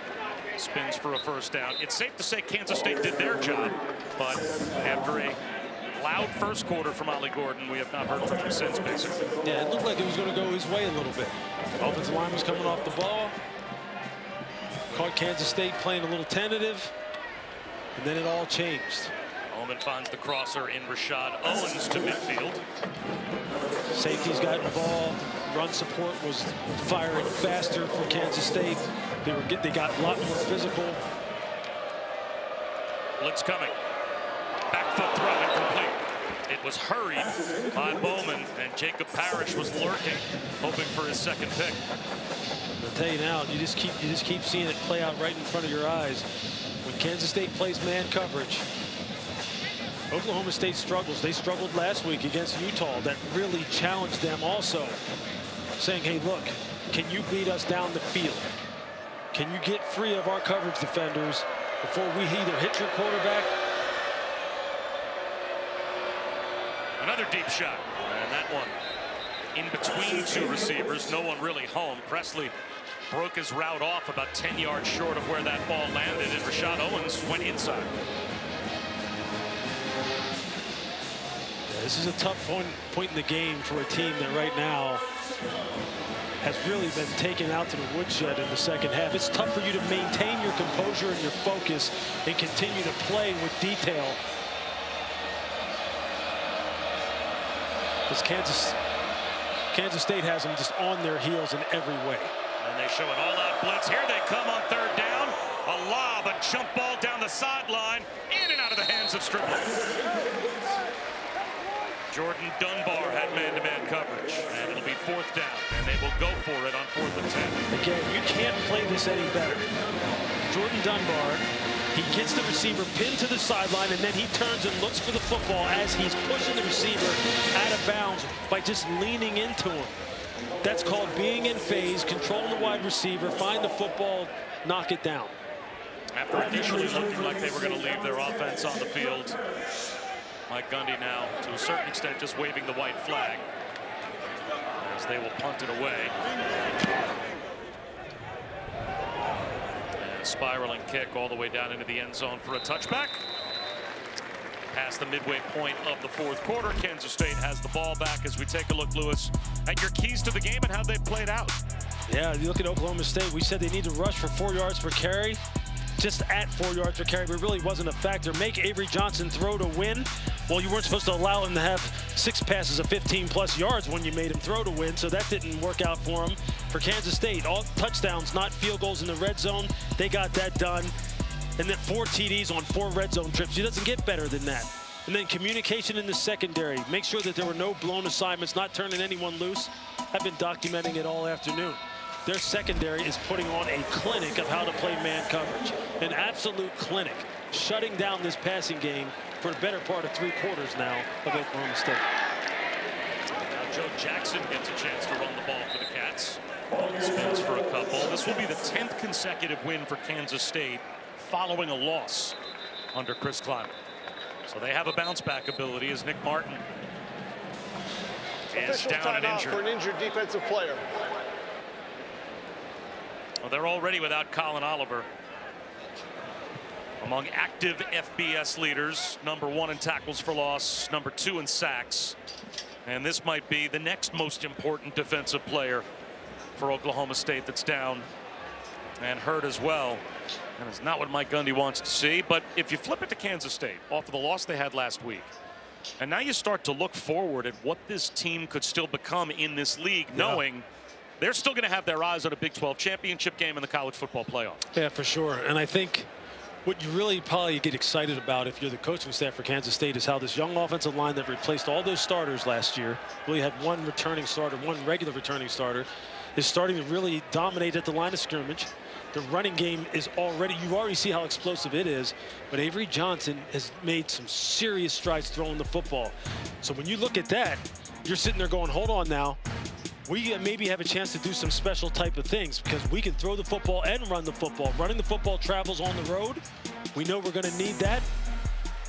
spins for a 1st down. It's safe to say Kansas State did their job, but after a loud first quarter from Ollie Gordon, we have not heard from him since, basically. Yeah, it looked like it was going to go his way a little bit. Offensive line was coming off the ball. Caught Kansas State playing a little tentative, and then it all changed. Ullman finds the crosser in Rashad Owens to midfield. Safeties got involved. Run support was firing faster for Kansas State. They got a lot more physical. Blitz coming. Back foot throw incomplete. It was hurried by Bowman, and Jacob Parrish was lurking, hoping for his 2nd pick. I'll tell you now, you just keep seeing it play out right in front of your eyes. When Kansas State plays man coverage, Oklahoma State struggles. They struggled last week against Utah. That really challenged them also, saying, hey, look, can you beat us down the field? Can you get free of our coverage defenders before we either hit your quarterback? Another deep shot, and that one in between 2 receivers, no one really home. Presley broke his route off about 10 yards short of where that ball landed, and Rashad Owens went inside. Yeah, this is a tough point in the game for a team that right now has really been taken out to the woodshed in the second half. It's tough for you to maintain your composure and your focus and continue to play with detail. Because Kansas State has them just on their heels in every way. And they show an all-out blitz. Here they come on 3rd down. A lob, a jump ball down the sideline, in and out of the hands of Strickland. Jordan Dunbar had man-to-man coverage, and it'll be 4th down, and they will go for it on 4th and 10. Again, you can't play this any better. Jordan Dunbar, he gets the receiver pinned to the sideline, and then he turns and looks for the football as he's pushing the receiver out of bounds by just leaning into him. That's called being in phase, controlling the wide receiver, find the football, knock it down. After initially looking like they were going to leave their offense on the field, Mike Gundy now, to a certain extent, just waving the white flag as they will punt it away. And a spiraling kick all the way down into the end zone for a touchback. Past the midway point of the 4th quarter, Kansas State has the ball back as we take a look, Lewis, at your keys to the game and how they played out. Yeah, you look at Oklahoma State, we said they need to rush for 4 yards per carry. Just at 4 yards per carry, but it really wasn't a factor. Make Avery Johnson throw to win. Well, you weren't supposed to allow him to have 6 passes of 15-plus yards when you made him throw to win, so that didn't work out for him. For Kansas State, all touchdowns, not field goals in the red zone. They got that done. And then 4 TDs on 4 red zone trips. It doesn't get better than that. And then communication in the secondary. Make sure that there were no blown assignments, not turning anyone loose. I've been documenting it all afternoon. Their secondary is putting on a clinic of how to play man coverage. An absolute clinic, shutting down this passing game for the better part of 3 quarters now of Oklahoma State. Now Joe Jackson gets a chance to run the ball for the Cats. Spins for a couple. This will be the 10th consecutive win for Kansas State following a loss under Chris Klieman. So they have a bounce back ability as Nick Martin is Official down and timeout injured. for an injured defensive player. Well, they're already without Colin Oliver. Among active FBS leaders, #1 in tackles for loss, #2 in sacks. And this might be the next most important defensive player for Oklahoma State that's down and hurt as well. And it's not what Mike Gundy wants to see. But if you flip it to Kansas State off of the loss they had last week, and now you start to look forward at what this team could still become in this league, knowing they're still going to have their eyes on a Big 12 championship game in the college football playoff. Yeah, for sure. And I think what you really probably get excited about if you're the coaching staff for Kansas State is how this young offensive line that replaced all those starters last year, really had one returning starter, one regular returning starter, is starting to really dominate at the line of scrimmage. The running game is already, you already see how explosive it is, but Avery Johnson has made some serious strides throwing the football. So when you look at that, you're sitting there going, hold on now. We maybe have a chance to do some special type of things because we can throw the football and run the football. Running the football travels on the road. We know we're going to need that.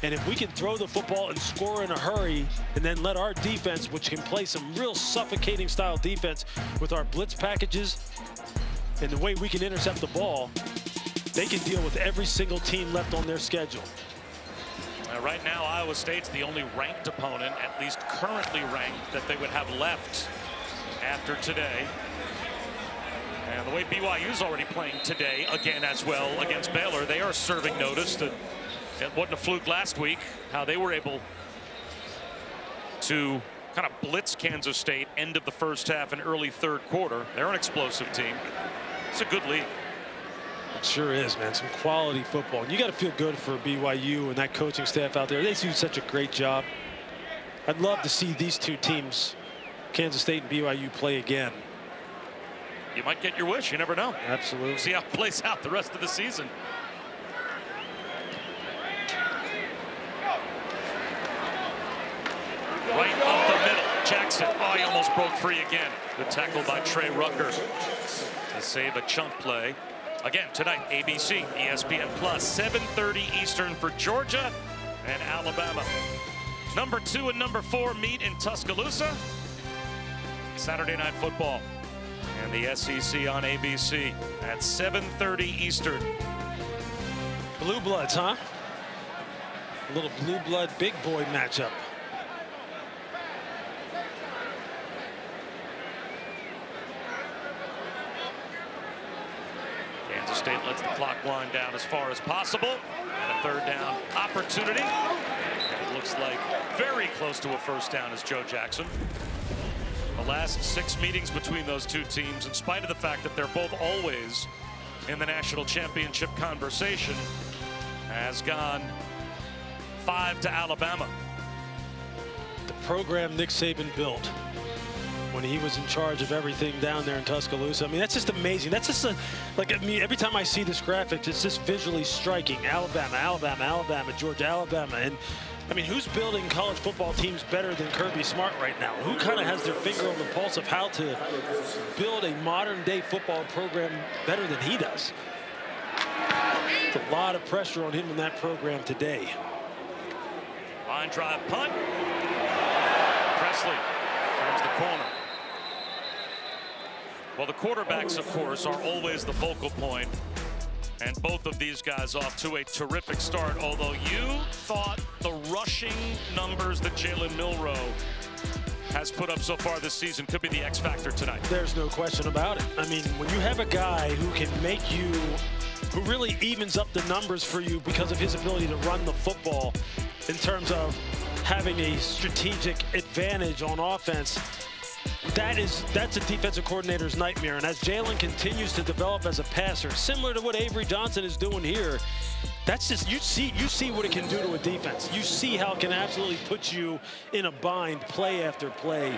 And if we can throw the football and score in a hurry and then let our defense, which can play some real suffocating style defense with our blitz packages and the way we can intercept the ball, they can deal with every single team left on their schedule. Right now, Iowa State's the only ranked opponent, at least currently ranked, that they would have left after today. And the way BYU's already playing today again as well against Baylor, they are serving notice that it wasn't a fluke last week how they were able to kind of blitz Kansas State end of the first half and early third quarter. They're an explosive team. It's a good league. It sure is, man. Some quality football. And you got to feel good for BYU and that coaching staff out there. They do such a great job. I'd love to see these two teams, Kansas State and BYU, play again. You might get your wish. You never know. Absolutely. See how it plays out the rest of the season. Right up the middle. Jackson. Oh, he almost broke free again. Good tackle by Trey Rucker to save a chunk play. Again, tonight, ABC, ESPN Plus, 7:30 Eastern for Georgia and Alabama. #2 and #4 meet in Tuscaloosa. Saturday Night Football and the SEC on ABC at 7:30 Eastern. Blue Bloods, huh? A little blue blood big boy matchup. Kansas State lets the clock wind down as far as possible. And a third down opportunity. And it looks like very close to a first down is Joe Jackson. The last 6 meetings between those two teams, in spite of the fact that they're both always in the national championship conversation, has gone 5 to Alabama. The program Nick Saban built when he was in charge of everything down there in Tuscaloosa. I mean, that's just amazing. That's just like, I mean, every time I see this graphic, it's just visually striking. Alabama, Alabama, Alabama, Georgia, Alabama. And I mean, who's building college football teams better than Kirby Smart right now? Who kind of has their finger on the pulse of how to build a modern day football program better than he does? It's a lot of pressure on him in that program today. Line drive punt. Presley turns the corner. Well, the quarterbacks, of course, are always the focal point. And both of these guys off to a terrific start, although you thought the rushing numbers that Jalen Milroe has put up so far this season could be the X factor tonight. There's no question about it. I mean, when you have a guy who can make you, who really evens up the numbers for you because of his ability to run the football in terms of having a strategic advantage on offense, that's a defensive coordinator's nightmare. And as Jalen continues to develop as a passer, similar to what Avery Johnson is doing here, that's just, you see what it can do to a defense. You see how it can absolutely put you in a bind play after play.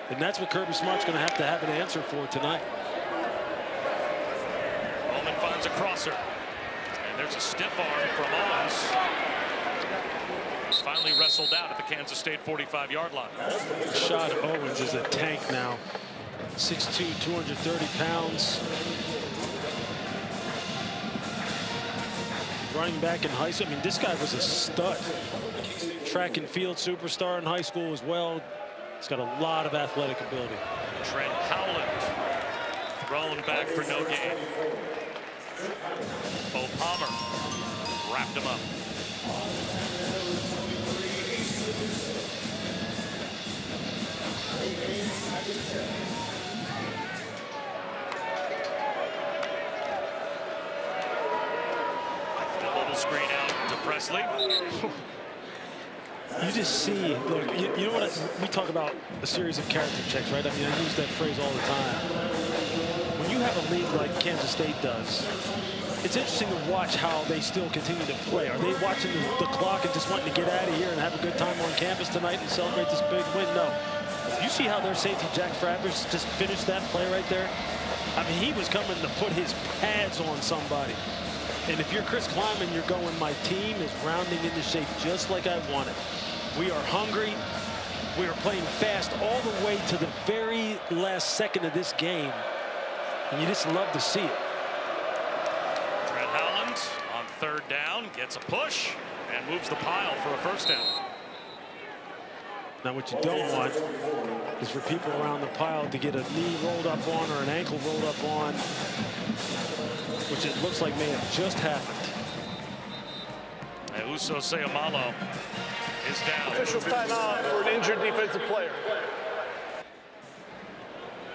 And that's what Kirby Smart's going to have an answer for tonight. Bowman finds a crosser. And there's a stiff arm from Owens. He's finally wrestled out at the Kansas State 45-yard line. Rashad Owens is a tank now. 6'2", 230 pounds. Running back in high school. I mean, this guy was a stud. Track and field superstar in high school as well. He's got a lot of athletic ability. Trent Howland thrown back for no gain. Bo Palmer wrapped him up. A little screen out to Presley. You just see, look, you know what, we talk about a series of character checks, right? I mean, I use that phrase all the time. When you have a league like Kansas State does, it's interesting to watch how they still continue to play. Are they watching the clock and just wanting to get out of here and have a good time on campus tonight and celebrate this big win? No. You see how their safety, Jack Frappers, just finished that play right there? I mean, he was coming to put his pads on somebody. And if you're Chris Klieman, you're going, my team is rounding into shape just like I wanted. We are hungry. We are playing fast all the way to the very last second of this game. And you just love to see it. Trent Howland on third down gets a push and moves the pile for a first down. Now what you don't want is for people around the pile to get a knee rolled up on or an ankle rolled up on, which it looks like may have just happened. And Uso Seumalo is down. Officials timeout for an injured defensive player.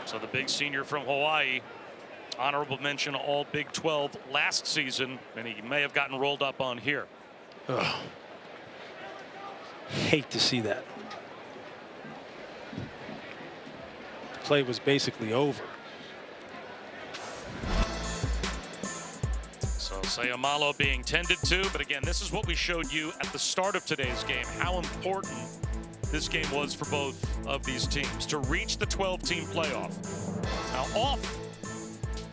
So the big senior from Hawaii, honorable mention all Big 12 last season, and he may have gotten rolled up on here. Ugh. Hate to see that. The play was basically over. So Seumalo being tended to, but again, this is what we showed you at the start of today's game, how important this game was for both of these teams to reach the 12-team playoff. Now, off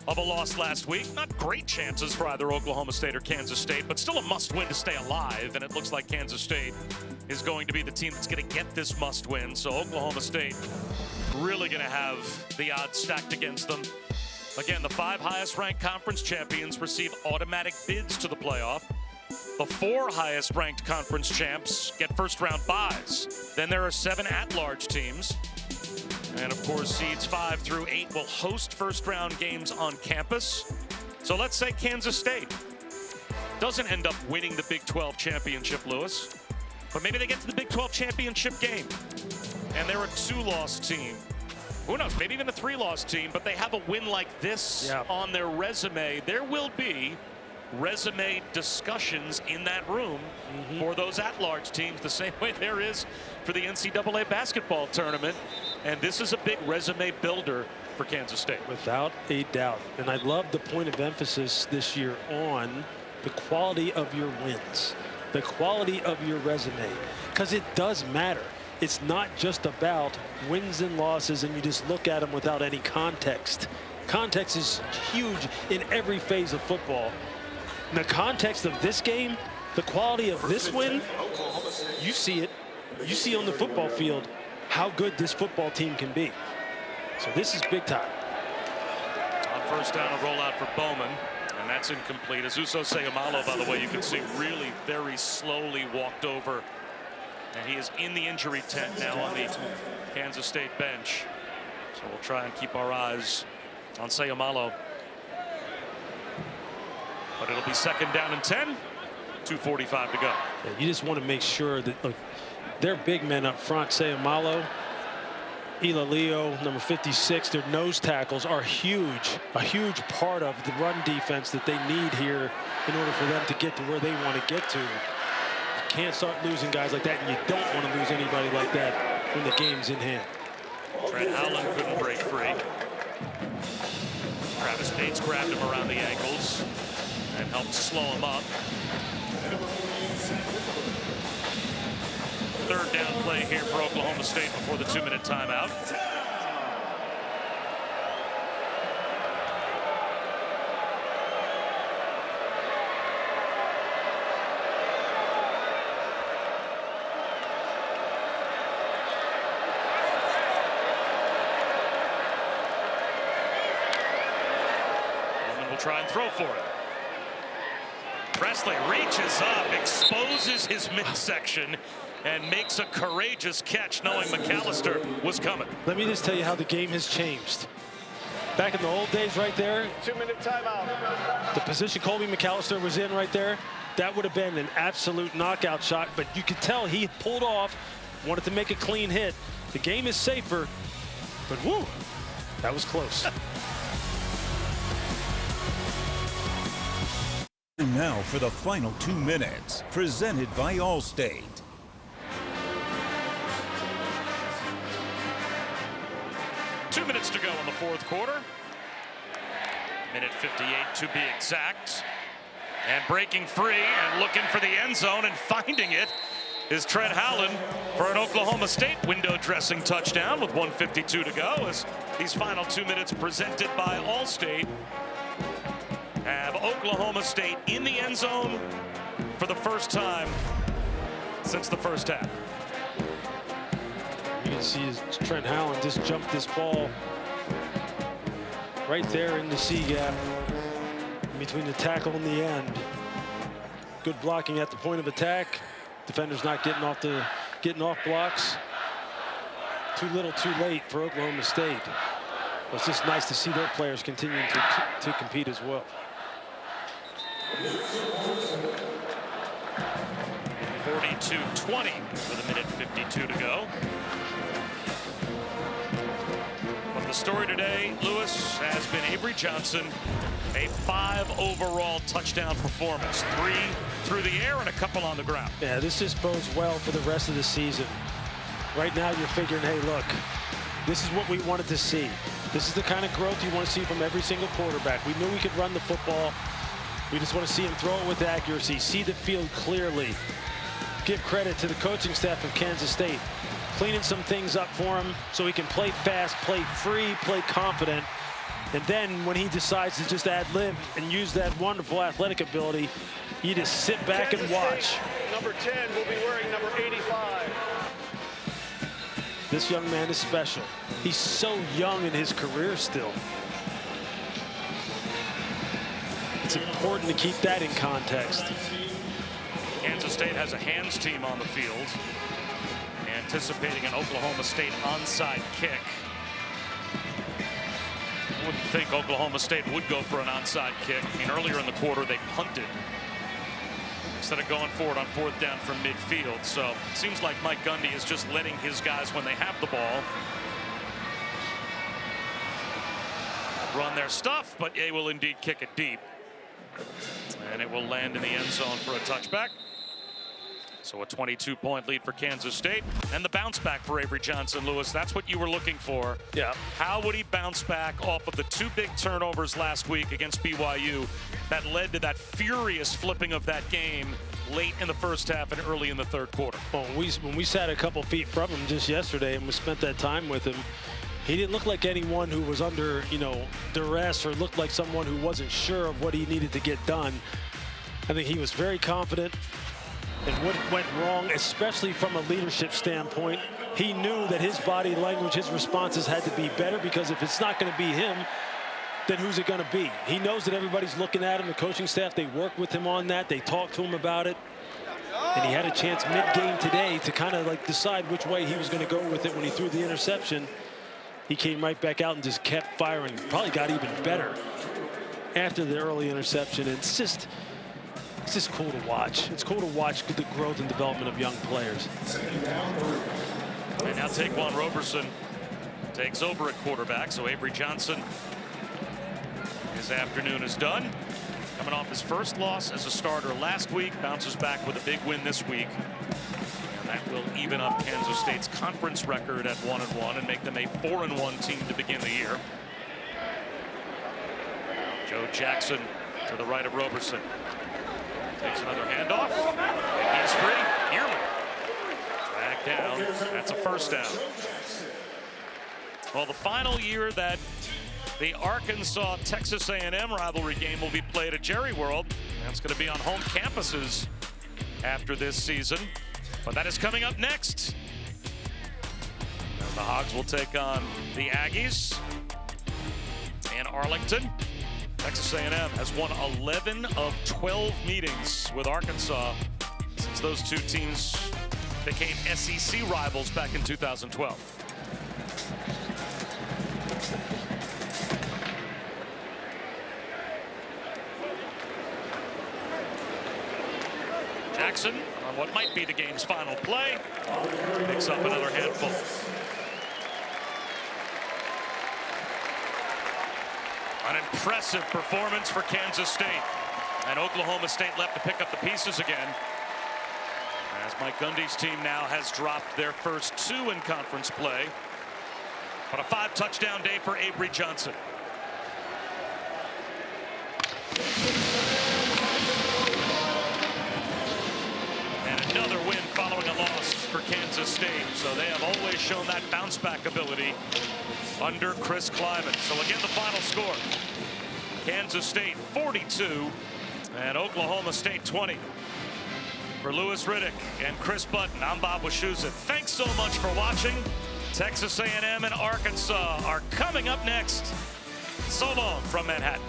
of a loss last week, not great chances for either Oklahoma State or Kansas State, but still a must-win to stay alive, and it looks like Kansas State is going to be the team that's going to get this must-win. So Oklahoma State really going to have the odds stacked against them. Again, the 5 highest-ranked conference champions receive automatic bids to the playoff. The 4 highest-ranked conference champs get first-round buys. Then there are 7 at-large teams. And, of course, seeds 5 through 8 will host first-round games on campus. So let's say Kansas State doesn't end up winning the Big 12 championship, Lewis. But maybe they get to the Big 12 championship game. And they're a 2-loss team. Who knows, maybe even a 3-loss team, but they have a win like this on their resume. There will be resume discussions in that room for those at-large teams, the same way there is for the NCAA basketball tournament. And this is a big resume builder for Kansas State. Without a doubt. And I love the point of emphasis this year on the quality of your wins, the quality of your resume, because it does matter. It's not just about wins and losses and you just look at them without any context. Context is huge in every phase of football. In the context of this game, the quality of this win, you see it. You see on the football field how good this football team can be. So this is big time. On first down, a rollout for Bowman, and that's incomplete. Azuso Seumalo, by the way, you can see really very slowly walked over. And he is in the injury tent now on the Kansas State bench. So we'll try and keep our eyes on Seumalo. But it'll be second down and 10. 2:45 to go. Yeah, you just want to make sure that, look, their big men up front, Seumalo, Ilalio, number 56, their nose tackles are huge, a huge part of the run defense that they need here in order for them to get to where they want to get to. Can't start losing guys like that, and you don't want to lose anybody like that when the game's in hand. Trent Howland couldn't break free. Travis Bates grabbed him around the ankles and helped slow him up. Third down play here for Oklahoma State before the 2-minute timeout. will try and throw for it. Presley reaches up, exposes his midsection, and makes a courageous catch knowing McAllister was coming. Let me just tell you how the game has changed. Back in the old days right there, 2-minute timeout. the position Colby McAllister was in right there, that would have been an absolute knockout shot, but you could tell he pulled off, wanted to make a clean hit. The game is safer, but whoo, that was close. And now for the final 2 minutes, presented by Allstate. Two minutes to go in the fourth quarter. Minute 58 to be exact. And breaking free and looking for the end zone and finding it is Trent Howland for an Oklahoma State window dressing touchdown with 1:52 to go, as these final 2 minutes presented by Allstate have Oklahoma State in the end zone for the first time since the first half. You can see Trent Howland just jumped this ball right there in the C gap between the tackle and the end. Good blocking at the point of attack. Defenders not getting off blocks. Too little, too late for Oklahoma State. It's just nice to see their players continuing to compete as well. 42-20 with a minute 52 to go. But the story today, Lewis, has been Avery Johnson, a 5 overall touchdown performance, 3 through the air and a couple on the ground. Yeah, this just bodes well for the rest of the season. Right now you're figuring, hey, look, this is what we wanted to see. This is the kind of growth you want to see from every single quarterback. We knew we could run the football. We just want to see him throw it with accuracy, see the field clearly. Give credit to the coaching staff of Kansas State, cleaning some things up for him so he can play fast, play free, play confident. And then when he decides to just ad-lib and use that wonderful athletic ability, you just sit back Kansas and watch. State, number 10 will be wearing number 85. This young man is special. He's so young in his career still. It's important to keep that in context. Kansas State has a hands team on the field, anticipating an Oklahoma State onside kick. I wouldn't think Oklahoma State would go for an onside kick. I mean, earlier in the quarter, they punted instead of going for it on 4th down from midfield. So it seems like Mike Gundy is just letting his guys, when they have the ball, run their stuff, but they will indeed kick it deep. And it will land in the end zone for a touchback. So a 22-point lead for Kansas State. And the bounce back for Avery Johnson, Lewis. That's what you were looking for. Yeah. How would he bounce back off of the 2 big turnovers last week against BYU that led to that furious flipping of that game late in the first half and early in the third quarter? Well, when we sat a couple feet from him just yesterday and we spent that time with him, he didn't look like anyone who was under, duress or looked like someone who wasn't sure of what he needed to get done. I think he was very confident in what went wrong, especially from a leadership standpoint. He knew that his body language, his responses had to be better, because if it's not going to be him, then who's it going to be? He knows that everybody's looking at him. The coaching staff, they work with him on that. They talk to him about it. And he had a chance mid-game today to kind of decide which way he was going to go with it when he threw the interception. He came right back out and just kept firing. Probably got even better after the early interception. And it's just cool to watch. It's cool to watch the growth and development of young players. And now Taquan Roberson takes over at quarterback. So Avery Johnson, his afternoon is done. Coming off his first loss as a starter last week, bounces back with a big win this week. And that will even up Kansas State's conference record at 1-1 and make them a 4-1 team to begin the year. Joe Jackson to the right of Roberson. Takes another handoff, and he's free. Yearly back down. That's a first down. Well, the final year that the Arkansas-Texas A&M rivalry game will be played at Jerry World. That's going to be on home campuses after this season. But that is coming up next. The Hogs will take on the Aggies in Arlington. Texas A&M has won 11 of 12 meetings with Arkansas since those two teams became SEC rivals back in 2012. Jackson, on what might be the game's final play, picks up another handful. An impressive performance for Kansas State. And Oklahoma State left to pick up the pieces again, as Mike Gundy's team now has dropped their first 2 in conference play. But a 5-touchdown day for Avery Johnson. Another win following a loss for Kansas State. So they have always shown that bounce back ability under Chris Kleiman. So again, the final score, Kansas State 42 and Oklahoma State 20. For Louis Riddick and Chris Button, I'm Bob Wischusen. Thanks so much for watching. Texas A&M and Arkansas are coming up next. So long from Manhattan.